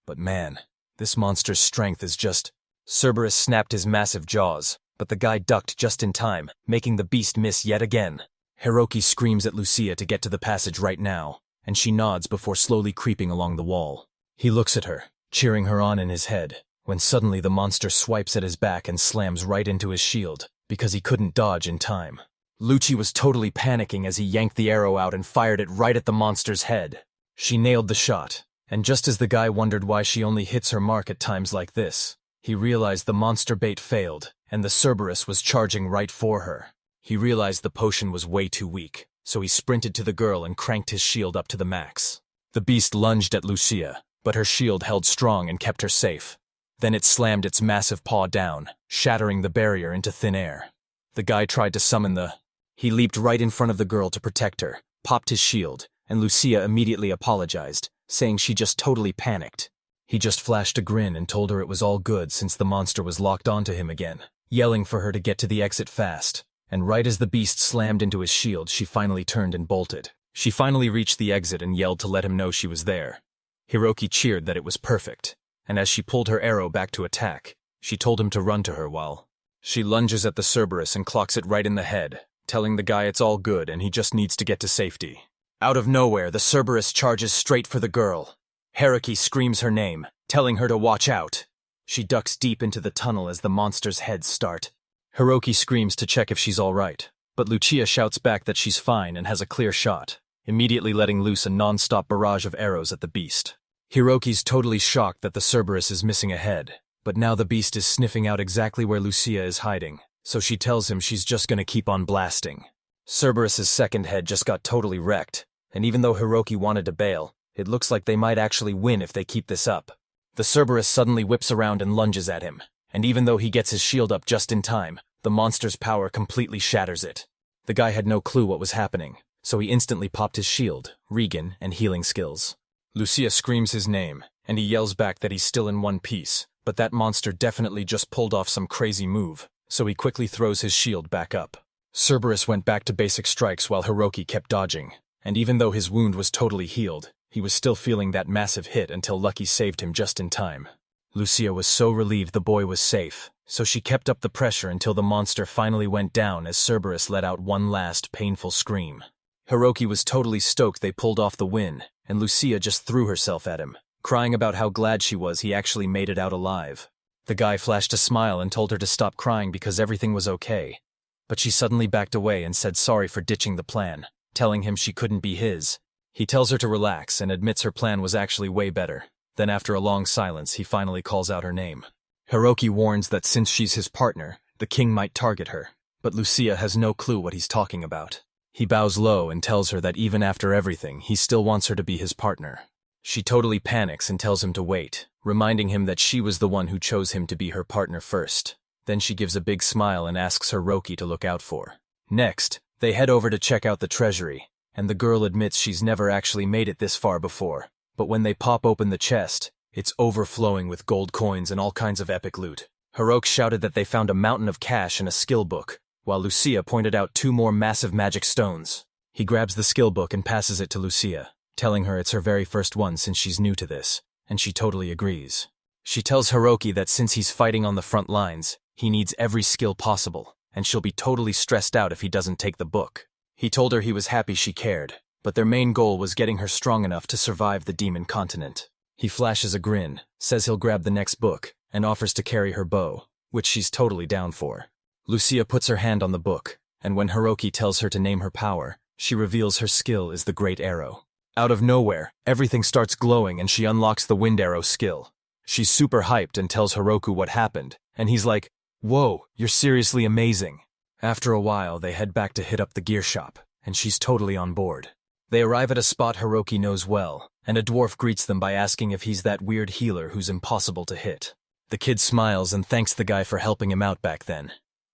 But man, this monster's strength is just... Cerberus snapped his massive jaws, but the guy ducked just in time, making the beast miss yet again. Hiroki screams at Lucia to get to the passage right now, and she nods before slowly creeping along the wall. He looks at her, cheering her on in his head, when suddenly the monster swipes at his back and slams right into his shield, because he couldn't dodge in time. Lucia was totally panicking as he yanked the arrow out and fired it right at the monster's head. She nailed the shot, and just as the guy wondered why she only hits her mark at times like this, he realized the monster bait failed, and the Cerberus was charging right for her. He realized the potion was way too weak, so he sprinted to the girl and cranked his shield up to the max. The beast lunged at Lucia, but her shield held strong and kept her safe. Then it slammed its massive paw down, shattering the barrier into thin air. The guy tried to summon the... He leaped right in front of the girl to protect her, popped his shield, and Lucia immediately apologized, saying she just totally panicked. He just flashed a grin and told her it was all good since the monster was locked onto him again, yelling for her to get to the exit fast. And right as the beast slammed into his shield, she finally turned and bolted. She finally reached the exit and yelled to let him know she was there. Hiroki cheered that it was perfect, and as she pulled her arrow back to attack, she told him to run to her while she lunges at the Cerberus and clocks it right in the head, telling the guy it's all good and he just needs to get to safety. Out of nowhere, the Cerberus charges straight for the girl. Hiroki screams her name, telling her to watch out. She ducks deep into the tunnel as the monster's heads start. Hiroki screams to check if she's all right, but Lucia shouts back that she's fine and has a clear shot, immediately letting loose a non-stop barrage of arrows at the beast. Hiroki's totally shocked that the Cerberus is missing a head, but now the beast is sniffing out exactly where Lucia is hiding, so she tells him she's just gonna keep on blasting. Cerberus's second head just got totally wrecked, and even though Hiroki wanted to bail, it looks like they might actually win if they keep this up. The Cerberus suddenly whips around and lunges at him, and even though he gets his shield up just in time, the monster's power completely shatters it. The guy had no clue what was happening, so he instantly popped his shield, regen, and healing skills. Lucia screams his name, and he yells back that he's still in one piece, but that monster definitely just pulled off some crazy move, so he quickly throws his shield back up. Cerberus went back to basic strikes while Hiroki kept dodging, and even though his wound was totally healed, he was still feeling that massive hit until Lucky saved him just in time. Lucia was so relieved the boy was safe, so she kept up the pressure until the monster finally went down as Cerberus let out one last painful scream. Hiroki was totally stoked they pulled off the win, and Lucia just threw herself at him, crying about how glad she was he actually made it out alive. The guy flashed a smile and told her to stop crying because everything was okay. But she suddenly backed away and said sorry for ditching the plan, telling him she couldn't be his. He tells her to relax and admits her plan was actually way better. Then after a long silence, he finally calls out her name. Hiroki warns that since she's his partner, the king might target her, but Lucia has no clue what he's talking about. He bows low and tells her that even after everything, he still wants her to be his partner. She totally panics and tells him to wait, reminding him that she was the one who chose him to be her partner first. Then she gives a big smile and asks Hiroki to look out for. Next, they head over to check out the treasury, and the girl admits she's never actually made it this far before. But when they pop open the chest, it's overflowing with gold coins and all kinds of epic loot. Hiroki shouted that they found a mountain of cash and a skill book, while Lucia pointed out 2 more massive magic stones. He grabs the skill book and passes it to Lucia, telling her it's her very first one since she's new to this, and she totally agrees. She tells Hiroki that since he's fighting on the front lines, he needs every skill possible, and she'll be totally stressed out if he doesn't take the book. He told her he was happy she cared, but their main goal was getting her strong enough to survive the demon continent. He flashes a grin, says he'll grab the next book, and offers to carry her bow, which she's totally down for. Lucia puts her hand on the book, and when Hiroki tells her to name her power, she reveals her skill is the Great Arrow. Out of nowhere, everything starts glowing and she unlocks the Wind Arrow skill. She's super hyped and tells Hiroki what happened, and he's like, "Whoa, you're seriously amazing." After a while, they head back to hit up the gear shop, and she's totally on board. They arrive at a spot Hiroki knows well, and a dwarf greets them by asking if he's that weird healer who's impossible to hit. The kid smiles and thanks the guy for helping him out back then.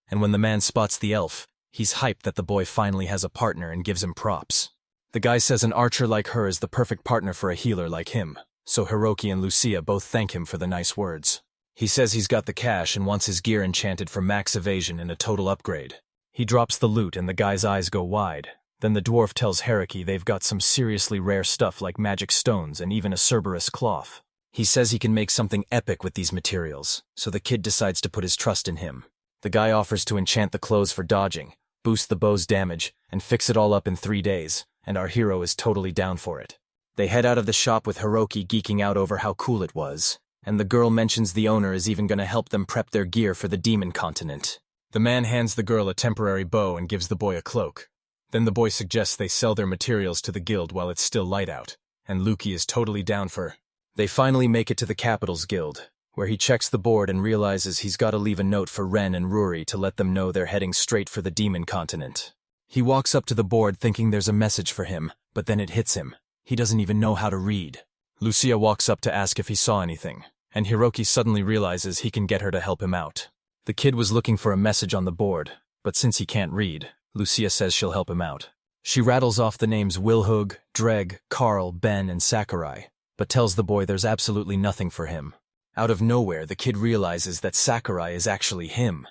And when the man spots the elf, he's hyped that the boy finally has a partner and gives him props. The guy says an archer like her is the perfect partner for a healer like him, so Hiroki and Lucia both thank him for the nice words. He says he's got the cash and wants his gear enchanted for max evasion and a total upgrade. He drops the loot and the guy's eyes go wide. Then the dwarf tells Hiroki they've got some seriously rare stuff like magic stones and even a Cerberus cloth. He says he can make something epic with these materials, so the kid decides to put his trust in him. The guy offers to enchant the clothes for dodging, boost the bow's damage, and fix it all up in 3 days, and our hero is totally down for it. They head out of the shop with Hiroki geeking out over how cool it was, and the girl mentions the owner is even going to help them prep their gear for the demon continent. The man hands the girl a temporary bow and gives the boy a cloak. Then the boy suggests they sell their materials to the guild while it's still light out, and Luki is totally down for. They finally make it to the Capital's Guild, where he checks the board and realizes he's got to leave a note for Ren and Ruri to let them know they're heading straight for the demon continent. He walks up to the board thinking there's a message for him, but then it hits him. He doesn't even know how to read. Lucia walks up to ask if he saw anything, and Hiroki suddenly realizes he can get her to help him out. The kid was looking for a message on the board, but since he can't read, Lucia says she'll help him out. She rattles off the names Wilhug, Dreg, Karl, Ben, and Sakurai, but tells the boy there's absolutely nothing for him. Out of nowhere, the kid realizes that Sakurai is actually him.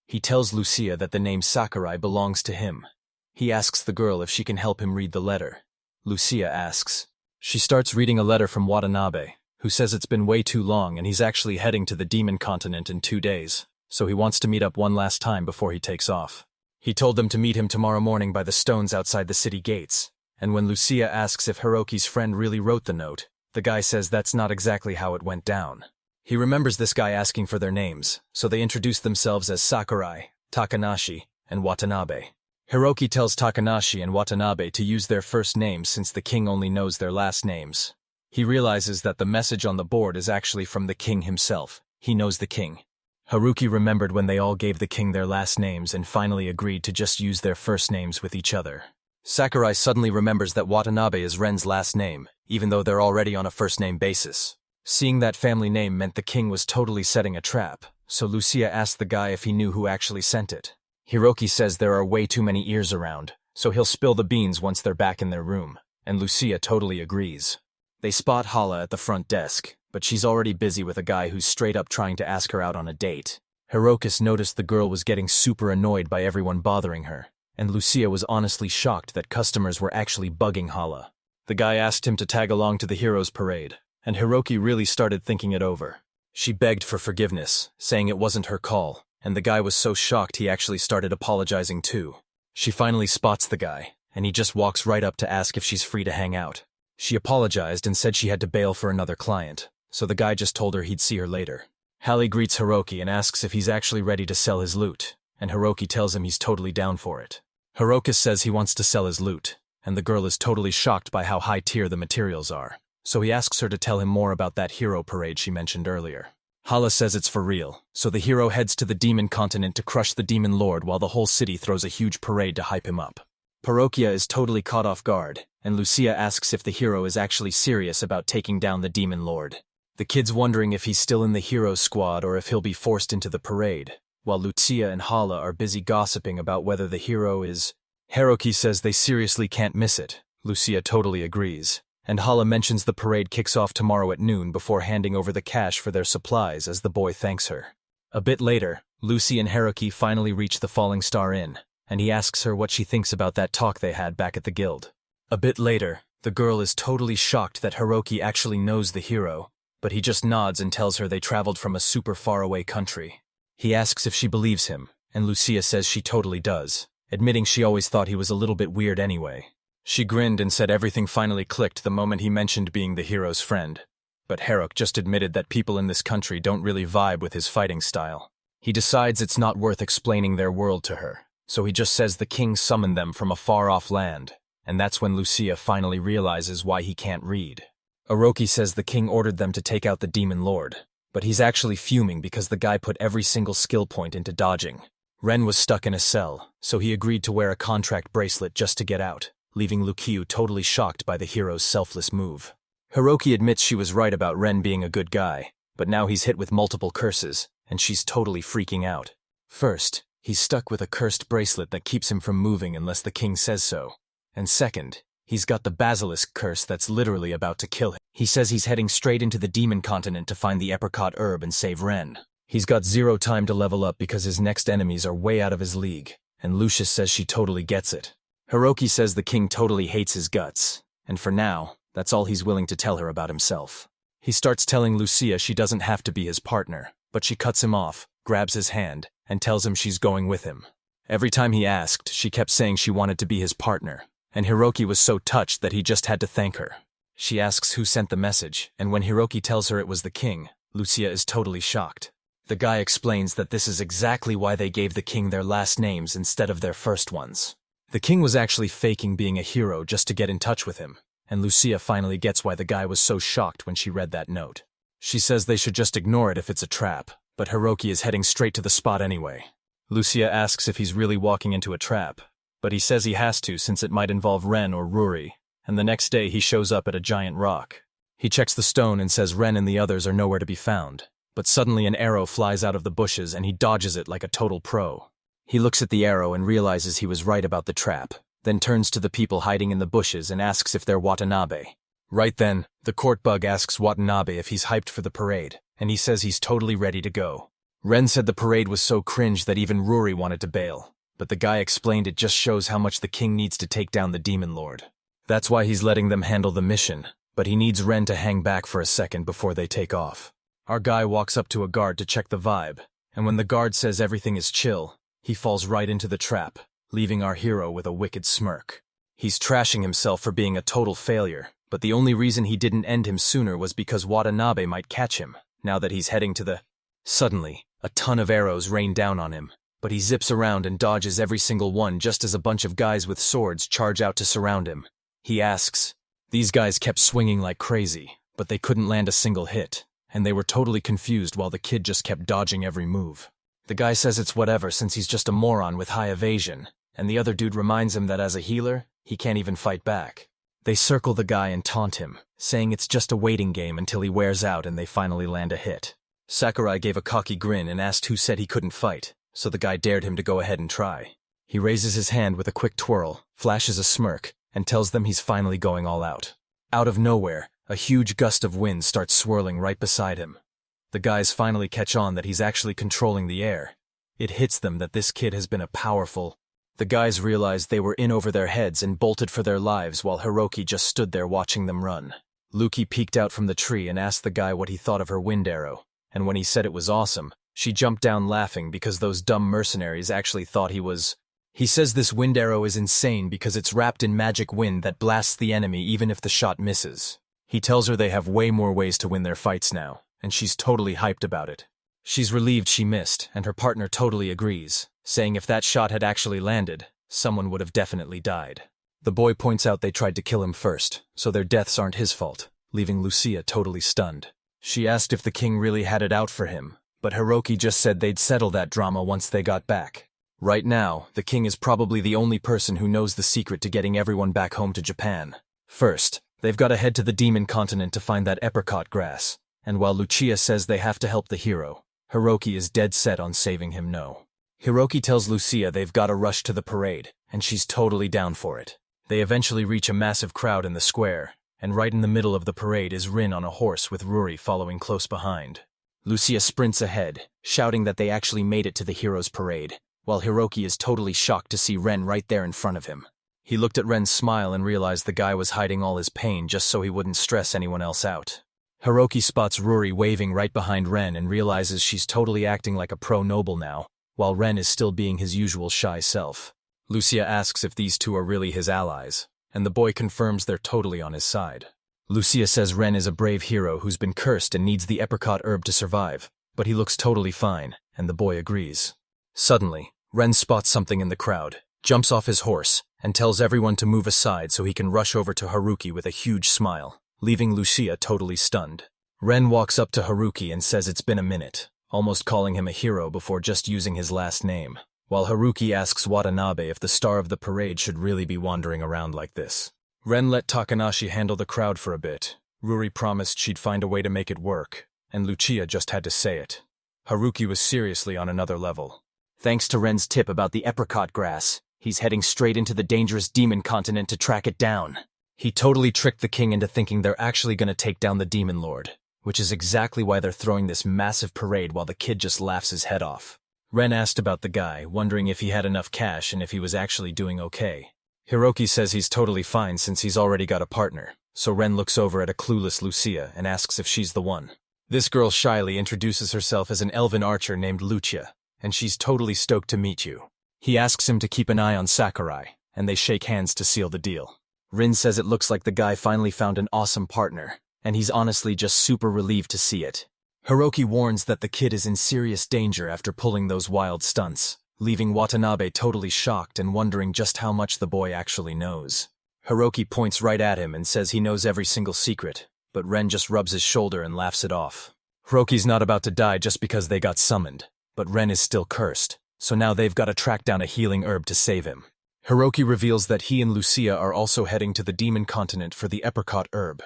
He tells Lucia that the name Sakurai belongs to him. He asks the girl if she can help him read the letter. Lucia asks. She starts reading a letter from Watanabe, who says it's been way too long and he's actually heading to the demon continent in 2 days, so he wants to meet up one last time before he takes off. He told them to meet him tomorrow morning by the stones outside the city gates, and when Lucia asks if Hiroki's friend really wrote the note, the guy says that's not exactly how it went down. He remembers this guy asking for their names, so they introduce themselves as Sakurai, Takanashi, and Watanabe. Hiroki tells Takanashi and Watanabe to use their first names since the king only knows their last names. He realizes that the message on the board is actually from the king himself. He knows the king. Haruki remembered when they all gave the king their last names and finally agreed to just use their first names with each other. Sakurai suddenly remembers that Watanabe is Ren's last name, even though they're already on a first-name basis. Seeing that family name meant the king was totally setting a trap, so Lucia asked the guy if he knew who actually sent it. Hiroki says there are way too many ears around, so he'll spill the beans once they're back in their room, and Lucia totally agrees. They spot Hala at the front desk, but she's already busy with a guy who's straight up trying to ask her out on a date. Hiroki noticed the girl was getting super annoyed by everyone bothering her, and Lucia was honestly shocked that customers were actually bugging Hala. The guy asked him to tag along to the heroes' parade, and Hiroki really started thinking it over. She begged for forgiveness, saying it wasn't her call, and the guy was so shocked he actually started apologizing too. She finally spots the guy, and he just walks right up to ask if she's free to hang out. She apologized and said she had to bail for another client, so the guy just told her he'd see her later. Hallie greets Hiroki and asks if he's actually ready to sell his loot, and Hiroki tells him he's totally down for it. Hiroki says he wants to sell his loot, and the girl is totally shocked by how high tier the materials are, so he asks her to tell him more about that hero parade she mentioned earlier. Hala says it's for real, so the hero heads to the demon continent to crush the demon lord while the whole city throws a huge parade to hype him up. Parokia is totally caught off guard, and Lucia asks if the hero is actually serious about taking down the demon lord. The kid's wondering if he's still in the hero squad or if he'll be forced into the parade, while Lucia and Hala are busy gossiping about whether the hero is. Hiroki says they seriously can't miss it. Lucia totally agrees, and Hala mentions the parade kicks off tomorrow at noon before handing over the cash for their supplies as the boy thanks her. A bit later, Lucy and Hiroki finally reach the Falling Star Inn, and he asks her what she thinks about that talk they had back at the guild. A bit later, the girl is totally shocked that Hiroki actually knows the hero, but he just nods and tells her they traveled from a super faraway country. He asks if she believes him, and Lucia says she totally does, admitting she always thought he was a little bit weird anyway. She grinned and said everything finally clicked the moment he mentioned being the hero's friend. But Hiroki just admitted that people in this country don't really vibe with his fighting style. He decides it's not worth explaining their world to her, so he just says the king summoned them from a far-off land, and that's when Lucia finally realizes why he can't read. Oroki says the king ordered them to take out the demon lord, but he's actually fuming because the guy put every single skill point into dodging. Ren was stuck in a cell, so he agreed to wear a contract bracelet just to get out, leaving Lucia totally shocked by the hero's selfless move. Hiroki admits she was right about Ren being a good guy, but now he's hit with multiple curses, and she's totally freaking out. First, he's stuck with a cursed bracelet that keeps him from moving unless the king says so. And second, he's got the basilisk curse that's literally about to kill him. He says he's heading straight into the demon continent to find the apricot herb and save Ren. He's got zero time to level up because his next enemies are way out of his league, and Lucia says she totally gets it. Hiroki says the king totally hates his guts, and for now, that's all he's willing to tell her about himself. He starts telling Lucia she doesn't have to be his partner, but she cuts him off, grabs his hand, and tells him she's going with him. Every time he asked, she kept saying she wanted to be his partner, and Hiroki was so touched that he just had to thank her. She asks who sent the message, and when Hiroki tells her it was the king, Lucia is totally shocked. The guy explains that this is exactly why they gave the king their last names instead of their first ones. The king was actually faking being a hero just to get in touch with him, and Lucia finally gets why the guy was so shocked when she read that note. She says they should just ignore it if it's a trap, but Hiroki is heading straight to the spot anyway. Lucia asks if he's really walking into a trap, but he says he has to since it might involve Ren or Ruri, and the next day he shows up at a giant rock. He checks the stone and says Ren and the others are nowhere to be found, but suddenly an arrow flies out of the bushes and he dodges it like a total pro. He looks at the arrow and realizes he was right about the trap, then turns to the people hiding in the bushes and asks if they're Watanabe. Right then, the court bug asks Watanabe if he's hyped for the parade, and he says he's totally ready to go. Ren said the parade was so cringe that even Ruri wanted to bail, but the guy explained it just shows how much the king needs to take down the demon lord. That's why he's letting them handle the mission, but he needs Ren to hang back for a second before they take off. Our guy walks up to a guard to check the vibe, and when the guard says everything is chill, he falls right into the trap, leaving our hero with a wicked smirk. He's trashing himself for being a total failure, but the only reason he didn't end him sooner was because Watanabe might catch him, now that he's heading to the... Suddenly, a ton of arrows rain down on him, but he zips around and dodges every single one just as a bunch of guys with swords charge out to surround him. He asks. These guys kept swinging like crazy, but they couldn't land a single hit, and they were totally confused while the kid just kept dodging every move. The guy says it's whatever since he's just a moron with high evasion, and the other dude reminds him that as a healer, he can't even fight back. They circle the guy and taunt him, saying it's just a waiting game until he wears out and they finally land a hit. Sakurai gave a cocky grin and asked who said he couldn't fight, so the guy dared him to go ahead and try. He raises his hand with a quick twirl, flashes a smirk, and tells them he's finally going all out. Out of nowhere, a huge gust of wind starts swirling right beside him. The guys finally catch on that he's actually controlling the air. It hits them that this kid has been a powerful... The guys realized they were in over their heads and bolted for their lives while Hiroki just stood there watching them run. Lucy peeked out from the tree and asked the guy what he thought of her wind arrow, and when he said it was awesome, she jumped down laughing because those dumb mercenaries actually thought he was... He says this wind arrow is insane because it's wrapped in magic wind that blasts the enemy even if the shot misses. He tells her they have way more ways to win their fights now, and she's totally hyped about it. She's relieved she missed, and her partner totally agrees, saying if that shot had actually landed, someone would have definitely died. The boy points out they tried to kill him first, so their deaths aren't his fault, leaving Lucia totally stunned. She asked if the king really had it out for him, but Hiroki just said they'd settle that drama once they got back. Right now, the king is probably the only person who knows the secret to getting everyone back home to Japan. First, they've got to head to the demon continent to find that apricot grass, and while Lucia says they have to help the hero, Hiroki is dead set on saving him no. Hiroki tells Lucia they've got to rush to the parade, and she's totally down for it. They eventually reach a massive crowd in the square, and right in the middle of the parade is Rin on a horse with Ruri following close behind. Lucia sprints ahead, shouting that they actually made it to the hero's parade, while Hiroki is totally shocked to see Ren right there in front of him. He looked at Ren's smile and realized the guy was hiding all his pain just so he wouldn't stress anyone else out. Hiroki spots Ruri waving right behind Ren and realizes she's totally acting like a pro-noble now, while Ren is still being his usual shy self. Lucia asks if these two are really his allies, and the boy confirms they're totally on his side. Lucia says Ren is a brave hero who's been cursed and needs the apricot herb to survive, but he looks totally fine, and the boy agrees. Suddenly, Ren spots something in the crowd, jumps off his horse, and tells everyone to move aside so he can rush over to Haruki with a huge smile, leaving Lucia totally stunned. Ren walks up to Haruki and says it's been a minute, almost calling him a hero before just using his last name. while Haruki asks Watanabe if the star of the parade should really be wandering around like this. Ren let Takanashi handle the crowd for a bit. Ruri promised she'd find a way to make it work, and Lucia just had to say it. Haruki was seriously on another level. Thanks to Ren's tip about the apricot grass, he's heading straight into the dangerous demon continent to track it down. He totally tricked the king into thinking they're actually going to take down the demon lord, which is exactly why they're throwing this massive parade while the kid just laughs his head off. Ren asked about the guy, wondering if he had enough cash and if he was actually doing okay. Hiroki says he's totally fine since he's already got a partner, so Ren looks over at a clueless Lucia and asks if she's the one. This girl shyly introduces herself as an elven archer named Lucia, and she's totally stoked to meet you. He asks him to keep an eye on Sakurai, and they shake hands to seal the deal. Rin says it looks like the guy finally found an awesome partner, and he's honestly just super relieved to see it. Hiroki warns that the kid is in serious danger after pulling those wild stunts, leaving Watanabe totally shocked and wondering just how much the boy actually knows. Hiroki points right at him and says he knows every single secret, but Ren just rubs his shoulder and laughs it off. Hiroki's not about to die just because they got summoned, but Ren is still cursed, so now they've got to track down a healing herb to save him. Hiroki reveals that he and Lucia are also heading to the demon continent for the apricot herb,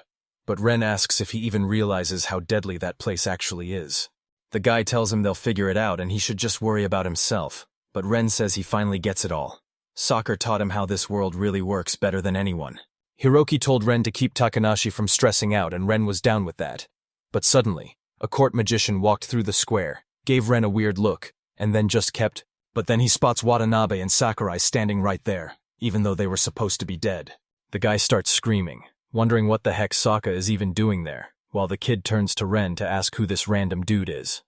but Ren asks if he even realizes how deadly that place actually is. The guy tells him they'll figure it out and he should just worry about himself, but Ren says he finally gets it all. Soccer taught him how this world really works better than anyone. Hiroki told Ren to keep Takanashi from stressing out and Ren was down with that. But suddenly, a court magician walked through the square, gave Ren a weird look, and then just kept. But then he spots Watanabe and Sakurai standing right there, even though they were supposed to be dead. The guy starts screaming, wondering what the heck Sokka is even doing there, while the kid turns to Ren to ask who this random dude is.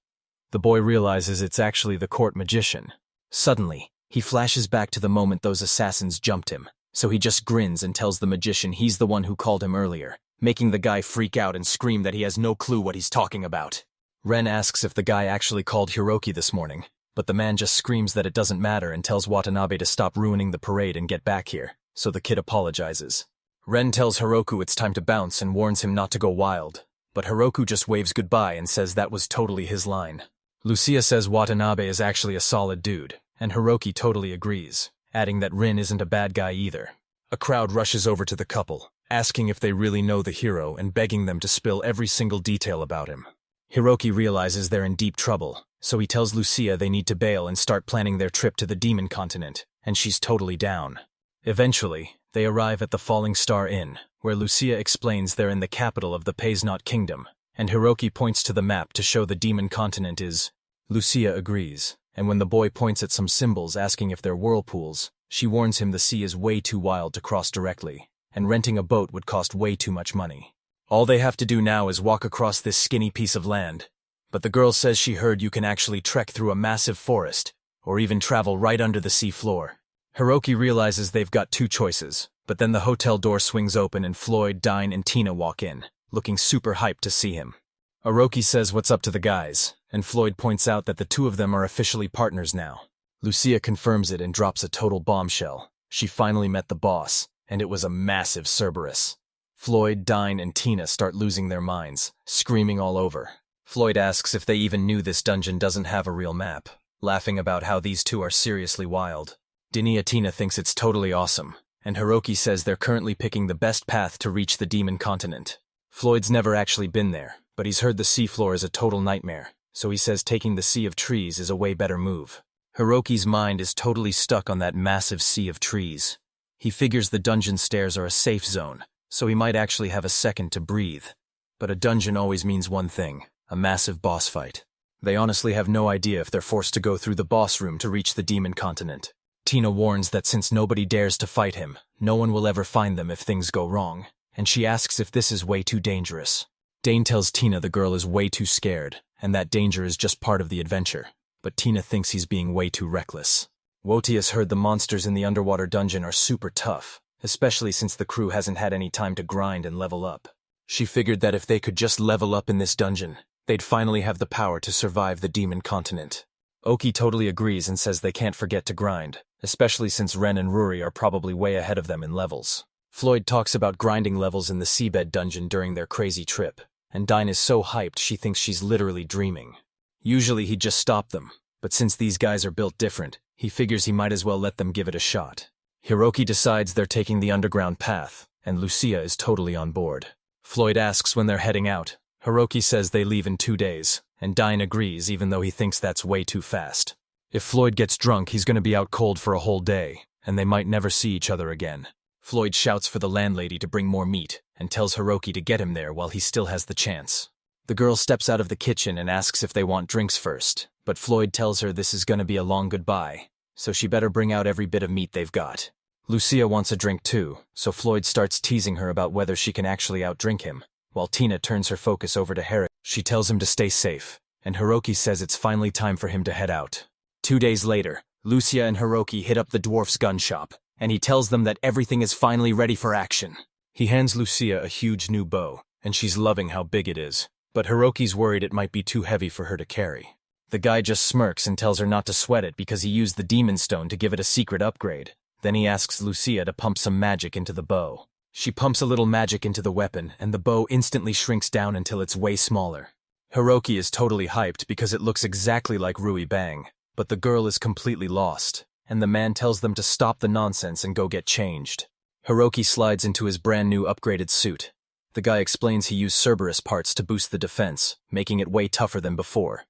The boy realizes it's actually the court magician. Suddenly, he flashes back to the moment those assassins jumped him, so he just grins and tells the magician he's the one who called him earlier, making the guy freak out and scream that he has no clue what he's talking about. Ren asks if the guy actually called Hiroki this morning, but the man just screams that it doesn't matter and tells Watanabe to stop ruining the parade and get back here, so the kid apologizes. Ren tells Hiroku it's time to bounce and warns him not to go wild, but Hiroku just waves goodbye and says that was totally his line. Lucia says Watanabe is actually a solid dude, and Hiroki totally agrees, adding that Rin isn't a bad guy either. A crowd rushes over to the couple, asking if they really know the hero and begging them to spill every single detail about him. Hiroki realizes they're in deep trouble, so he tells Lucia they need to bail and start planning their trip to the demon continent, and she's totally down. Eventually, they arrive at the Falling Star Inn, where Lucia explains they're in the capital of the Pays-Not Kingdom, and Hiroki points to the map to show the demon continent is. Lucia agrees, and when the boy points at some symbols asking if they're whirlpools, she warns him the sea is way too wild to cross directly, and renting a boat would cost way too much money. All they have to do now is walk across this skinny piece of land, but the girl says she heard you can actually trek through a massive forest, or even travel right under the sea floor. Hiroki realizes they've got two choices, but then the hotel door swings open and Floyd, Dine, and Tina walk in, looking super hyped to see him. Oroki says what's up to the guys, and Floyd points out that the two of them are officially partners now. Lucia confirms it and drops a total bombshell. She finally met the boss, and it was a massive Cerberus. Floyd, Dine, and Tina start losing their minds, screaming all over. Floyd asks if they even knew this dungeon doesn't have a real map, laughing about how these two are seriously wild. Tina thinks it's totally awesome, and Hiroki says they're currently picking the best path to reach the demon continent. Floyd's never actually been there, but he's heard the seafloor is a total nightmare, so he says taking the Sea of Trees is a way better move. Hiroki's mind is totally stuck on that massive sea of trees. He figures the dungeon stairs are a safe zone, so he might actually have a second to breathe. But a dungeon always means one thing, a massive boss fight. They honestly have no idea if they're forced to go through the boss room to reach the demon continent. Tina warns that since nobody dares to fight him, no one will ever find them if things go wrong, and she asks if this is way too dangerous. Dane tells Tina the girl is way too scared, and that danger is just part of the adventure, but Tina thinks he's being way too reckless. Wotius heard the monsters in the underwater dungeon are super tough, especially since the crew hasn't had any time to grind and level up. She figured that if they could just level up in this dungeon, they'd finally have the power to survive the demon continent. Oki totally agrees and says they can't forget to grind, especially since Ren and Ruri are probably way ahead of them in levels. Floyd talks about grinding levels in the seabed dungeon during their crazy trip, and Dine is so hyped she thinks she's literally dreaming. Usually he'd just stop them, but since these guys are built different, He figures he might as well let them give it a shot. Hiroki decides they're taking the underground path, and Lucia is totally on board. Floyd asks when they're heading out. Hiroki says they leave in 2 days, and Dine agrees even though he thinks that's way too fast. If Floyd gets drunk, he's going to be out cold for a whole day, and they might never see each other again. Floyd shouts for the landlady to bring more meat, and tells Hiroki to get him there while he still has the chance. The girl steps out of the kitchen and asks if they want drinks first, but Floyd tells her this is going to be a long goodbye, so she better bring out every bit of meat they've got. Lucia wants a drink too, so Floyd starts teasing her about whether she can actually outdrink him, while Tina turns her focus over to Hiroki. She tells him to stay safe, and Hiroki says it's finally time for him to head out. 2 days later, Lucia and Hiroki hit up the dwarf's gun shop, and he tells them that everything is finally ready for action. He hands Lucia a huge new bow, and she's loving how big it is, but Hiroki's worried it might be too heavy for her to carry. The guy just smirks and tells her not to sweat it because he used the demon stone to give it a secret upgrade. Then he asks Lucia to pump some magic into the bow. She pumps a little magic into the weapon, and the bow instantly shrinks down until it's way smaller. Hiroki is totally hyped because it looks exactly like Rui Bang, but the girl is completely lost, and the man tells them to stop the nonsense and go get changed. Hiroki slides into his brand new upgraded suit. The guy explains he used Cerberus parts to boost the defense, making it way tougher than before.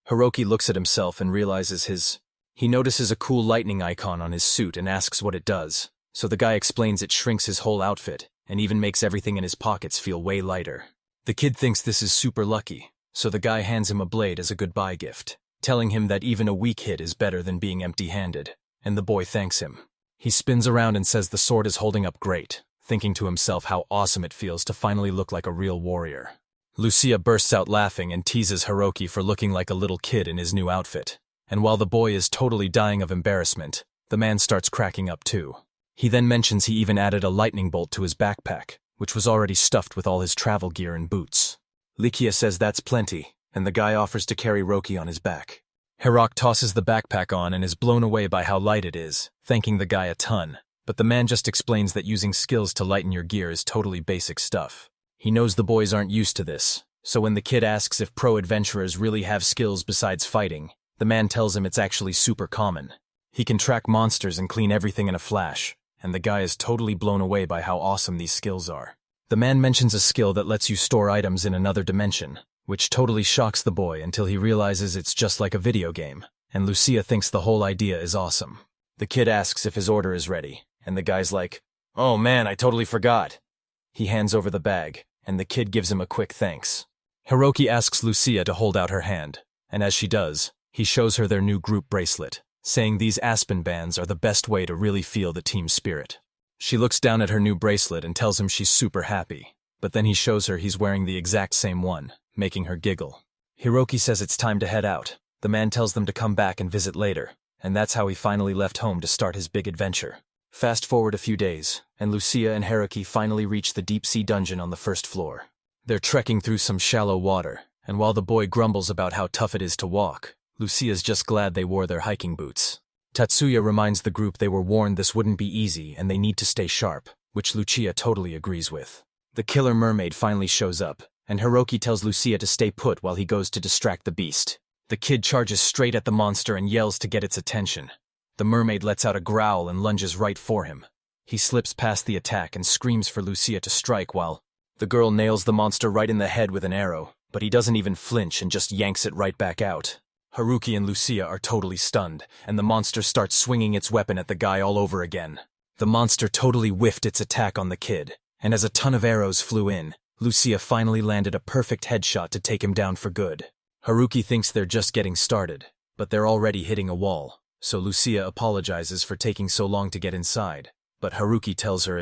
Hiroki looks at himself and realizes he notices a cool lightning icon on his suit and asks what it does, so the guy explains it shrinks his whole outfit and even makes everything in his pockets feel way lighter. The kid thinks this is super lucky, so the guy hands him a blade as a goodbye gift, telling him that even a weak hit is better than being empty-handed, and the boy thanks him. He spins around and says the sword is holding up great, thinking to himself how awesome it feels to finally look like a real warrior. Lucia bursts out laughing and teases Hiroki for looking like a little kid in his new outfit, and while the boy is totally dying of embarrassment, the man starts cracking up too. He then mentions he even added a lightning bolt to his backpack, which was already stuffed with all his travel gear and boots. Lucia says that's plenty, and the guy offers to carry Hiroki on his back. Hiroki tosses the backpack on and is blown away by how light it is, thanking the guy a ton, but the man just explains that using skills to lighten your gear is totally basic stuff. He knows the boys aren't used to this, so when the kid asks if pro adventurers really have skills besides fighting, the man tells him it's actually super common. He can track monsters and clean everything in a flash, and the guy is totally blown away by how awesome these skills are. The man mentions a skill that lets you store items in another dimension, which totally shocks the boy until he realizes it's just like a video game, and Lucia thinks the whole idea is awesome. The kid asks if his order is ready, and the guy's like, "Oh man, I totally forgot." He hands over the bag, and the kid gives him a quick thanks. Hiroki asks Lucia to hold out her hand, and as she does, he shows her their new group bracelet, saying these aspen bands are the best way to really feel the team spirit. She looks down at her new bracelet and tells him she's super happy, but then he shows her he's wearing the exact same one, making her giggle. Hiroki says it's time to head out. The man tells them to come back and visit later, and that's how he finally left home to start his big adventure. Fast forward a few days, and Lucia and Hiroki finally reach the deep-sea dungeon on the first floor. They're trekking through some shallow water, and while the boy grumbles about how tough it is to walk, Lucia's just glad they wore their hiking boots. Tatsuya reminds the group they were warned this wouldn't be easy and they need to stay sharp, which Lucia totally agrees with. The killer mermaid finally shows up, and Hiroki tells Lucia to stay put while he goes to distract the beast. The kid charges straight at the monster and yells to get its attention. The mermaid lets out a growl and lunges right for him. He slips past the attack and screams for Lucia to strike while the girl nails the monster right in the head with an arrow, but he doesn't even flinch and just yanks it right back out. Haruki and Lucia are totally stunned, and the monster starts swinging its weapon at the guy all over again. The monster totally whiffed its attack on the kid, and as a ton of arrows flew in, Lucia finally landed a perfect headshot to take him down for good. Haruki thinks they're just getting started, but they're already hitting a wall, so Lucia apologizes for taking so long to get inside, but Haruki tells her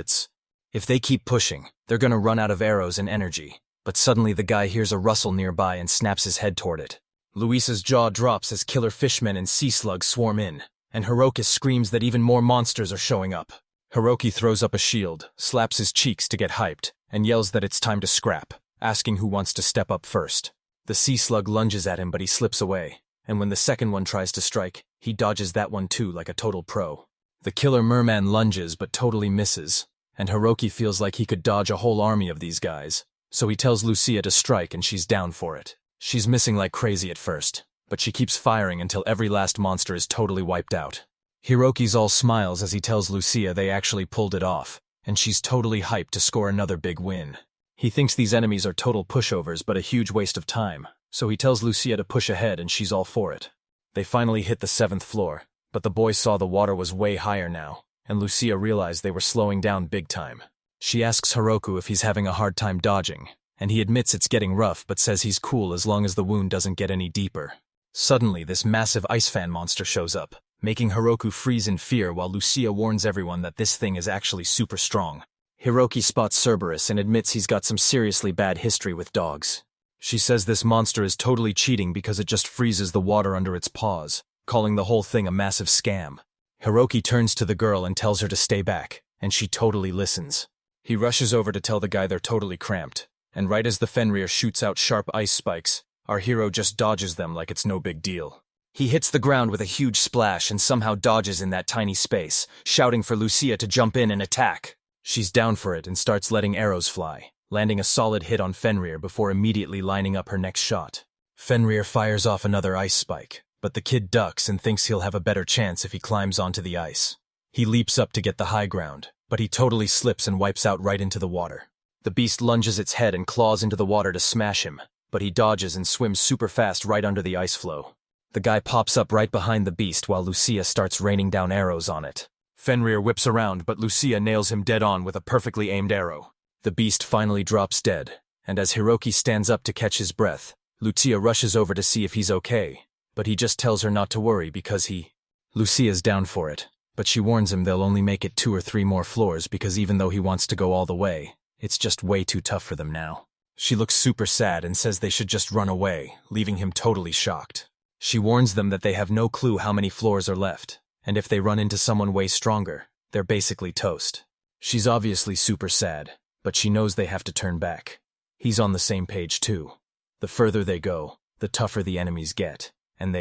if they keep pushing, they're gonna run out of arrows and energy. But suddenly the guy hears a rustle nearby and snaps his head toward it. Luisa's jaw drops as killer fishmen and sea slugs swarm in, and Hiroki screams that even more monsters are showing up. Hiroki throws up a shield, slaps his cheeks to get hyped, and yells that it's time to scrap, asking who wants to step up first. The sea slug lunges at him, but he slips away, and when the second one tries to strike, he dodges that one too like a total pro. The killer merman lunges but totally misses, and Hiroki feels like he could dodge a whole army of these guys, so he tells Lucia to strike and she's down for it. She's missing like crazy at first, but she keeps firing until every last monster is totally wiped out. Hiroki's all smiles as he tells Lucia they actually pulled it off, and she's totally hyped to score another big win. He thinks these enemies are total pushovers but a huge waste of time, so he tells Lucia to push ahead and she's all for it. They finally hit the 7th floor, but the boys saw the water was way higher now, and Lucia realized they were slowing down big time. She asks Hiroki if he's having a hard time dodging, and he admits it's getting rough but says he's cool as long as the wound doesn't get any deeper. Suddenly, this massive ice fan monster shows up, making Hiroki freeze in fear while Lucia warns everyone that this thing is actually super strong. Hiroki spots Cerberus and admits he's got some seriously bad history with dogs. She says this monster is totally cheating because it just freezes the water under its paws, calling the whole thing a massive scam. Hiroki turns to the girl and tells her to stay back, and she totally listens. He rushes over to tell the guy they're totally cramped, and right as the Fenrir shoots out sharp ice spikes, our hero just dodges them like it's no big deal. He hits the ground with a huge splash and somehow dodges in that tiny space, shouting for Lucia to jump in and attack. She's down for it and starts letting arrows fly, landing a solid hit on Fenrir before immediately lining up her next shot. Fenrir fires off another ice spike, but the kid ducks and thinks he'll have a better chance if he climbs onto the ice. He leaps up to get the high ground, but he totally slips and wipes out right into the water. The beast lunges its head and claws into the water to smash him, but he dodges and swims super fast right under the ice flow. The guy pops up right behind the beast while Lucia starts raining down arrows on it. Fenrir whips around, but Lucia nails him dead on with a perfectly aimed arrow. The beast finally drops dead, and as Hiroki stands up to catch his breath, Lucia rushes over to see if he's okay, but he just tells her not to worry because Lucia's down for it, but she warns him they'll only make it 2 or 3 more floors because even though he wants to go all the way, it's just way too tough for them now. She looks super sad and says they should just run away, leaving him totally shocked. She warns them that they have no clue how many floors are left, and if they run into someone way stronger, they're basically toast. She's obviously super sad, but she knows they have to turn back. He's on the same page too. The further they go, the tougher the enemies get, and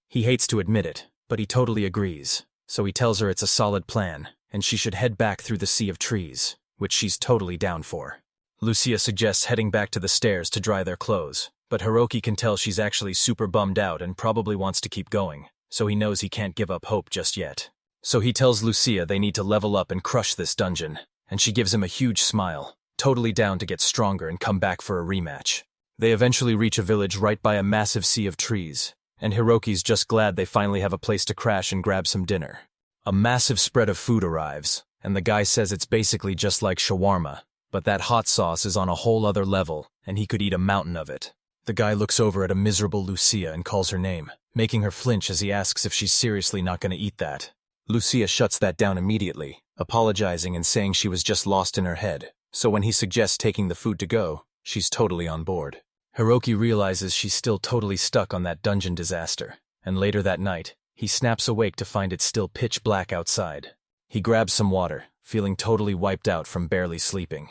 he hates to admit it, but he totally agrees, so he tells her it's a solid plan, and she should head back through the sea of trees, which she's totally down for. Lucia suggests heading back to the stairs to dry their clothes, but Hiroki can tell she's actually super bummed out and probably wants to keep going, so he knows he can't give up hope just yet. So he tells Lucia they need to level up and crush this dungeon, and she gives him a huge smile, totally down to get stronger and come back for a rematch. They eventually reach a village right by a massive sea of trees, and Hiroki's just glad they finally have a place to crash and grab some dinner. A massive spread of food arrives, and the guy says it's basically just like shawarma, but that hot sauce is on a whole other level, and he could eat a mountain of it. The guy looks over at a miserable Lucia and calls her name, making her flinch as he asks if she's seriously not going to eat that. Lucia shuts that down immediately, apologizing and saying she was just lost in her head, so when he suggests taking the food to go, she's totally on board. Hiroki realizes she's still totally stuck on that dungeon disaster, and later that night, he snaps awake to find it's still pitch black outside. He grabs some water, feeling totally wiped out from barely sleeping.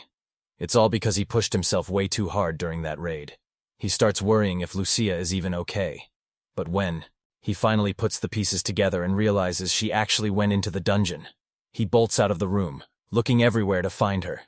It's all because he pushed himself way too hard during that raid. He starts worrying if Lucia is even okay. But when he finally puts the pieces together and realizes she actually went into the dungeon, he bolts out of the room, looking everywhere to find her.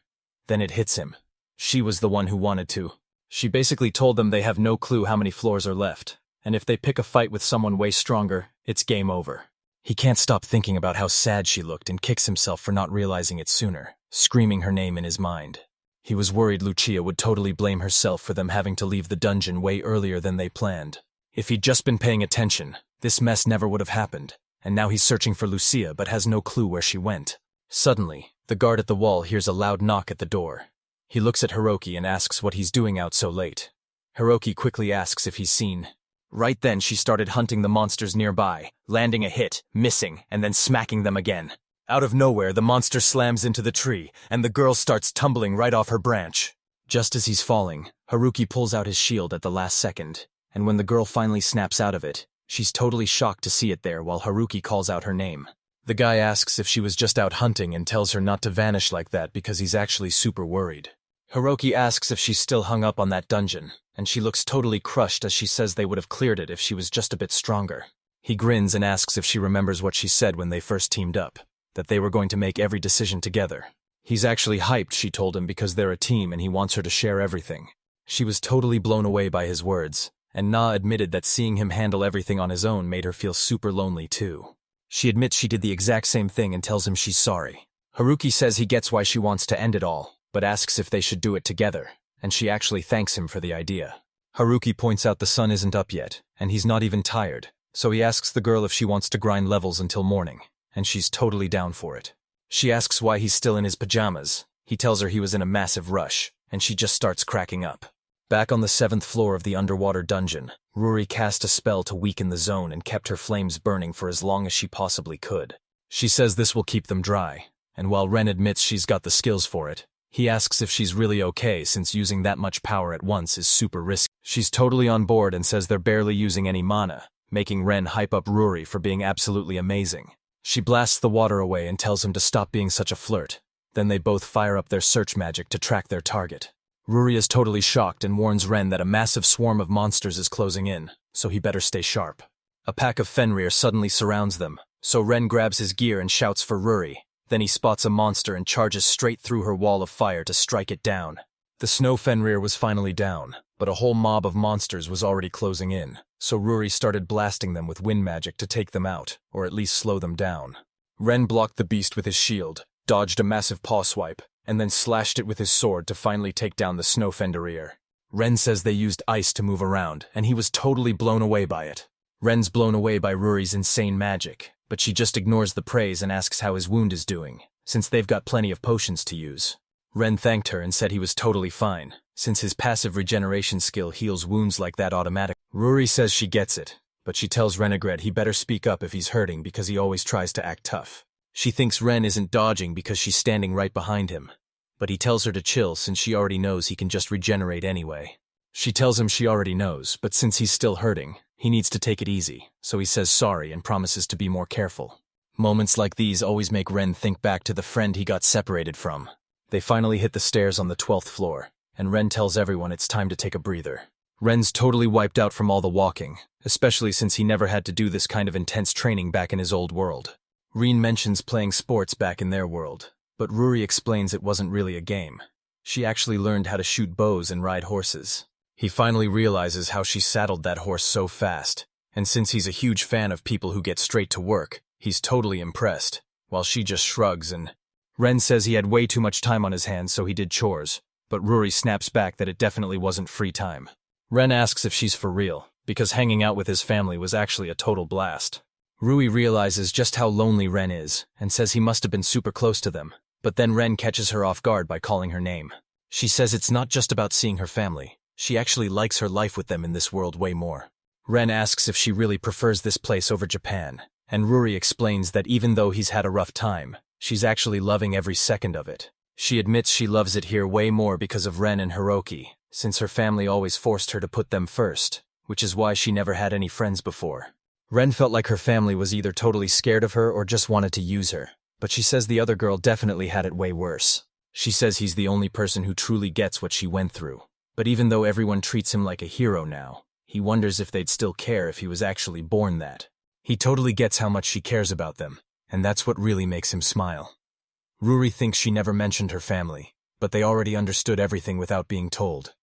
Then it hits him. She was the one who wanted to. She basically told them they have no clue how many floors are left, and if they pick a fight with someone way stronger, it's game over. He can't stop thinking about how sad she looked and kicks himself for not realizing it sooner, screaming her name in his mind. He was worried Lucia would totally blame herself for them having to leave the dungeon way earlier than they planned. If he'd just been paying attention, this mess never would have happened, and now he's searching for Lucia but has no clue where she went. Suddenly, the guard at the wall hears a loud knock at the door. He looks at Hiroki and asks what he's doing out so late. Hiroki quickly asks if he's seen. Right then she started hunting the monsters nearby, landing a hit, missing, and then smacking them again. Out of nowhere, the monster slams into the tree, and the girl starts tumbling right off her branch. Just as he's falling, Hiroki pulls out his shield at the last second, and when the girl finally snaps out of it, she's totally shocked to see it there while Hiroki calls out her name. The guy asks if she was just out hunting and tells her not to vanish like that because he's actually super worried. Hiroki asks if she's still hung up on that dungeon, and she looks totally crushed as she says they would have cleared it if she was just a bit stronger. He grins and asks if she remembers what she said when they first teamed up, that they were going to make every decision together. He's actually hyped, she told him, because they're a team and he wants her to share everything. She was totally blown away by his words, and Na admitted that seeing him handle everything on his own made her feel super lonely too. She admits she did the exact same thing and tells him she's sorry. Haruki says he gets why she wants to end it all, but asks if they should do it together, and she actually thanks him for the idea. Haruki points out the sun isn't up yet, and he's not even tired, so he asks the girl if she wants to grind levels until morning, and she's totally down for it. She asks why he's still in his pajamas. He tells her he was in a massive rush, and she just starts cracking up. Back on the 7th floor of the underwater dungeon, Ruri cast a spell to weaken the zone and kept her flames burning for as long as she possibly could. She says this will keep them dry, and while Ren admits she's got the skills for it, he asks if she's really okay since using that much power at once is super risky. She's totally on board and says they're barely using any mana, making Ren hype up Ruri for being absolutely amazing. She blasts the water away and tells him to stop being such a flirt. Then they both fire up their search magic to track their target. Ruri is totally shocked and warns Ren that a massive swarm of monsters is closing in, so he better stay sharp. A pack of Fenrir suddenly surrounds them, so Ren grabs his gear and shouts for Ruri. Then he spots a monster and charges straight through her wall of fire to strike it down. The snow Fenrir was finally down, but a whole mob of monsters was already closing in, so Ruri started blasting them with wind magic to take them out, or at least slow them down. Ren blocked the beast with his shield, dodged a massive paw swipe, and then slashed it with his sword to finally take down the snow Fenrir. Ren says they used ice to move around, and he was totally blown away by it. Ren's blown away by Ruri's insane magic, but she just ignores the praise and asks how his wound is doing, since they've got plenty of potions to use. Ren thanked her and said he was totally fine, since his passive regeneration skill heals wounds like that automatically. Ruri says she gets it, but she tells Renegade he better speak up if he's hurting because he always tries to act tough. She thinks Ren isn't dodging because she's standing right behind him, but he tells her to chill since she already knows he can just regenerate anyway. She tells him she already knows, but since he's still hurting, he needs to take it easy, so he says sorry and promises to be more careful. Moments like these always make Ren think back to the friend he got separated from. They finally hit the stairs on the 12th floor, and Ren tells everyone it's time to take a breather. Ren's totally wiped out from all the walking, especially since he never had to do this kind of intense training back in his old world. Rin mentions playing sports back in their world, but Ruri explains it wasn't really a game. She actually learned how to shoot bows and ride horses. He finally realizes how she saddled that horse so fast, and since he's a huge fan of people who get straight to work, he's totally impressed, while she just shrugs and... Ren says he had way too much time on his hands so he did chores, but Ruri snaps back that it definitely wasn't free time. Ren asks if she's for real, because hanging out with his family was actually a total blast. Rui realizes just how lonely Ren is, and says he must have been super close to them, but then Ren catches her off guard by calling her name. She says it's not just about seeing her family, she actually likes her life with them in this world way more. Ren asks if she really prefers this place over Japan, and Ruri explains that even though he's had a rough time, she's actually loving every second of it. She admits she loves it here way more because of Ren and Hiroki, since her family always forced her to put them first, which is why she never had any friends before. Ren felt like her family was either totally scared of her or just wanted to use her, but she says the other girl definitely had it way worse. She says he's the only person who truly gets what she went through, but even though everyone treats him like a hero now, he wonders if they'd still care if he was actually born that. He totally gets how much she cares about them, and that's what really makes him smile. Ruri thinks she never mentioned her family, but they already understood everything without being told.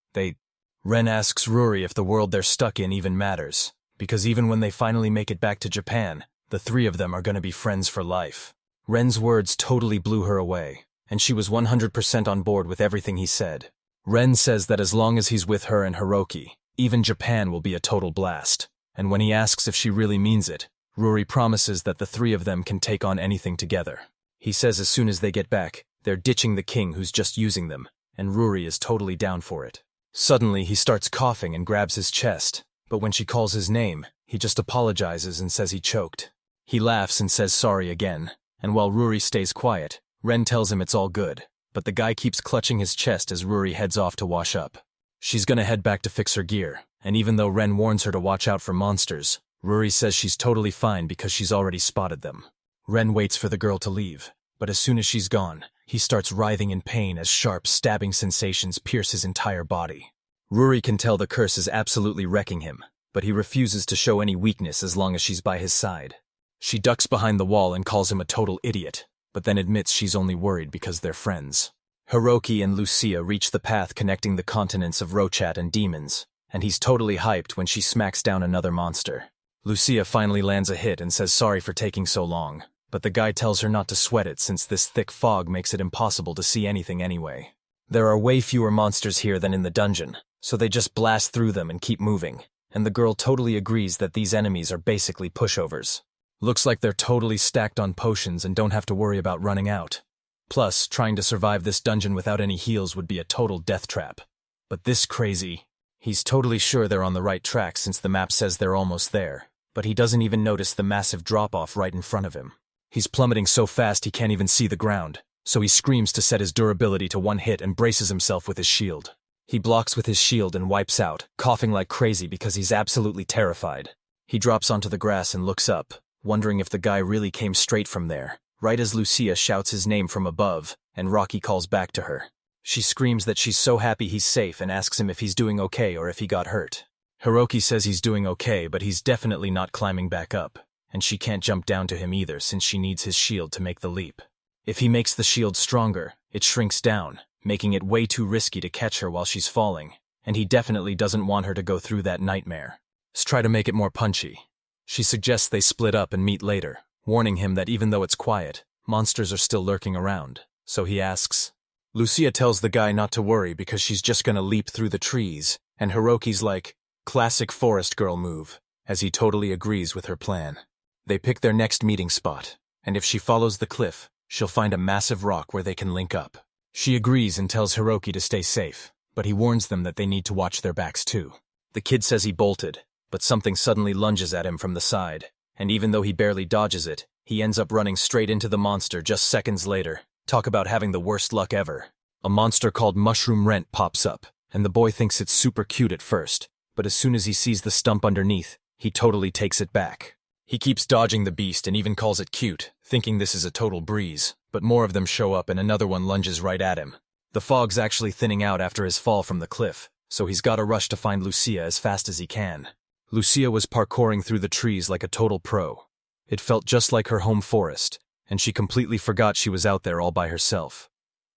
Ren asks Ruri if the world they're stuck in even matters, because even when they finally make it back to Japan, the three of them are going to be friends for life. Ren's words totally blew her away, and she was 100% on board with everything he said. Ren says that as long as he's with her and Hiroki, even Japan will be a total blast, and when he asks if she really means it, Ruri promises that the three of them can take on anything together. He says as soon as they get back, they're ditching the king who's just using them, and Ruri is totally down for it. Suddenly, he starts coughing and grabs his chest, but when she calls his name, he just apologizes and says he choked. He laughs and says sorry again, and while Ruri stays quiet, Ren tells him it's all good, but the guy keeps clutching his chest as Ruri heads off to wash up. She's gonna head back to fix her gear, and even though Ren warns her to watch out for monsters, Ruri says she's totally fine because she's already spotted them. Ren waits for the girl to leave, but as soon as she's gone, he starts writhing in pain as sharp, stabbing sensations pierce his entire body. Ruri can tell the curse is absolutely wrecking him, but he refuses to show any weakness as long as she's by his side. She ducks behind the wall and calls him a total idiot, but then admits she's only worried because they're friends. Hiroki and Lucia reach the path connecting the continents of Rochat and demons, and he's totally hyped when she smacks down another monster. Lucia finally lands a hit and says sorry for taking so long, but the guy tells her not to sweat it since this thick fog makes it impossible to see anything anyway. There are way fewer monsters here than in the dungeon, so they just blast through them and keep moving, and the girl totally agrees that these enemies are basically pushovers. Looks like they're totally stacked on potions and don't have to worry about running out. Plus, trying to survive this dungeon without any heals would be a total death trap. But this crazy... He's totally sure they're on the right track since the map says they're almost there, but he doesn't even notice the massive drop-off right in front of him. He's plummeting so fast he can't even see the ground, so he screams to set his durability to one hit and braces himself with his shield. He blocks with his shield and wipes out, coughing like crazy because he's absolutely terrified. He drops onto the grass and looks up, wondering if the guy really came straight from there, right as Lucia shouts his name from above, and Rocky calls back to her. She screams that she's so happy he's safe and asks him if he's doing okay or if he got hurt. Hiroki says he's doing okay, but he's definitely not climbing back up, and she can't jump down to him either since she needs his shield to make the leap. If he makes the shield stronger, it shrinks down, making it way too risky to catch her while she's falling, and he definitely doesn't want her to go through that nightmare. Let's try to make it more punchy. She suggests they split up and meet later, warning him that even though it's quiet, monsters are still lurking around, so he asks. Lucia tells the guy not to worry because she's just gonna leap through the trees, and Hiroki's like, classic forest girl move, as he totally agrees with her plan. They pick their next meeting spot, and if she follows the cliff, she'll find a massive rock where they can link up. She agrees and tells Hiroki to stay safe, but he warns them that they need to watch their backs too. The kid says he bolted, but something suddenly lunges at him from the side, and even though he barely dodges it, he ends up running straight into the monster just seconds later. Talk about having the worst luck ever. A monster called Mushroom Rent pops up, and the boy thinks it's super cute at first, but as soon as he sees the stump underneath, he totally takes it back. He keeps dodging the beast and even calls it cute, thinking this is a total breeze, but more of them show up and another one lunges right at him. The fog's actually thinning out after his fall from the cliff, so he's gotta rush to find Lucia as fast as he can. Lucia was parkouring through the trees like a total pro. It felt just like her home forest, and she completely forgot she was out there all by herself.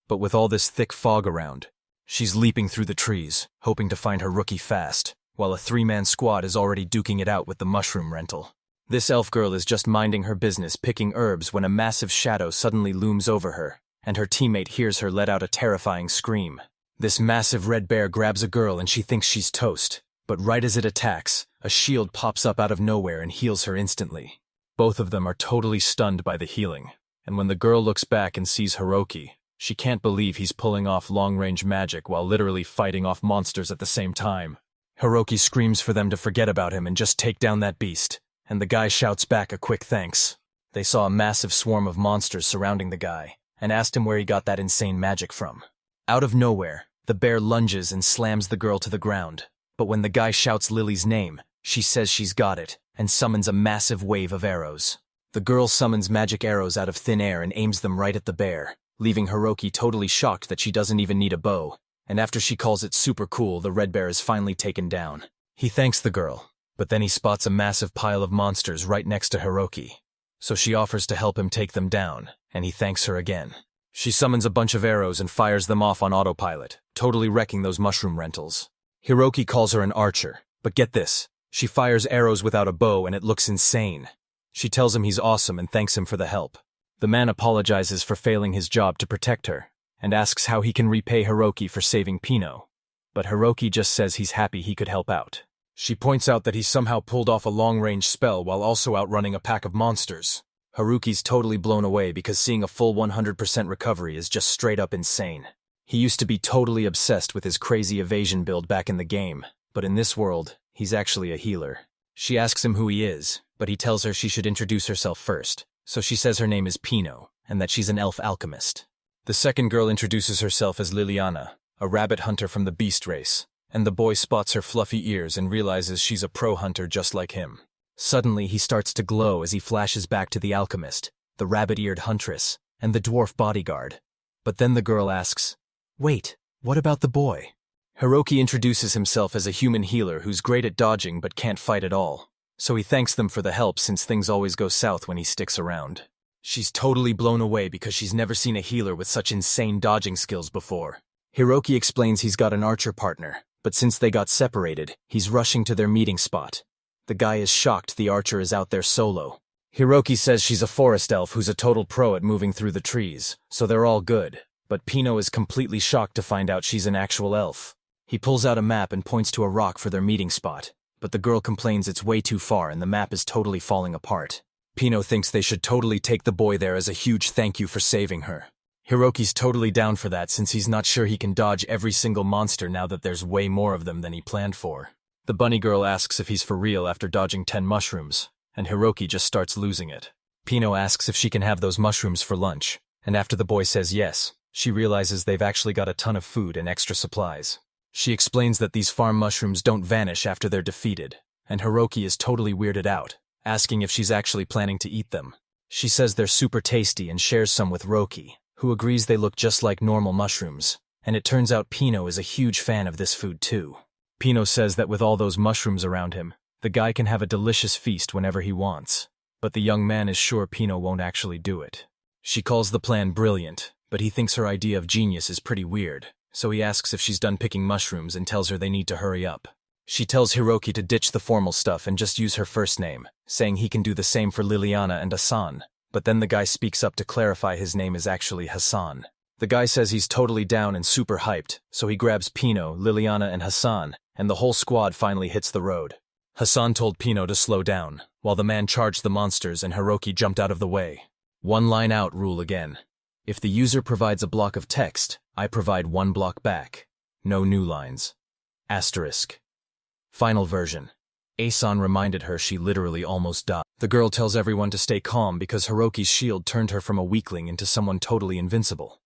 But with all this thick fog around, she's leaping through the trees, hoping to find her rookie fast, while a three-man squad is already duking it out with the mushroom rental. This elf girl is just minding her business picking herbs when a massive shadow suddenly looms over her, and her teammate hears her let out a terrifying scream. This massive red bear grabs a girl and she thinks she's toast, but right as it attacks, a shield pops up out of nowhere and heals her instantly. Both of them are totally stunned by the healing, and when the girl looks back and sees Hiroki, she can't believe he's pulling off long-range magic while literally fighting off monsters at the same time. Hiroki screams for them to forget about him and just take down that beast, and the guy shouts back a quick thanks. They saw a massive swarm of monsters surrounding the guy, and asked him where he got that insane magic from. Out of nowhere, the bear lunges and slams the girl to the ground, but when the guy shouts Lily's name, she says she's got it, and summons a massive wave of arrows. The girl summons magic arrows out of thin air and aims them right at the bear, leaving Hiroki totally shocked that she doesn't even need a bow, and after she calls it super cool, the red bear is finally taken down. He thanks the girl, but then he spots a massive pile of monsters right next to Hiroki. So she offers to help him take them down, and he thanks her again. She summons a bunch of arrows and fires them off on autopilot, totally wrecking those mushroom rentals. Hiroki calls her an archer, but get this, she fires arrows without a bow and it looks insane. She tells him he's awesome and thanks him for the help. The man apologizes for failing his job to protect her, and asks how he can repay Hiroki for saving Pino. But Hiroki just says he's happy he could help out. She points out that he somehow pulled off a long-range spell while also outrunning a pack of monsters. Haruki's totally blown away because seeing a full 100% recovery is just straight up insane. He used to be totally obsessed with his crazy evasion build back in the game, but in this world, he's actually a healer. She asks him who he is, but he tells her she should introduce herself first, so she says her name is Pino, and that she's an elf alchemist. The second girl introduces herself as Liliana, a rabbit hunter from the beast race, and the boy spots her fluffy ears and realizes she's a pro hunter just like him. Suddenly, he starts to glow as he flashes back to the alchemist, the rabbit-eared huntress, and the dwarf bodyguard. But then the girl asks, "Wait, what about the boy?" Hiroki introduces himself as a human healer who's great at dodging but can't fight at all, so he thanks them for the help since things always go south when he sticks around. She's totally blown away because she's never seen a healer with such insane dodging skills before. Hiroki explains he's got an archer partner, but since they got separated, he's rushing to their meeting spot. The guy is shocked the archer is out there solo. Hiroki says she's a forest elf who's a total pro at moving through the trees, so they're all good. But Pino is completely shocked to find out she's an actual elf. He pulls out a map and points to a rock for their meeting spot, but the girl complains it's way too far and the map is totally falling apart. Pino thinks they should totally take the boy there as a huge thank you for saving her. Hiroki's totally down for that since he's not sure he can dodge every single monster now that there's way more of them than he planned for. The bunny girl asks if he's for real after dodging 10 mushrooms, and Hiroki just starts losing it. Pino asks if she can have those mushrooms for lunch, and after the boy says yes, she realizes they've actually got a ton of food and extra supplies. She explains that these farm mushrooms don't vanish after they're defeated, and Hiroki is totally weirded out, asking if she's actually planning to eat them. She says they're super tasty and shares some with Roki, who agrees they look just like normal mushrooms, and it turns out Pino is a huge fan of this food too. Pino says that with all those mushrooms around him, the guy can have a delicious feast whenever he wants, but the young man is sure Pino won't actually do it. She calls the plan brilliant, but he thinks her idea of genius is pretty weird, so he asks if she's done picking mushrooms and tells her they need to hurry up. She tells Hiroki to ditch the formal stuff and just use her first name, saying he can do the same for Liliana and Hassan, but then the guy speaks up to clarify his name is actually Hassan. The guy says he's totally down and super hyped, so he grabs Pino, Liliana, and Hassan, and the whole squad finally hits the road. Hassan told Pino to slow down, while the man charged the monsters and Hiroki jumped out of the way. One line out rule again. If the user provides a block of text, I provide one block back. No new lines. Asterisk. Final version. Asan reminded her she literally almost died. The girl tells everyone to stay calm because Hiroki's shield turned her from a weakling into someone totally invincible.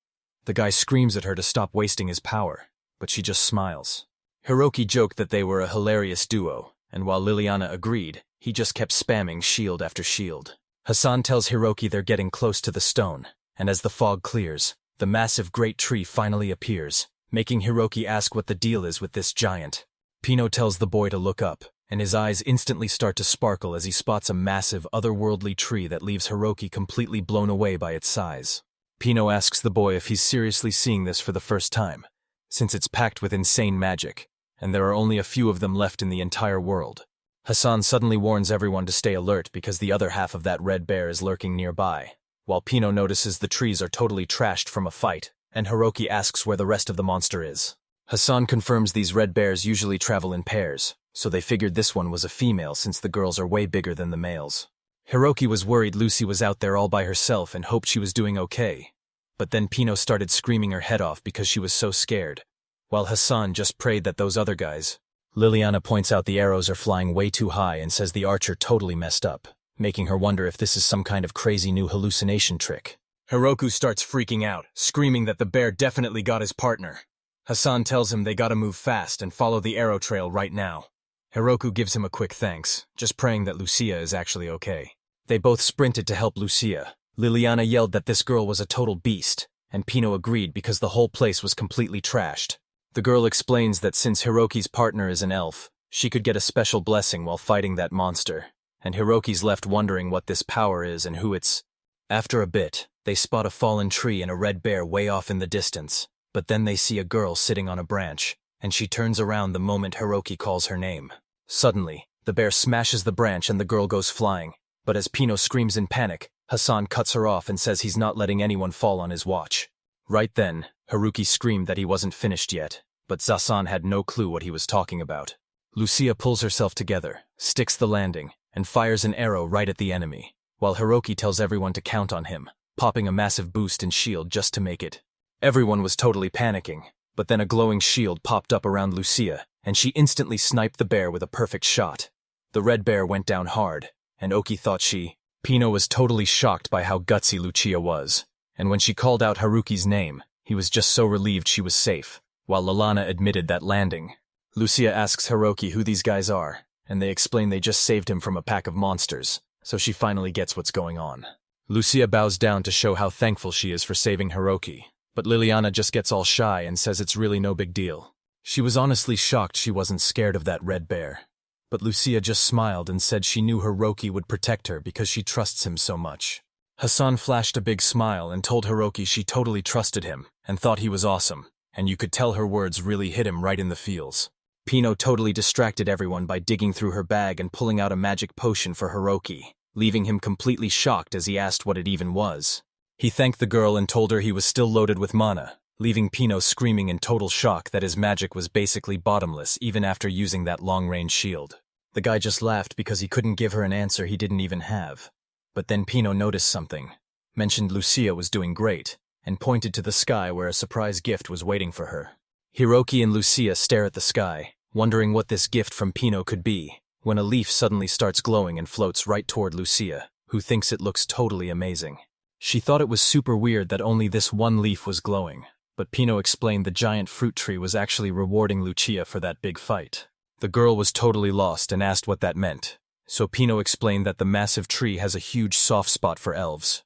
The guy screams at her to stop wasting his power, but she just smiles. Hiroki joked that they were a hilarious duo, and while Liliana agreed, he just kept spamming shield after shield. Hassan tells Hiroki they're getting close to the stone, and as the fog clears, the massive great tree finally appears, making Hiroki ask what the deal is with this giant. Pino tells the boy to look up, and his eyes instantly start to sparkle as he spots a massive, otherworldly tree that leaves Hiroki completely blown away by its size. Pino asks the boy if he's seriously seeing this for the first time, since it's packed with insane magic, and there are only a few of them left in the entire world. Hassan suddenly warns everyone to stay alert because the other half of that red bear is lurking nearby, while Pino notices the trees are totally trashed from a fight, and Hiroki asks where the rest of the monster is. Hassan confirms these red bears usually travel in pairs, so they figured this one was a female since the girls are way bigger than the males. Hiroki was worried Lucy was out there all by herself and hoped she was doing okay. But then Pino started screaming her head off because she was so scared, while Hassan just prayed that those other guys. Liliana points out the arrows are flying way too high and says the archer totally messed up, making her wonder if this is some kind of crazy new hallucination trick. Hiroku starts freaking out, screaming that the bear definitely got his partner. Hassan tells him they gotta move fast and follow the arrow trail right now. Hiroku gives him a quick thanks, just praying that Lucia is actually okay. They both sprinted to help Lucia. Liliana yelled that this girl was a total beast, and Pino agreed because the whole place was completely trashed. The girl explains that since Hiroki's partner is an elf, she could get a special blessing while fighting that monster, and Hiroki's left wondering what this power is and who it's. After a bit, they spot a fallen tree and a red bear way off in the distance, but then they see a girl sitting on a branch, and she turns around the moment Hiroki calls her name. Suddenly, the bear smashes the branch and the girl goes flying, but as Pino screams in panic, Hassan cuts her off and says he's not letting anyone fall on his watch. Right then, Hiroki screamed that he wasn't finished yet, but Hassan had no clue what he was talking about. Lucia pulls herself together, sticks the landing, and fires an arrow right at the enemy, while Hiroki tells everyone to count on him, popping a massive boost in shield just to make it. Everyone was totally panicking, but then a glowing shield popped up around Lucia, and she instantly sniped the bear with a perfect shot. The red bear went down hard, and Oki thought Pino was totally shocked by how gutsy Lucia was, and when she called out Haruki's name, he was just so relieved she was safe, while Lalana admitted that landing. Lucia asks Hiroki who these guys are, and they explain they just saved him from a pack of monsters, so she finally gets what's going on. Lucia bows down to show how thankful she is for saving Hiroki, but Liliana just gets all shy and says it's really no big deal. She was honestly shocked she wasn't scared of that red bear. But Lucia just smiled and said she knew Hiroki would protect her because she trusts him so much. Hassan flashed a big smile and told Hiroki she totally trusted him and thought he was awesome, and you could tell her words really hit him right in the feels. Pino totally distracted everyone by digging through her bag and pulling out a magic potion for Hiroki, leaving him completely shocked as he asked what it even was. He thanked the girl and told her he was still loaded with mana, leaving Pino screaming in total shock that his magic was basically bottomless even after using that long-range shield. The guy just laughed because he couldn't give her an answer he didn't even have. But then Pino noticed something, mentioned Lucia was doing great, and pointed to the sky where a surprise gift was waiting for her. Hiroki and Lucia stare at the sky, wondering what this gift from Pino could be, when a leaf suddenly starts glowing and floats right toward Lucia, who thinks it looks totally amazing. She thought it was super weird that only this one leaf was glowing, but Pino explained the giant fruit tree was actually rewarding Lucia for that big fight. The girl was totally lost and asked what that meant, so Pino explained that the massive tree has a huge soft spot for elves.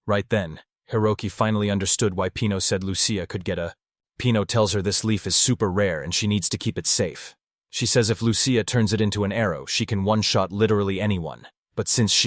Right then, Hiroki finally understood why Pino said Lucia could get a... Pino tells her this leaf is super rare and she needs to keep it safe. She says if Lucia turns it into an arrow, she can one-shot literally anyone, but since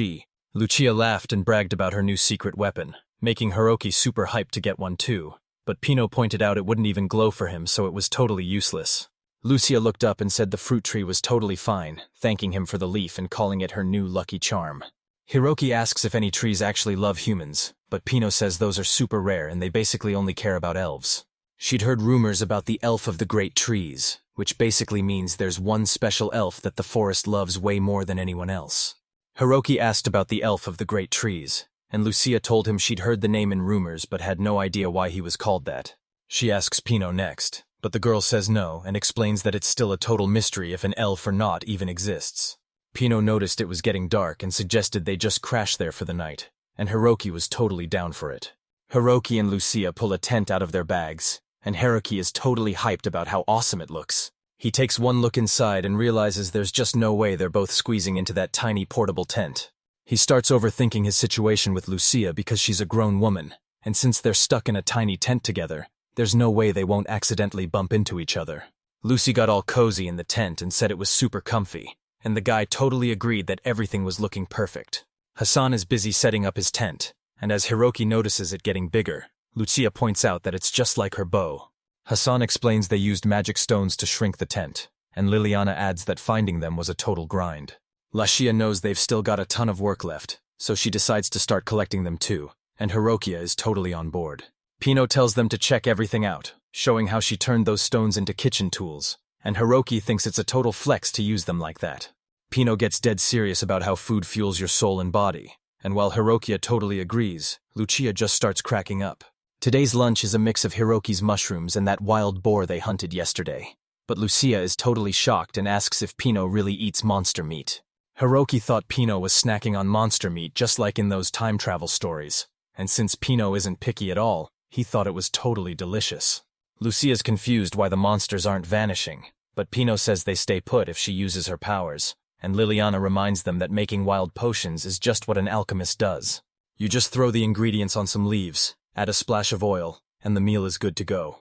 Lucia laughed and bragged about her new secret weapon, making Hiroki super hyped to get one too, but Pino pointed out it wouldn't even glow for him, so it was totally useless. Lucia looked up and said the fruit tree was totally fine, thanking him for the leaf and calling it her new lucky charm. Hiroki asks if any trees actually love humans, but Pino says those are super rare and they basically only care about elves. She'd heard rumors about the elf of the great trees, which basically means there's one special elf that the forest loves way more than anyone else. Hiroki asked about the elf of the great trees, and Lucia told him she'd heard the name in rumors but had no idea why he was called that. She asks Pino next, but the girl says no and explains that it's still a total mystery if an elf or not even exists. Pino noticed it was getting dark and suggested they just crash there for the night, and Hiroki was totally down for it. Hiroki and Lucia pull a tent out of their bags, and Hiroki is totally hyped about how awesome it looks. He takes one look inside and realizes there's just no way they're both squeezing into that tiny portable tent. He starts overthinking his situation with Lucia because she's a grown woman, and since they're stuck in a tiny tent together, there's no way they won't accidentally bump into each other. Lucy got all cozy in the tent and said it was super comfy, and the guy totally agreed that everything was looking perfect. Hassan is busy setting up his tent, and as Hiroki notices it getting bigger, Lucia points out that it's just like her bow. Hassan explains they used magic stones to shrink the tent, and Liliana adds that finding them was a total grind. Lucia knows they've still got a ton of work left, so she decides to start collecting them too, and Hiroki is totally on board. Pino tells them to check everything out, showing how she turned those stones into kitchen tools, and Hiroki thinks it's a total flex to use them like that. Pino gets dead serious about how food fuels your soul and body, and while Hiroki totally agrees, Lucia just starts cracking up. Today's lunch is a mix of Hiroki's mushrooms and that wild boar they hunted yesterday. But Lucia is totally shocked and asks if Pino really eats monster meat. Hiroki thought Pino was snacking on monster meat just like in those time travel stories, and since Pino isn't picky at all, he thought it was totally delicious. Lucia's confused why the monsters aren't vanishing, but Pino says they stay put if she uses her powers, and Liliana reminds them that making wild potions is just what an alchemist does. You just throw the ingredients on some leaves, add a splash of oil, and the meal is good to go.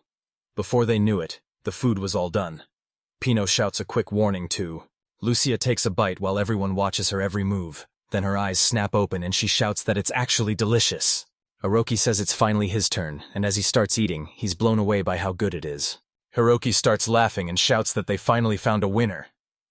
Before they knew it, the food was all done. Pino shouts a quick warning too. Lucia takes a bite while everyone watches her every move, then her eyes snap open and she shouts that it's actually delicious. Hiroki says it's finally his turn, and as he starts eating, he's blown away by how good it is. Hiroki starts laughing and shouts that they finally found a winner.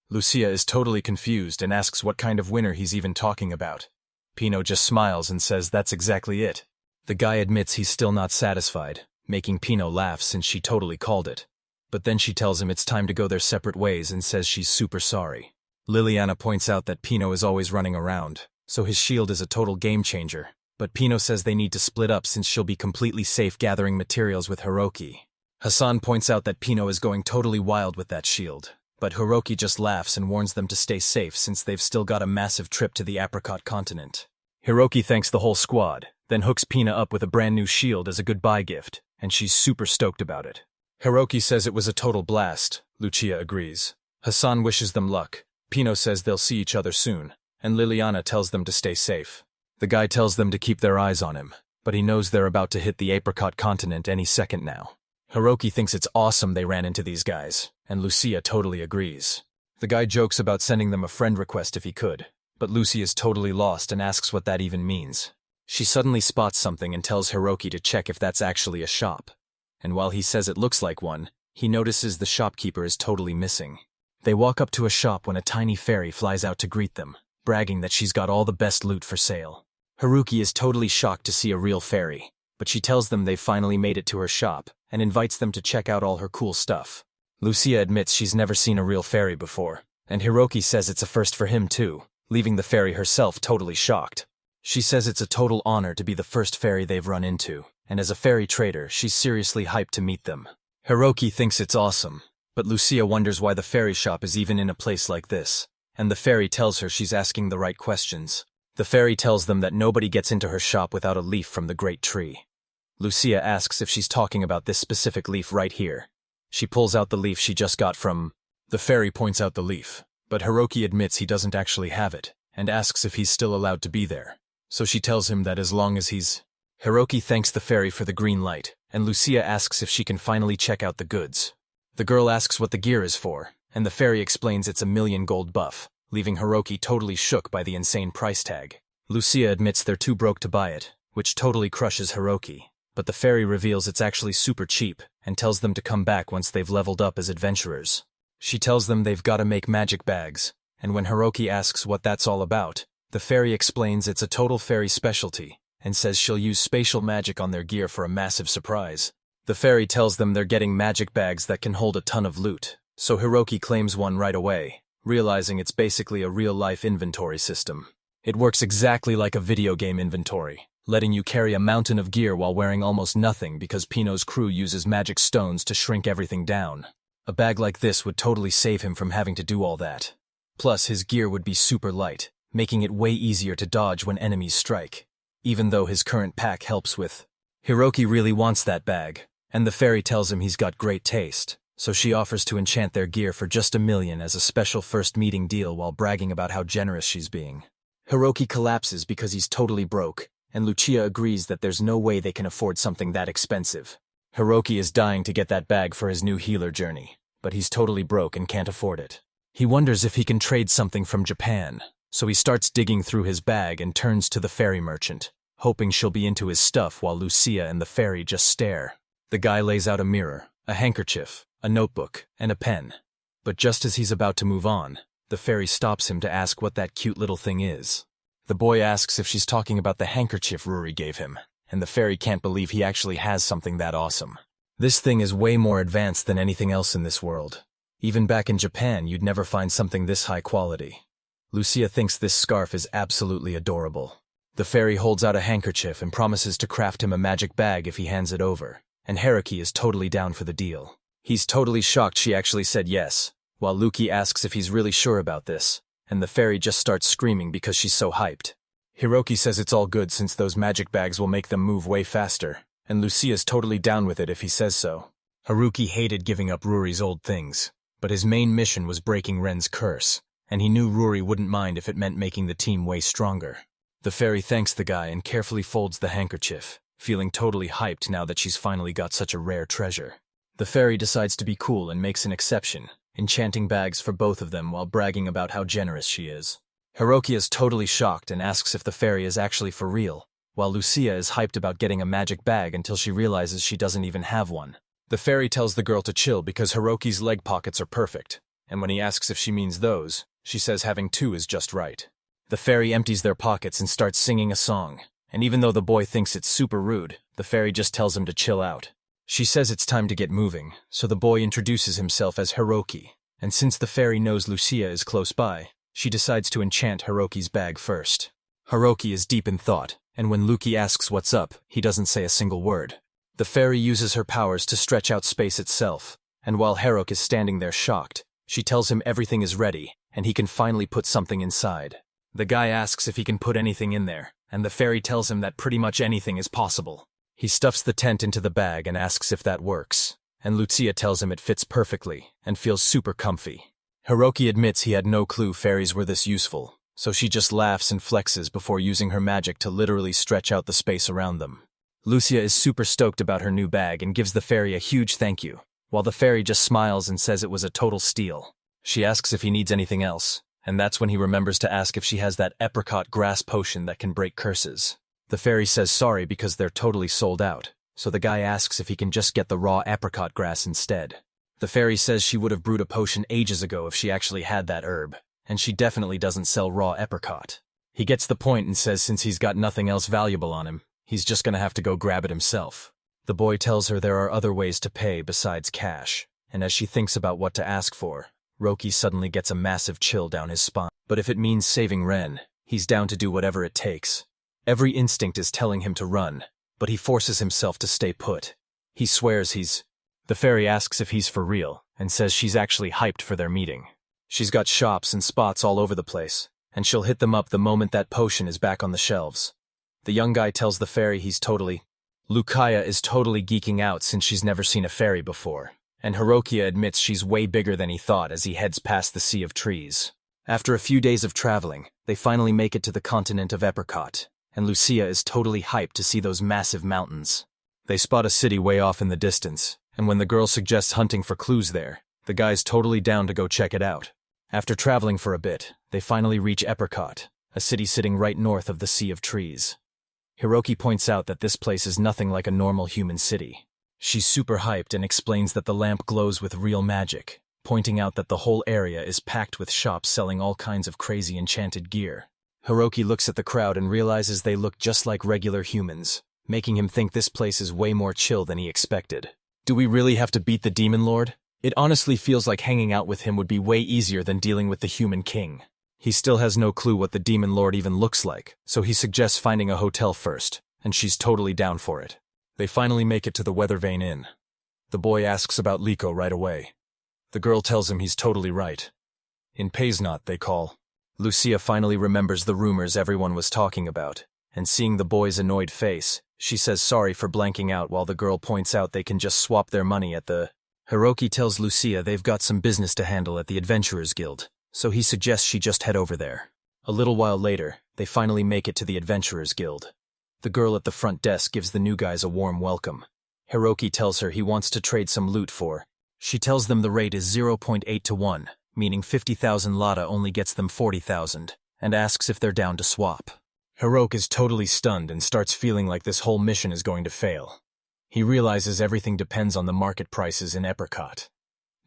Lucia is totally confused and asks what kind of winner he's even talking about. Pino just smiles and says that's exactly it. The guy admits he's still not satisfied, making Pino laugh since she totally called it. But then she tells him it's time to go their separate ways and says she's super sorry. Liliana points out that Pino is always running around, so his shield is a total game changer. But Pino says they need to split up since she'll be completely safe gathering materials with Hiroki. Hassan points out that Pino is going totally wild with that shield, but Hiroki just laughs and warns them to stay safe since they've still got a massive trip to the apricot continent. Hiroki thanks the whole squad, then hooks Pina up with a brand new shield as a goodbye gift, and she's super stoked about it. Hiroki says it was a total blast. Lucia agrees. Hassan wishes them luck. Pino says they'll see each other soon, and Liliana tells them to stay safe. The guy tells them to keep their eyes on him, but he knows they're about to hit the apricot continent any second now. Hiroki thinks it's awesome they ran into these guys, and Lucia totally agrees. The guy jokes about sending them a friend request if he could, but Lucy is totally lost and asks what that even means. She suddenly spots something and tells Hiroki to check if that's actually a shop. And while he says it looks like one, He notices the shopkeeper is totally missing. They walk up to a shop when a tiny fairy flies out to greet them, bragging that she's got all the best loot for sale. Haruki is totally shocked to see a real fairy, but she tells them they've finally made it to her shop and invites them to check out all her cool stuff. Lucia admits she's never seen a real fairy before, and Hiroki says it's a first for him too, leaving the fairy herself totally shocked. She says it's a total honor to be the first fairy they've run into, and as a fairy trader, she's seriously hyped to meet them. Hiroki thinks it's awesome, but Lucia wonders why the fairy shop is even in a place like this, and the fairy tells her she's asking the right questions. The fairy tells them that nobody gets into her shop without a leaf from the great tree. Lucia asks if she's talking about this specific leaf right here. She pulls out the leaf she just got from... The fairy points out the leaf, but Hiroki admits he doesn't actually have it, and asks if he's still allowed to be there. So she tells him that as long as he's... Hiroki thanks the fairy for the green light, and Lucia asks if she can finally check out the goods. The girl asks what the gear is for, and the fairy explains it's a 1,000,000 gold buff, leaving Hiroki totally shook by the insane price tag. Lucia admits they're too broke to buy it, which totally crushes Hiroki, but the fairy reveals it's actually super cheap and tells them to come back once they've leveled up as adventurers. She tells them they've got to make magic bags, and when Hiroki asks what that's all about, the fairy explains it's a total fairy specialty, and says she'll use spatial magic on their gear for a massive surprise. The fairy tells them they're getting magic bags that can hold a ton of loot, so Hiroki claims one right away, realizing it's basically a real-life inventory system. It works exactly like a video game inventory, letting you carry a mountain of gear while wearing almost nothing because Pino's crew uses magic stones to shrink everything down. A bag like this would totally save him from having to do all that. Plus, his gear would be super light, making it way easier to dodge when enemies strike, even though his current pack helps with. Hiroki really wants that bag, and the fairy tells him he's got great taste, so she offers to enchant their gear for just 1,000,000 as a special first meeting deal while bragging about how generous she's being. Hiroki collapses because he's totally broke, and Lucia agrees that there's no way they can afford something that expensive. Hiroki is dying to get that bag for his new healer journey, but he's totally broke and can't afford it. He wonders if he can trade something from Japan, so he starts digging through his bag and turns to the fairy merchant, hoping she'll be into his stuff while Lucia and the fairy just stare. The guy lays out a mirror, a handkerchief, a notebook, and a pen. But just as he's about to move on, the fairy stops him to ask what that cute little thing is. The boy asks if she's talking about the handkerchief Ruri gave him, and the fairy can't believe he actually has something that awesome. This thing is way more advanced than anything else in this world. Even back in Japan, you'd never find something this high quality. Lucia thinks this scarf is absolutely adorable. The fairy holds out a handkerchief and promises to craft him a magic bag if he hands it over, and Haruki is totally down for the deal. He's totally shocked she actually said yes, while Luki asks if he's really sure about this, and the fairy just starts screaming because she's so hyped. Hiroki says it's all good since those magic bags will make them move way faster, and Lucia's totally down with it if he says so. Haruki hated giving up Ruri's old things, but his main mission was breaking Ren's curse, and he knew Ruri wouldn't mind if it meant making the team way stronger. The fairy thanks the guy and carefully folds the handkerchief, feeling totally hyped now that she's finally got such a rare treasure. The fairy decides to be cool and makes an exception, enchanting bags for both of them while bragging about how generous she is. Hiroki is totally shocked and asks if the fairy is actually for real, while Lucia is hyped about getting a magic bag until she realizes she doesn't even have one. The fairy tells the girl to chill because Hiroki's leg pockets are perfect, and when he asks if she means those, she says having two is just right. The fairy empties their pockets and starts singing a song, and even though the boy thinks it's super rude, the fairy just tells him to chill out. She says it's time to get moving, so the boy introduces himself as Hiroki, and since the fairy knows Lucia is close by, she decides to enchant Hiroki's bag first. Hiroki is deep in thought, and when Luki asks what's up, he doesn't say a single word. The fairy uses her powers to stretch out space itself, and while Haruki is standing there shocked, she tells him everything is ready, and he can finally put something inside. The guy asks if he can put anything in there, and the fairy tells him that pretty much anything is possible. He stuffs the tent into the bag and asks if that works, and Lucia tells him it fits perfectly, and feels super comfy. Hiroki admits he had no clue fairies were this useful, so she just laughs and flexes before using her magic to literally stretch out the space around them. Lucia is super stoked about her new bag and gives the fairy a huge thank you, while the fairy just smiles and says it was a total steal. She asks if he needs anything else, and that's when he remembers to ask if she has that apricot grass potion that can break curses. The fairy says sorry because they're totally sold out, so the guy asks if he can just get the raw apricot grass instead. The fairy says she would have brewed a potion ages ago if she actually had that herb, and she definitely doesn't sell raw apricot. He gets the point and says since he's got nothing else valuable on him, he's just gonna have to go grab it himself. The boy tells her there are other ways to pay besides cash, and as she thinks about what to ask for, Roki suddenly gets a massive chill down his spine. But if it means saving Ren, he's down to do whatever it takes. Every instinct is telling him to run, but he forces himself to stay put. He swears he's... The fairy asks if he's for real, and says she's actually hyped for their meeting. She's got shops and spots all over the place, and she'll hit them up the moment that potion is back on the shelves. The young guy tells the fairy he's totally... Lucia is totally geeking out since she's never seen a fairy before, and Hirokia admits she's way bigger than he thought as he heads past the sea of trees. After a few days of traveling, they finally make it to the continent of Apricot, and Lucia is totally hyped to see those massive mountains. They spot a city way off in the distance, and when the girl suggests hunting for clues there, the guy's totally down to go check it out. After traveling for a bit, they finally reach Apricot, a city sitting right north of the Sea of Trees. Hiroki points out that this place is nothing like a normal human city. She's super hyped and explains that the lamp glows with real magic, pointing out that the whole area is packed with shops selling all kinds of crazy enchanted gear. Hiroki looks at the crowd and realizes they look just like regular humans, making him think this place is way more chill than he expected. Do we really have to beat the Demon Lord? It honestly feels like hanging out with him would be way easier than dealing with the Human King. He still has no clue what the Demon Lord even looks like, so he suggests finding a hotel first, and she's totally down for it. They finally make it to the Weathervane Inn. The boy asks about Liko right away. The girl tells him he's totally right. In Paysnot, they call. Lucia finally remembers the rumors everyone was talking about, and seeing the boy's annoyed face, she says sorry for blanking out while the girl points out they can just swap their money at the... Hiroki tells Lucia they've got some business to handle at the Adventurers Guild, so he suggests she just head over there. A little while later, they finally make it to the Adventurers Guild. The girl at the front desk gives the new guys a warm welcome. Hiroki tells her he wants to trade some loot for. She tells them the rate is 0.8 to 1, meaning 50,000 Lada only gets them 40,000, and asks if they're down to swap. Hiroki is totally stunned and starts feeling like this whole mission is going to fail. He realizes everything depends on the market prices in Apricot.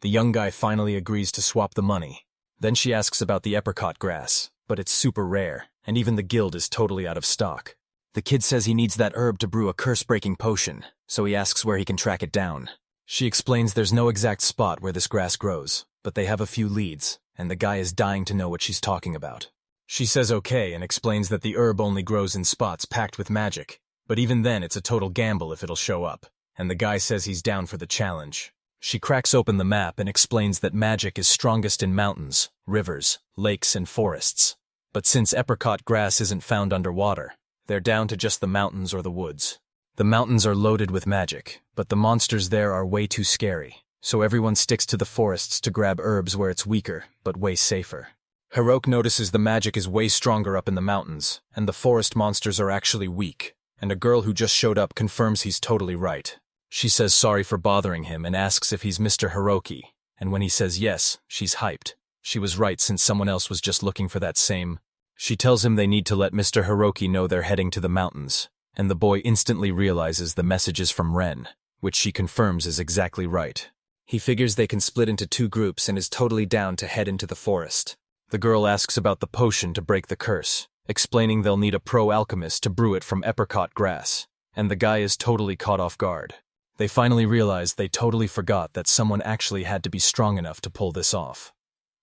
The young guy finally agrees to swap the money. Then she asks about the apricot grass, but it's super rare, and even the guild is totally out of stock. The kid says he needs that herb to brew a curse-breaking potion, so he asks where he can track it down. She explains there's no exact spot where this grass grows, but they have a few leads, and the guy is dying to know what she's talking about. She says okay and explains that the herb only grows in spots packed with magic, but even then it's a total gamble if it'll show up, and the guy says he's down for the challenge. She cracks open the map and explains that magic is strongest in mountains, rivers, lakes, and forests. But since apricot grass isn't found underwater, they're down to just the mountains or the woods. The mountains are loaded with magic, but the monsters there are way too scary, so everyone sticks to the forests to grab herbs where it's weaker, but way safer. Hiroki notices the magic is way stronger up in the mountains, and the forest monsters are actually weak, and a girl who just showed up confirms he's totally right. She says sorry for bothering him and asks if he's Mr. Hiroki, and when he says yes, she's hyped. She was right since someone else was just looking for that same... She tells him they need to let Mr. Hiroki know they're heading to the mountains, and the boy instantly realizes the message is from Ren, which she confirms is exactly right. He figures they can split into 2 groups and is totally down to head into the forest. The girl asks about the potion to break the curse, explaining they'll need a pro-alchemist to brew it from apricot grass, and the guy is totally caught off guard. They finally realize they totally forgot that someone actually had to be strong enough to pull this off.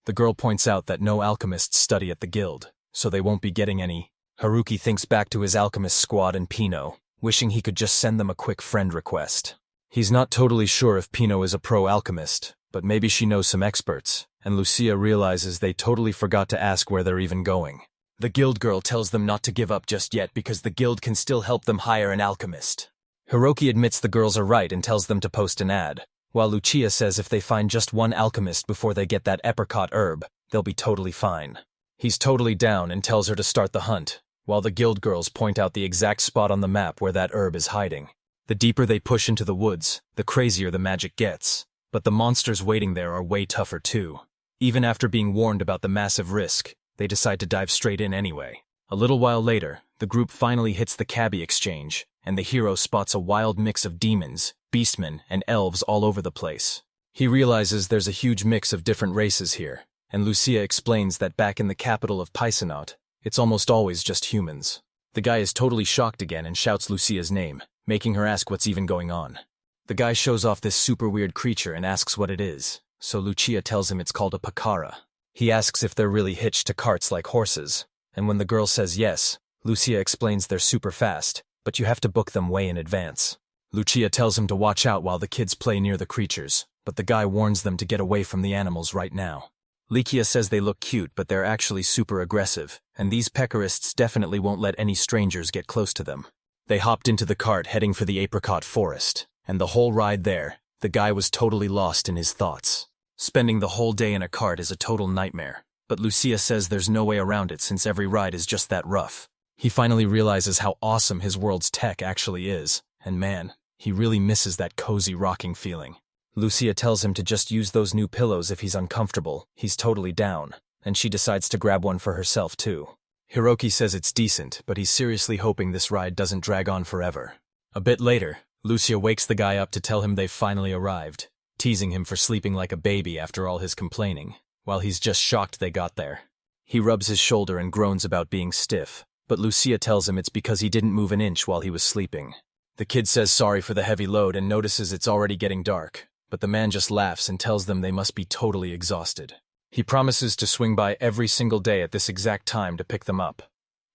The girl points out that no alchemists study at the guild, so they won't be getting any. Haruki thinks back to his alchemist squad and Pino, wishing he could just send them a quick friend request. He's not totally sure if Pino is a pro-alchemist, but maybe she knows some experts, and Lucia realizes they totally forgot to ask where they're even going. The guild girl tells them not to give up just yet because the guild can still help them hire an alchemist. Hiroki admits the girls are right and tells them to post an ad, while Lucia says if they find just one alchemist before they get that apricot herb, they'll be totally fine. He's totally down and tells her to start the hunt, while the guild girls point out the exact spot on the map where that herb is hiding. The deeper they push into the woods, the crazier the magic gets, but the monsters waiting there are way tougher too. Even after being warned about the massive risk, they decide to dive straight in anyway. A little while later, the group finally hits the cabbie exchange, and the hero spots a wild mix of demons, beastmen, and elves all over the place. He realizes there's a huge mix of different races here, and Lucia explains that back in the capital of Paisanot, it's almost always just humans. The guy is totally shocked again and shouts Lucia's name, making her ask what's even going on. The guy shows off this super weird creature and asks what it is, so Lucia tells him it's called a pakara. He asks if they're really hitched to carts like horses, and when the girl says yes, Lucia explains they're super fast, but you have to book them way in advance. Lucia tells him to watch out while the kids play near the creatures, but the guy warns them to get away from the animals right now. Lucia says they look cute, but they're actually super aggressive, and these pecorists definitely won't let any strangers get close to them. They hopped into the cart heading for the apricot forest, and the whole ride there, the guy was totally lost in his thoughts. Spending the whole day in a cart is a total nightmare, but Lucia says there's no way around it since every ride is just that rough. He finally realizes how awesome his world's tech actually is, and man, he really misses that cozy rocking feeling. Lucia tells him to just use those new pillows if he's uncomfortable. He's totally down, and she decides to grab one for herself too. Hiroki says it's decent, but he's seriously hoping this ride doesn't drag on forever. A bit later, Lucia wakes the guy up to tell him they've finally arrived, teasing him for sleeping like a baby after all his complaining, while he's just shocked they got there. He rubs his shoulder and groans about being stiff, but Lucia tells him it's because he didn't move an inch while he was sleeping. The kid says sorry for the heavy load and notices it's already getting dark, but the man just laughs and tells them they must be totally exhausted. He promises to swing by every single day at this exact time to pick them up.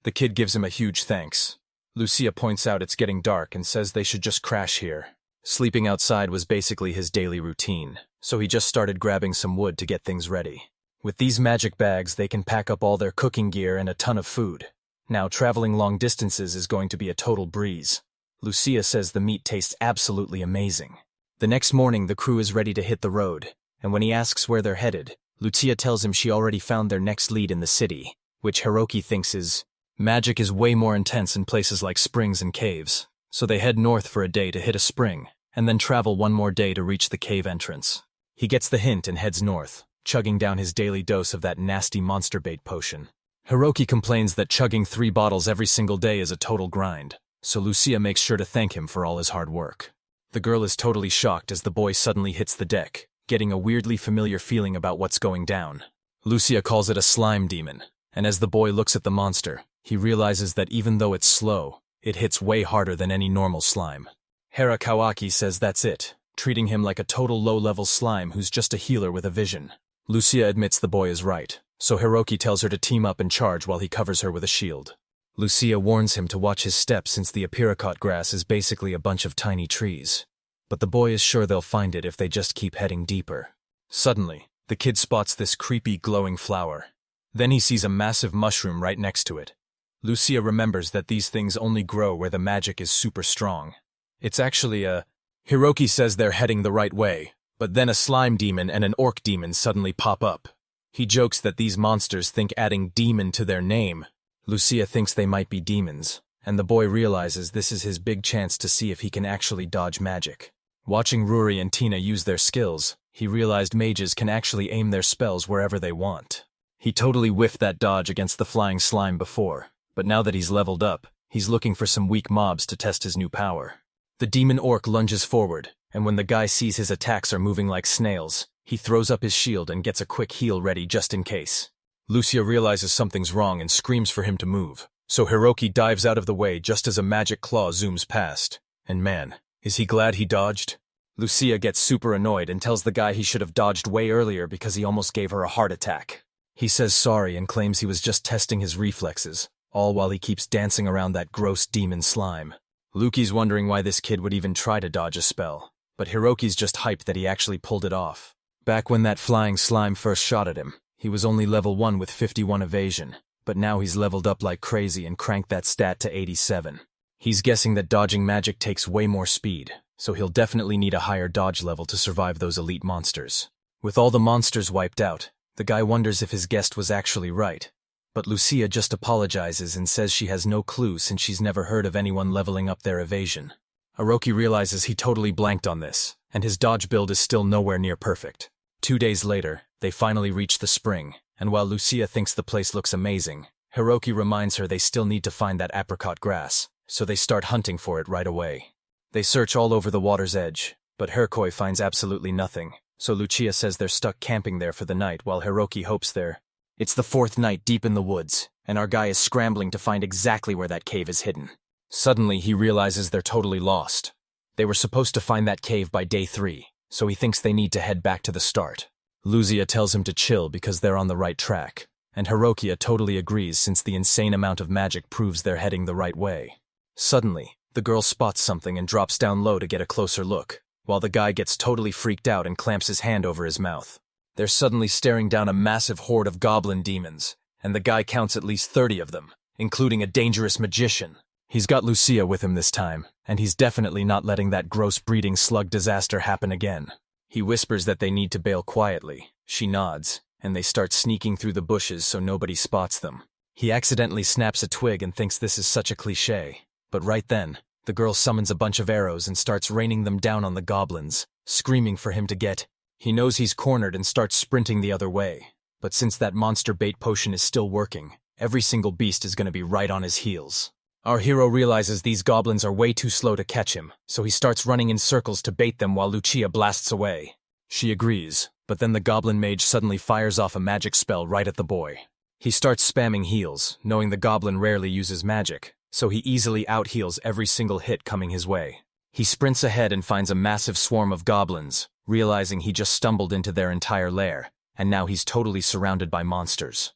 The kid gives him a huge thanks. Lucia points out it's getting dark and says they should just crash here. Sleeping outside was basically his daily routine, so he just started grabbing some wood to get things ready. With these magic bags, they can pack up all their cooking gear and a ton of food. Now, traveling long distances is going to be a total breeze. Lucia says the meat tastes absolutely amazing. The next morning, the crew is ready to hit the road, and when he asks where they're headed, Lucia tells him she already found their next lead in the city, which Hiroki thinks is magic is way more intense in places like springs and caves, so they head north for a day to hit a spring, and then travel one more day to reach the cave entrance. He gets the hint and heads north, chugging down his daily dose of that nasty monster bait potion. Hiroki complains that chugging 3 bottles every single day is a total grind, so Lucia makes sure to thank him for all his hard work. The girl is totally shocked as the boy suddenly hits the deck, getting a weirdly familiar feeling about what's going down. Lucia calls it a slime demon, and as the boy looks at the monster, he realizes that even though it's slow, it hits way harder than any normal slime. Hera Kawaki says that's it, treating him like a total low-level slime who's just a healer with a vision. Lucia admits the boy is right, so Hiroki tells her to team up and charge while he covers her with a shield. Lucia warns him to watch his steps since the apricot grass is basically a bunch of tiny trees. But the boy is sure they'll find it if they just keep heading deeper. Suddenly, the kid spots this creepy glowing flower. Then he sees a massive mushroom right next to it. Lucia remembers that these things only grow where the magic is super strong. It's actually a... Hiroki says they're heading the right way, but then a slime demon and an orc demon suddenly pop up. He jokes that these monsters think adding demon to their name. Lucia thinks they might be demons, and the boy realizes this is his big chance to see if he can actually dodge magic. Watching Ruri and Tina use their skills, he realized mages can actually aim their spells wherever they want. He totally whiffed that dodge against the flying slime before, but now that he's leveled up, he's looking for some weak mobs to test his new power. The demon orc lunges forward, and when the guy sees his attacks are moving like snails, he throws up his shield and gets a quick heal ready just in case. Lucia realizes something's wrong and screams for him to move, so Hiroki dives out of the way just as a magic claw zooms past. And man, is he glad he dodged? Lucia gets super annoyed and tells the guy he should have dodged way earlier because he almost gave her a heart attack. He says sorry and claims he was just testing his reflexes, all while he keeps dancing around that gross demon slime. Luki's wondering why this kid would even try to dodge a spell, but Hiroki's just hyped that he actually pulled it off. Back when that flying slime first shot at him, he was only level 1 with 51 evasion, but now he's leveled up like crazy and cranked that stat to 87. He's guessing that dodging magic takes way more speed, so he'll definitely need a higher dodge level to survive those elite monsters. With all the monsters wiped out, the guy wonders if his guest was actually right, but Lucia just apologizes and says she has no clue since she's never heard of anyone leveling up their evasion. Hiroki realizes he totally blanked on this, and his dodge build is still nowhere near perfect. 2 days later, they finally reach the spring, and while Lucia thinks the place looks amazing, Hiroki reminds her they still need to find that apricot grass, so they start hunting for it right away. They search all over the water's edge, but Herkoi finds absolutely nothing, so Lucia says they're stuck camping there for the night while Hiroki hopes they're... It's the fourth night deep in the woods, and our guy is scrambling to find exactly where that cave is hidden. Suddenly, he realizes they're totally lost. They were supposed to find that cave by day 3, so he thinks they need to head back to the start. Lucia tells him to chill because they're on the right track, and Hiroki totally agrees since the insane amount of magic proves they're heading the right way. Suddenly, the girl spots something and drops down low to get a closer look, while the guy gets totally freaked out and clamps his hand over his mouth. They're suddenly staring down a massive horde of goblin demons, and the guy counts at least 30 of them, including a dangerous magician. He's got Lucia with him this time, and he's definitely not letting that gross breeding slug disaster happen again. He whispers that they need to bail quietly. She nods, and they start sneaking through the bushes so nobody spots them. He accidentally snaps a twig and thinks this is such a cliché, but right then, the girl summons a bunch of arrows and starts raining them down on the goblins, screaming for him to get. He knows he's cornered and starts sprinting the other way, but since that monster bait potion is still working, every single beast is going to be right on his heels. Our hero realizes these goblins are way too slow to catch him, so he starts running in circles to bait them while Lucia blasts away. She agrees, but then the goblin mage suddenly fires off a magic spell right at the boy. He starts spamming heals, knowing the goblin rarely uses magic, so he easily out-heals every single hit coming his way. He sprints ahead and finds a massive swarm of goblins, realizing he just stumbled into their entire lair, and now he's totally surrounded by monsters.